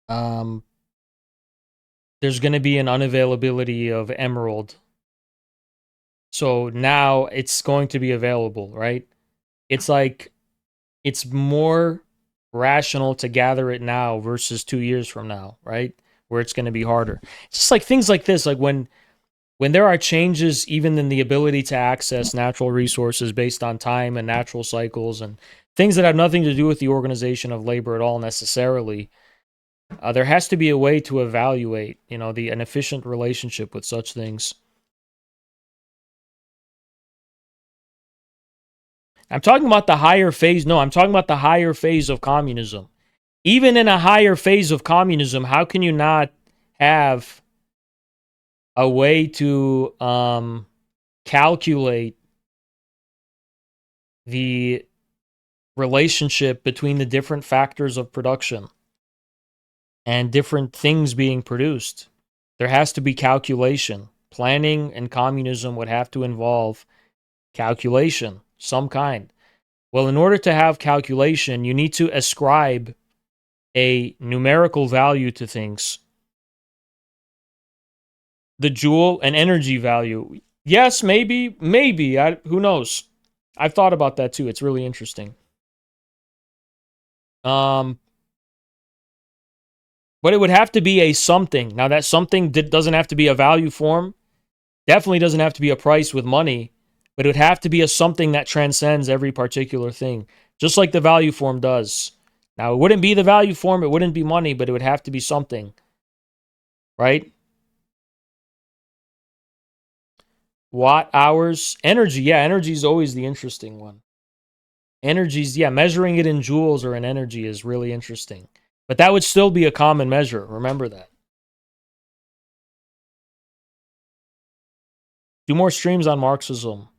there's going to be an unavailability of emerald. So now it's going to be available, right? It's like, it's more rational to gather it now versus 2 years from now, right? Where it's going to be harder. It's just like things like this, like when there are changes even in the ability to access natural resources based on time and natural cycles and things that have nothing to do with the organization of labor at all necessarily, There has to be a way to evaluate, an efficient relationship with such things. I'm talking about the higher phase. No, I'm talking about the higher phase of communism. Even in a higher phase of communism, how can you not have a way to calculate the relationship between the different factors of production and different things being produced? There has to be calculation. Planning and communism would have to involve calculation, some kind. Well, in order to have calculation, you need to ascribe a numerical value to things. The joule and energy value. Yes, maybe. Who knows? I've thought about that too. It's really interesting. But it would have to be a something. Now, that something doesn't have to be a value form. Definitely doesn't have to be a price with money. But it would have to be a something that transcends every particular thing. Just like the value form does. Now, it wouldn't be the value form. It wouldn't be money. But it would have to be something. Right? Watt hours. Energy. Yeah, energy is always the interesting one. Energies, yeah, measuring it in joules or in energy is really interesting. But that would still be a common measure. Remember that. Do more streams on Marxism.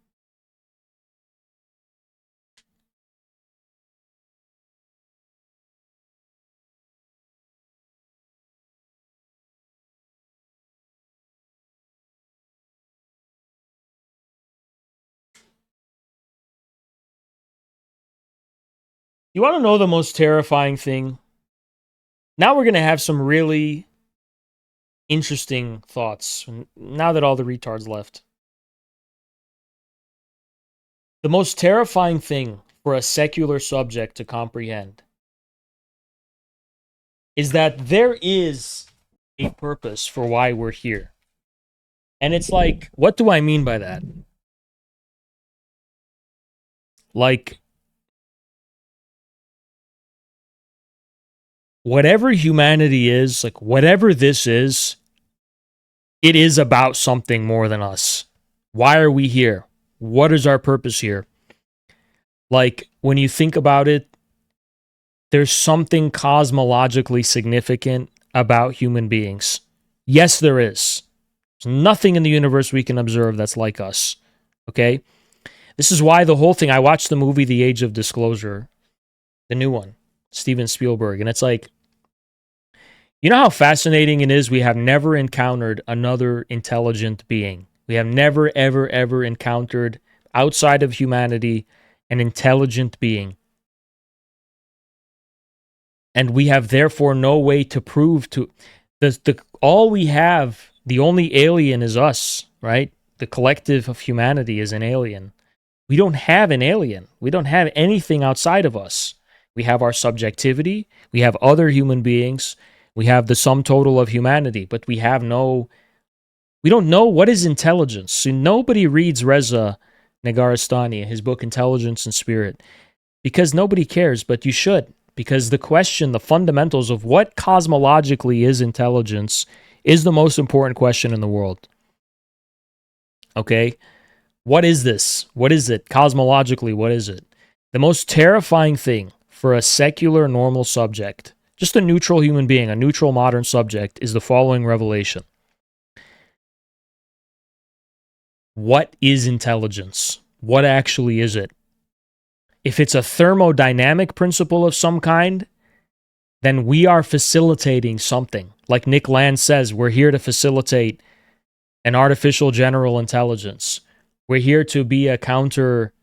You want to know the most terrifying thing? Now we're going to have some really interesting thoughts, now that all the retards left. The most terrifying thing for a secular subject to comprehend is that there is a purpose for why we're here. And it's like, what do I mean by that? Like, whatever humanity is, like whatever this is, it is about something more than us. Why are we here? What is our purpose here? Like, when you think about it, there's something cosmologically significant about human beings. Yes, there is. There's nothing in the universe we can observe that's like us. Okay? This is why the whole thing, I watched the movie The Age of Disclosure, the new one, Steven Spielberg, and it's like, you know how fascinating it is? We have never encountered another intelligent being. We have never, ever, ever encountered, outside of humanity, an intelligent being. And we have therefore no way to prove to all we have, the only alien is us, right? The collective of humanity is an alien. We don't have an alien. We don't have anything outside of us. We have our subjectivity. We have other human beings. We have the sum total of humanity, but we don't know what is intelligence. So nobody reads Reza Negarestani, his book Intelligence and Spirit, because nobody cares, but you should. Because the question, the fundamentals of what cosmologically is intelligence is the most important question in the world. Okay? What is this? What is it? Cosmologically, what is it? The most terrifying thing for a secular, normal subject, just a neutral human being, a neutral modern subject, is the following revelation. What is intelligence? What actually is it? If it's a thermodynamic principle of some kind, then we are facilitating something. Like Nick Land says, we're here to facilitate an artificial general intelligence. We're here to be a counter,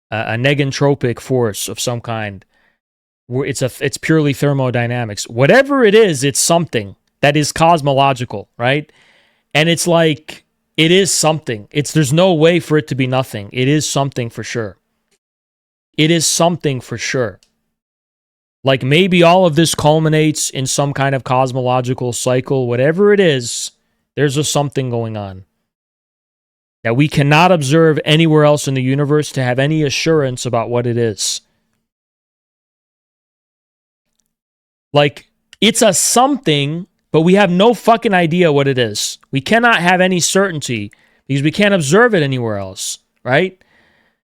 a negentropic force of some kind. It's purely thermodynamics. Whatever it is, it's something that is cosmological, right? And it's like, it is something. There's no way for it to be nothing. It is something for sure. It is something for sure. Like maybe all of this culminates in some kind of cosmological cycle. Whatever it is, there's a something going on that we cannot observe anywhere else in the universe to have any assurance about what it is. Like, it's a something, but we have no fucking idea what it is. We cannot have any certainty because we can't observe it anywhere else, right?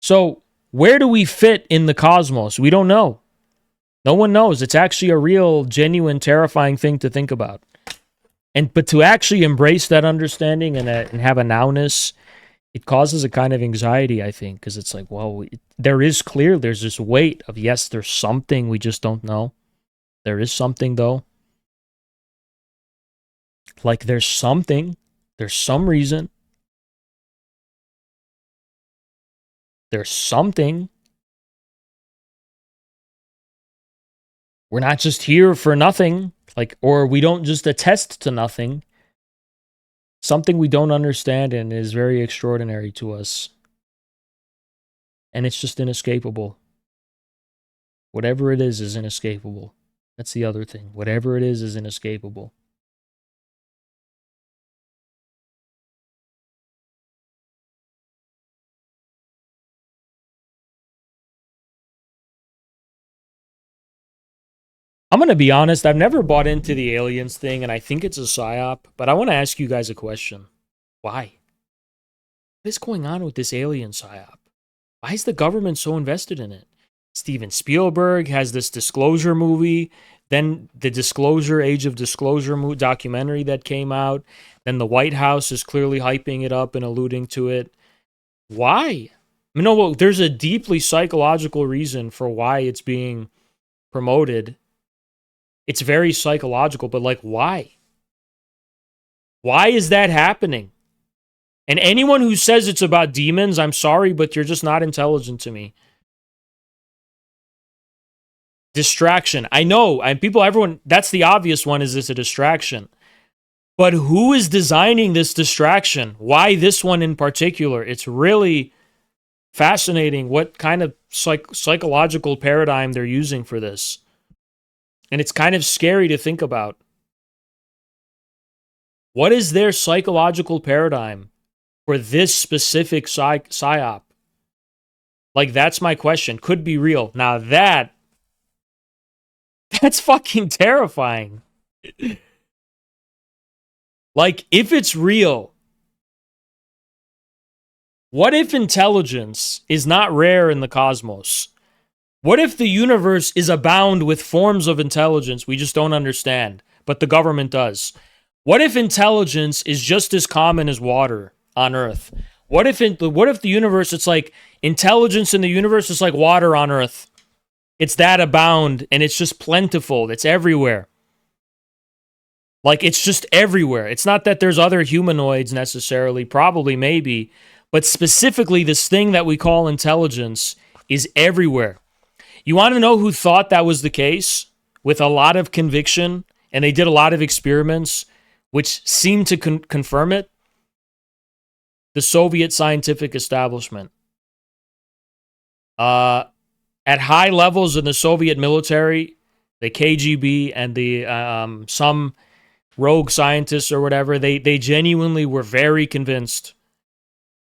So, where do we fit in the cosmos? We don't know. No one knows. It's actually a real, genuine, terrifying thing to think about. But to actually embrace that understanding and have a nowness, it causes a kind of anxiety, I think, because it's like, well, there's this weight of, yes, there's something, we just don't know. There is something, though. Like, there's something. There's some reason. There's something. We're not just here for nothing. Like, or we don't just attest to nothing. Something we don't understand and is very extraordinary to us. And it's just inescapable. Whatever it is inescapable. That's the other thing. Whatever it is inescapable. I'm going to be honest, I've never bought into the aliens thing, and I think it's a psyop, but I want to ask you guys a question. Why? What is going on with this alien psyop? Why is the government so invested in it? Steven Spielberg has this Disclosure movie, then the Disclosure, Age of Disclosure documentary that came out, then the White House is clearly hyping it up and alluding to it. Why? I mean, no, well, there's a deeply psychological reason for why it's being promoted. It's very psychological, but like, why? Why is that happening? And anyone who says it's about demons, I'm sorry, but you're just not intelligent to me. Distraction. I know. Everyone, that's the obvious one. Is this a distraction? But who is designing this distraction? Why this one in particular? It's really fascinating what kind of psychological paradigm they're using for this. And it's kind of scary to think about. What is their psychological paradigm for this specific psyop? Like, that's my question. Could be real. Now that's fucking terrifying. Like, if it's real, what if intelligence is not rare in the cosmos? What if the universe is abound with forms of intelligence we just don't understand, but the government does? What if intelligence is just as common as water on Earth? What if the universe, it's like intelligence in the universe is like water on Earth? It's that abound and it's just plentiful. It's everywhere. Like, it's just everywhere. It's not that there's other humanoids necessarily, probably, maybe, but specifically this thing that we call intelligence is everywhere. You want to know who thought that was the case with a lot of conviction, and they did a lot of experiments which seemed to confirm it? The Soviet scientific establishment. At high levels in the Soviet military, the KGB and the some rogue scientists or whatever, they genuinely were very convinced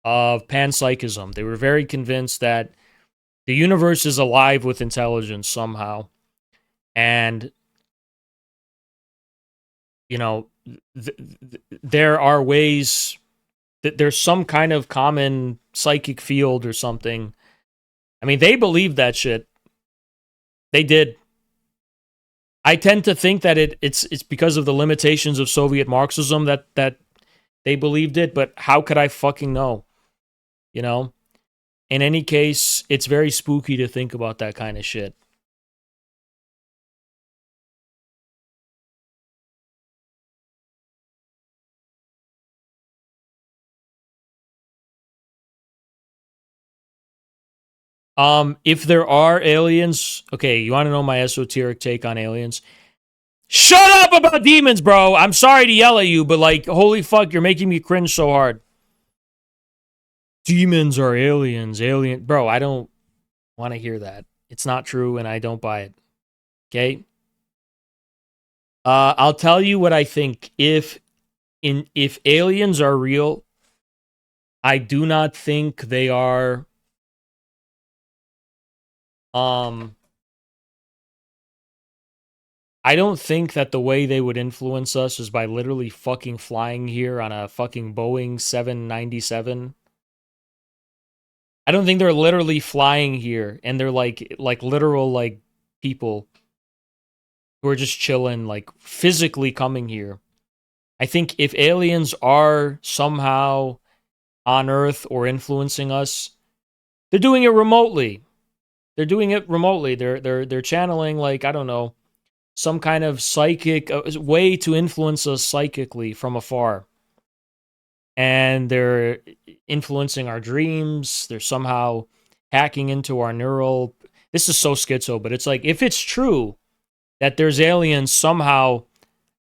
of panpsychism. They were very convinced that the universe is alive with intelligence somehow. And, you know, there are ways that there's some kind of common psychic field or something. I mean, they believed that shit. They did. I tend to think that it's because of the limitations of Soviet Marxism that they believed it, but how could I fucking know? You know? In any case, it's very spooky to think about that kind of shit. If there are aliens, okay, you want to know my esoteric take on aliens? Shut up about demons, bro. I'm sorry to yell at you, but like, holy fuck, you're making me cringe so hard. Demons are aliens, bro, I don't want to hear that. It's not true and I don't buy it. Okay? I'll tell you what I think. If aliens are real, I do not think they are I don't think that the way they would influence us is by literally fucking flying here on a fucking Boeing 797. I don't think they're literally flying here and they're like literal like people who are just chilling, like physically coming here. I think if aliens are somehow on Earth or influencing us, they're doing it remotely. They're doing it remotely. They're channeling, like, I don't know, some kind of psychic way to influence us psychically from afar. And they're influencing our dreams. They're somehow hacking into our neural. This is so schizo, but it's like, if it's true that there's aliens somehow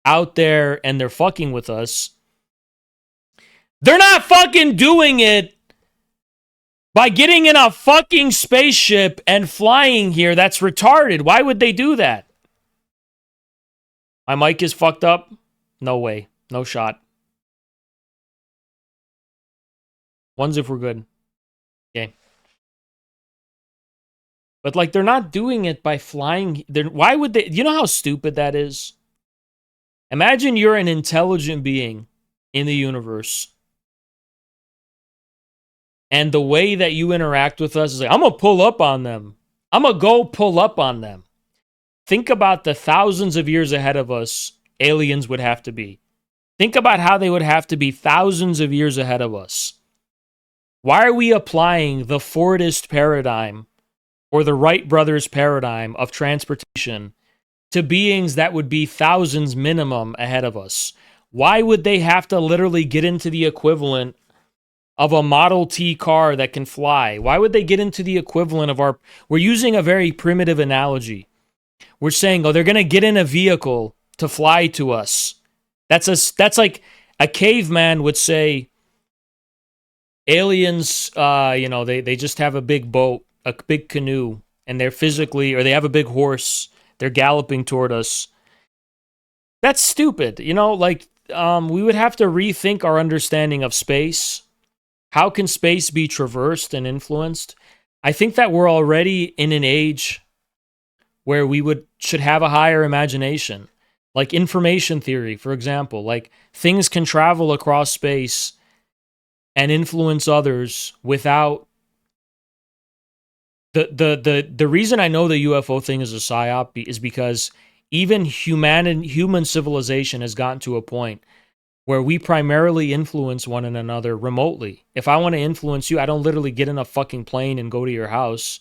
out there and they're fucking with us, they're not fucking doing it by getting in a fucking spaceship and flying here. That's retarded. Why would they do that? My mic is fucked up? No way. No shot. Ones if we're good. Okay. But like, they're not doing it by flying. Why would they? You know how stupid that is? Imagine you're an intelligent being in the universe. And the way that you interact with us is like, I'm going to pull up on them. I'm going to go pull up on them. Think about the thousands of years ahead of us aliens would have to be. Think about how they would have to be thousands of years ahead of us. Why are we applying the Fordist paradigm or the Wright brothers paradigm of transportation to beings that would be thousands minimum ahead of us? Why would they have to literally get into the equivalent of a Model T car that can fly? Why would they get into the equivalent of our... We're using a very primitive analogy. We're saying, oh, they're going to get in a vehicle to fly to us. That's like a caveman would say, aliens, they just have a big boat, a big canoe, and they're physically, or they have a big horse, they're galloping toward us. That's stupid. We would have to rethink our understanding of space. How can space be traversed and influenced? I think that we're already in an age where we should have a higher imagination. Like information theory, for example. Like, things can travel across space and influence others without... The reason I know the UFO thing is a psyop is because even human civilization has gotten to a point where we primarily influence one another remotely. If I want to influence you, I don't literally get in a fucking plane and go to your house.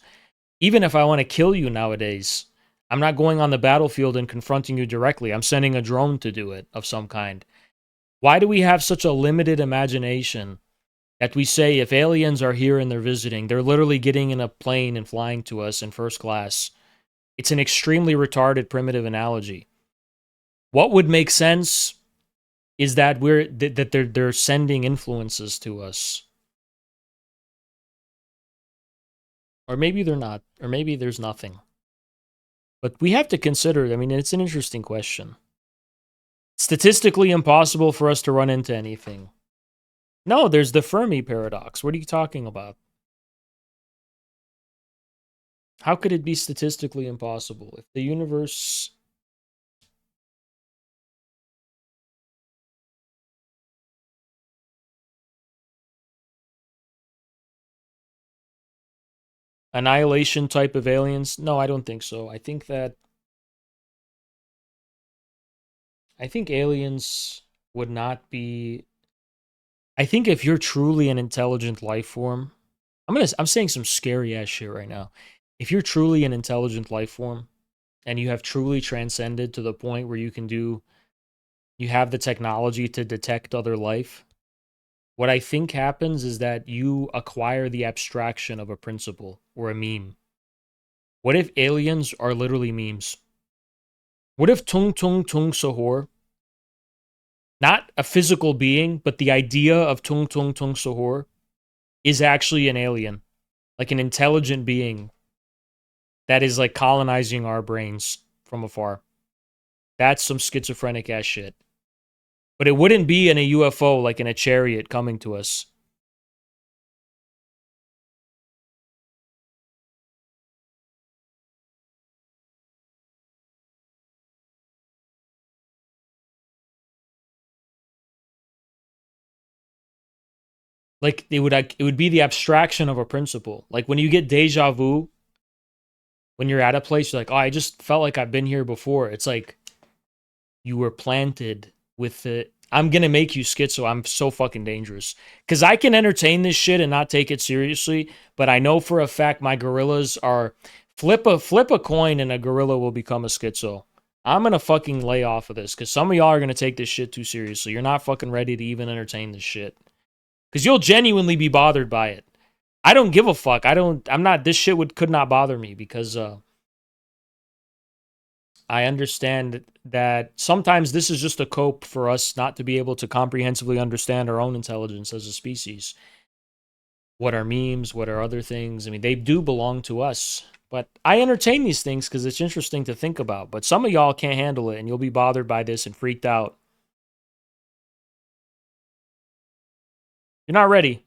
Even if I want to kill you nowadays, I'm not going on the battlefield and confronting you directly. I'm sending a drone to do it of some kind. Why do we have such a limited imagination that we say if aliens are here and they're visiting, they're literally getting in a plane and flying to us in first class? It's an extremely retarded primitive analogy. What would make sense is that they're sending influences to us. Or maybe they're not. Or maybe there's nothing. But we have to consider, I mean, it's an interesting question. Statistically impossible for us to run into anything. No, there's the Fermi paradox. What are you talking about? How could it be statistically impossible? If the universe... Annihilation type of aliens? No, I don't think so. I think aliens would not be... I think if you're truly an intelligent life form, I'm saying some scary ass shit right now. If you're truly an intelligent life form and you have truly transcended to the point where you have the technology to detect other life, what I think happens is that you acquire the abstraction of a principle or a meme. What if aliens are literally memes? What if Tung Tung Tung Sahur, not a physical being, but the idea of Tung Tung Tung Sahur is actually an alien, like an intelligent being that is like colonizing our brains from afar? That's some schizophrenic ass shit. But it wouldn't be in a UFO, like in a chariot coming to us. Like it would be the abstraction of a principle. Like when you get deja vu, when you're at a place, you're like, oh, I just felt like I've been here before. It's like you were planted with it. I'm gonna make you schizo. I'm so fucking dangerous because I can entertain this shit and not take it seriously. But I know for a fact my gorillas are flip a coin and a gorilla will become a schizo. I'm gonna fucking lay off of this because some of y'all are gonna take this shit too seriously. You're not fucking ready to even entertain this shit because you'll genuinely be bothered by it. I don't give a fuck. I'm not. This shit could not bother me because I understand that sometimes this is just a cope for us not to be able to comprehensively understand our own intelligence as a species. What are memes? What are other things? I mean, they do belong to us. But I entertain these things because it's interesting to think about. But some of y'all can't handle it, and you'll be bothered by this and freaked out. You're not ready.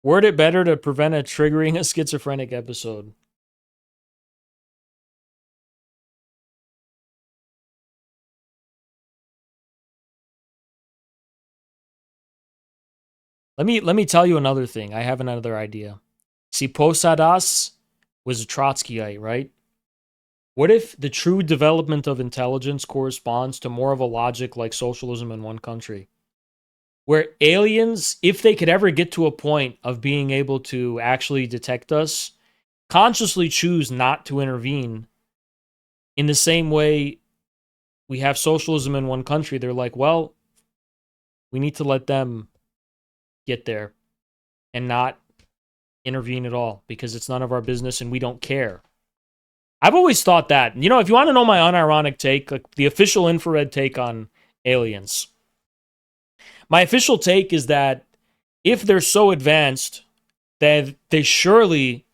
Word it better to prevent a triggering a schizophrenic episode. Let me tell you another thing. I have another idea. See, Posadas was a Trotskyite, right? What if the true development of intelligence corresponds to more of a logic like socialism in one country? Where aliens, if they could ever get to a point of being able to actually detect us, consciously choose not to intervene in the same way we have socialism in one country. They're like, well, we need to let them get there and not intervene at all because it's none of our business and we don't care. I've always thought that. You know, if you want to know my unironic take, like the official infrared take on aliens, my official take is that if they're so advanced that they surely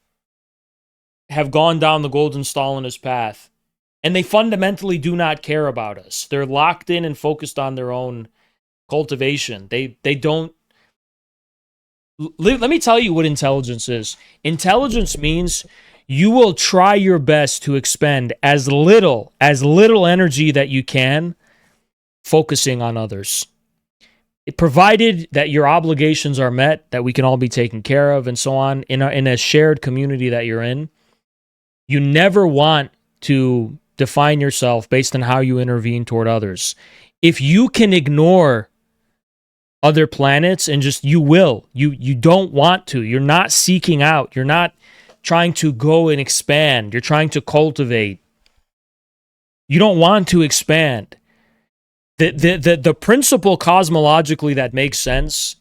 have gone down the golden Stalinist path and they fundamentally do not care about us. They're locked in and focused on their own cultivation. They don't. Let me tell you what intelligence is. Intelligence means you will try your best to expend as little energy that you can focusing on others. Provided that your obligations are met, that we can all be taken care of and so on in a shared community that you're in. You never want to define yourself based on how you intervene toward others. If you can ignore other planets and just you don't want to. You're not seeking out. You're not trying to go and expand. You're trying to cultivate. You don't want to expand. The principle cosmologically that makes sense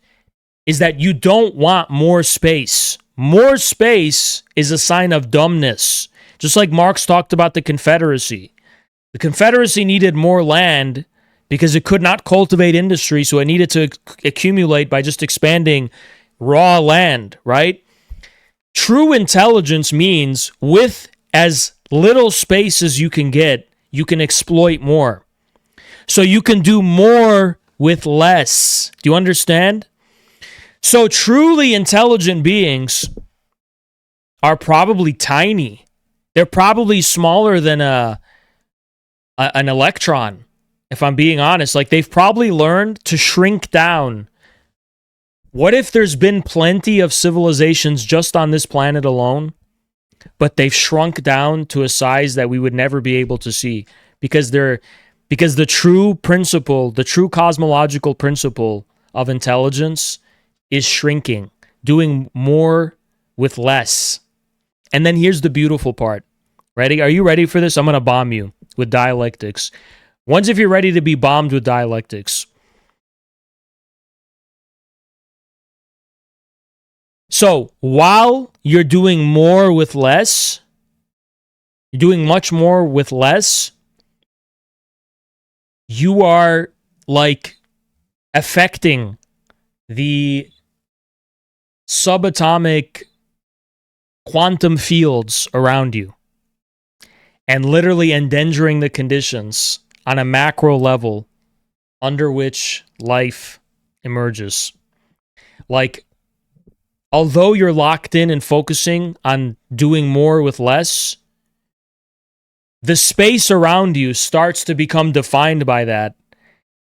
is that you don't want more space. More space is a sign of dumbness. Just like Marx talked about the Confederacy. The Confederacy needed more land because it could not cultivate industry, so it needed to accumulate by just expanding raw land, right? True intelligence means with as little space as you can get, you can exploit more. So you can do more with less. Do you understand? So truly intelligent beings are probably tiny. They're probably smaller than an electron, if I'm being honest. Like, they've probably learned to shrink down. What if there's been plenty of civilizations just on this planet alone, but they've shrunk down to a size that we would never be able to see because the true principle, the true cosmological principle of intelligence is shrinking, doing more with less. And then here's the beautiful part. Ready? Are you ready for this? I'm going to bomb you with dialectics. Once if you're ready to be bombed with dialectics. So, while you're doing more with less, you're doing much more with less, you are like affecting the subatomic quantum fields around you and literally endangering the conditions on a macro level under which life emerges. Like, although you're locked in and focusing on doing more with less, the space around you starts to become defined by that.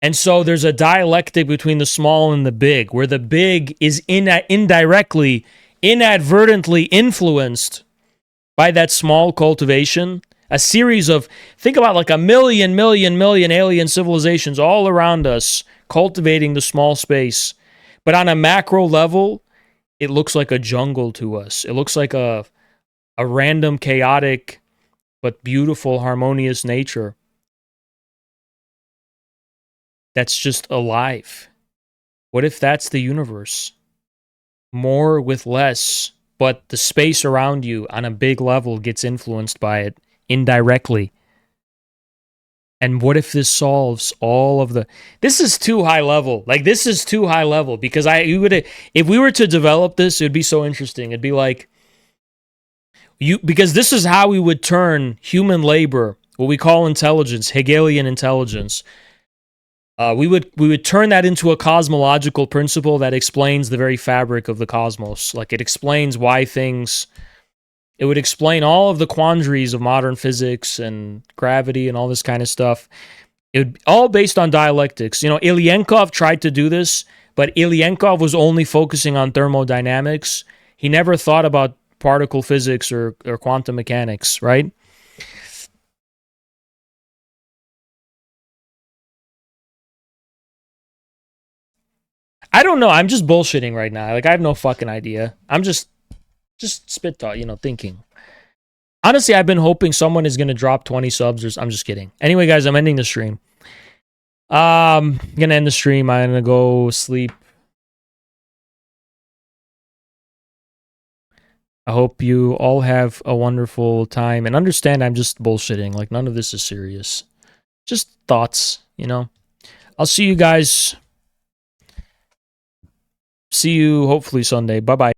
And so there's a dialectic between the small and the big, where the big is indirectly, inadvertently influenced by that small cultivation. A series of, think about like a million alien civilizations all around us cultivating the small space. But on a macro level, it looks like a jungle to us. It looks like a random, chaotic, but beautiful, harmonious nature that's just alive. What if that's the universe? More with less, but the space around you on a big level gets influenced by it indirectly. And what if this solves all of the... This is too high level. Like, this is too high level because if we were to develop this, it would be so interesting. It'd be like, because this is how we would turn human labor, what we call intelligence, Hegelian intelligence. We would turn that into a cosmological principle that explains the very fabric of the cosmos. Like, it explains why things... It would explain all of the quandaries of modern physics and gravity and all this kind of stuff. It would all based on dialectics. You know, Ilyenkov tried to do this, but Ilyenkov was only focusing on thermodynamics. He never thought about particle physics or quantum mechanics, right? I don't know. I'm just bullshitting right now. Like, I have no fucking idea. I'm just spit thought, thinking. Honestly, I've been hoping someone is going to drop 20 subs or... I'm just kidding. Anyway, guys, I'm ending the stream. I'm going to end the stream. I'm going to go sleep. I hope you all have a wonderful time. And understand I'm just bullshitting. Like, none of this is serious. Just thoughts, I'll see you guys. See you hopefully Sunday. Bye-bye.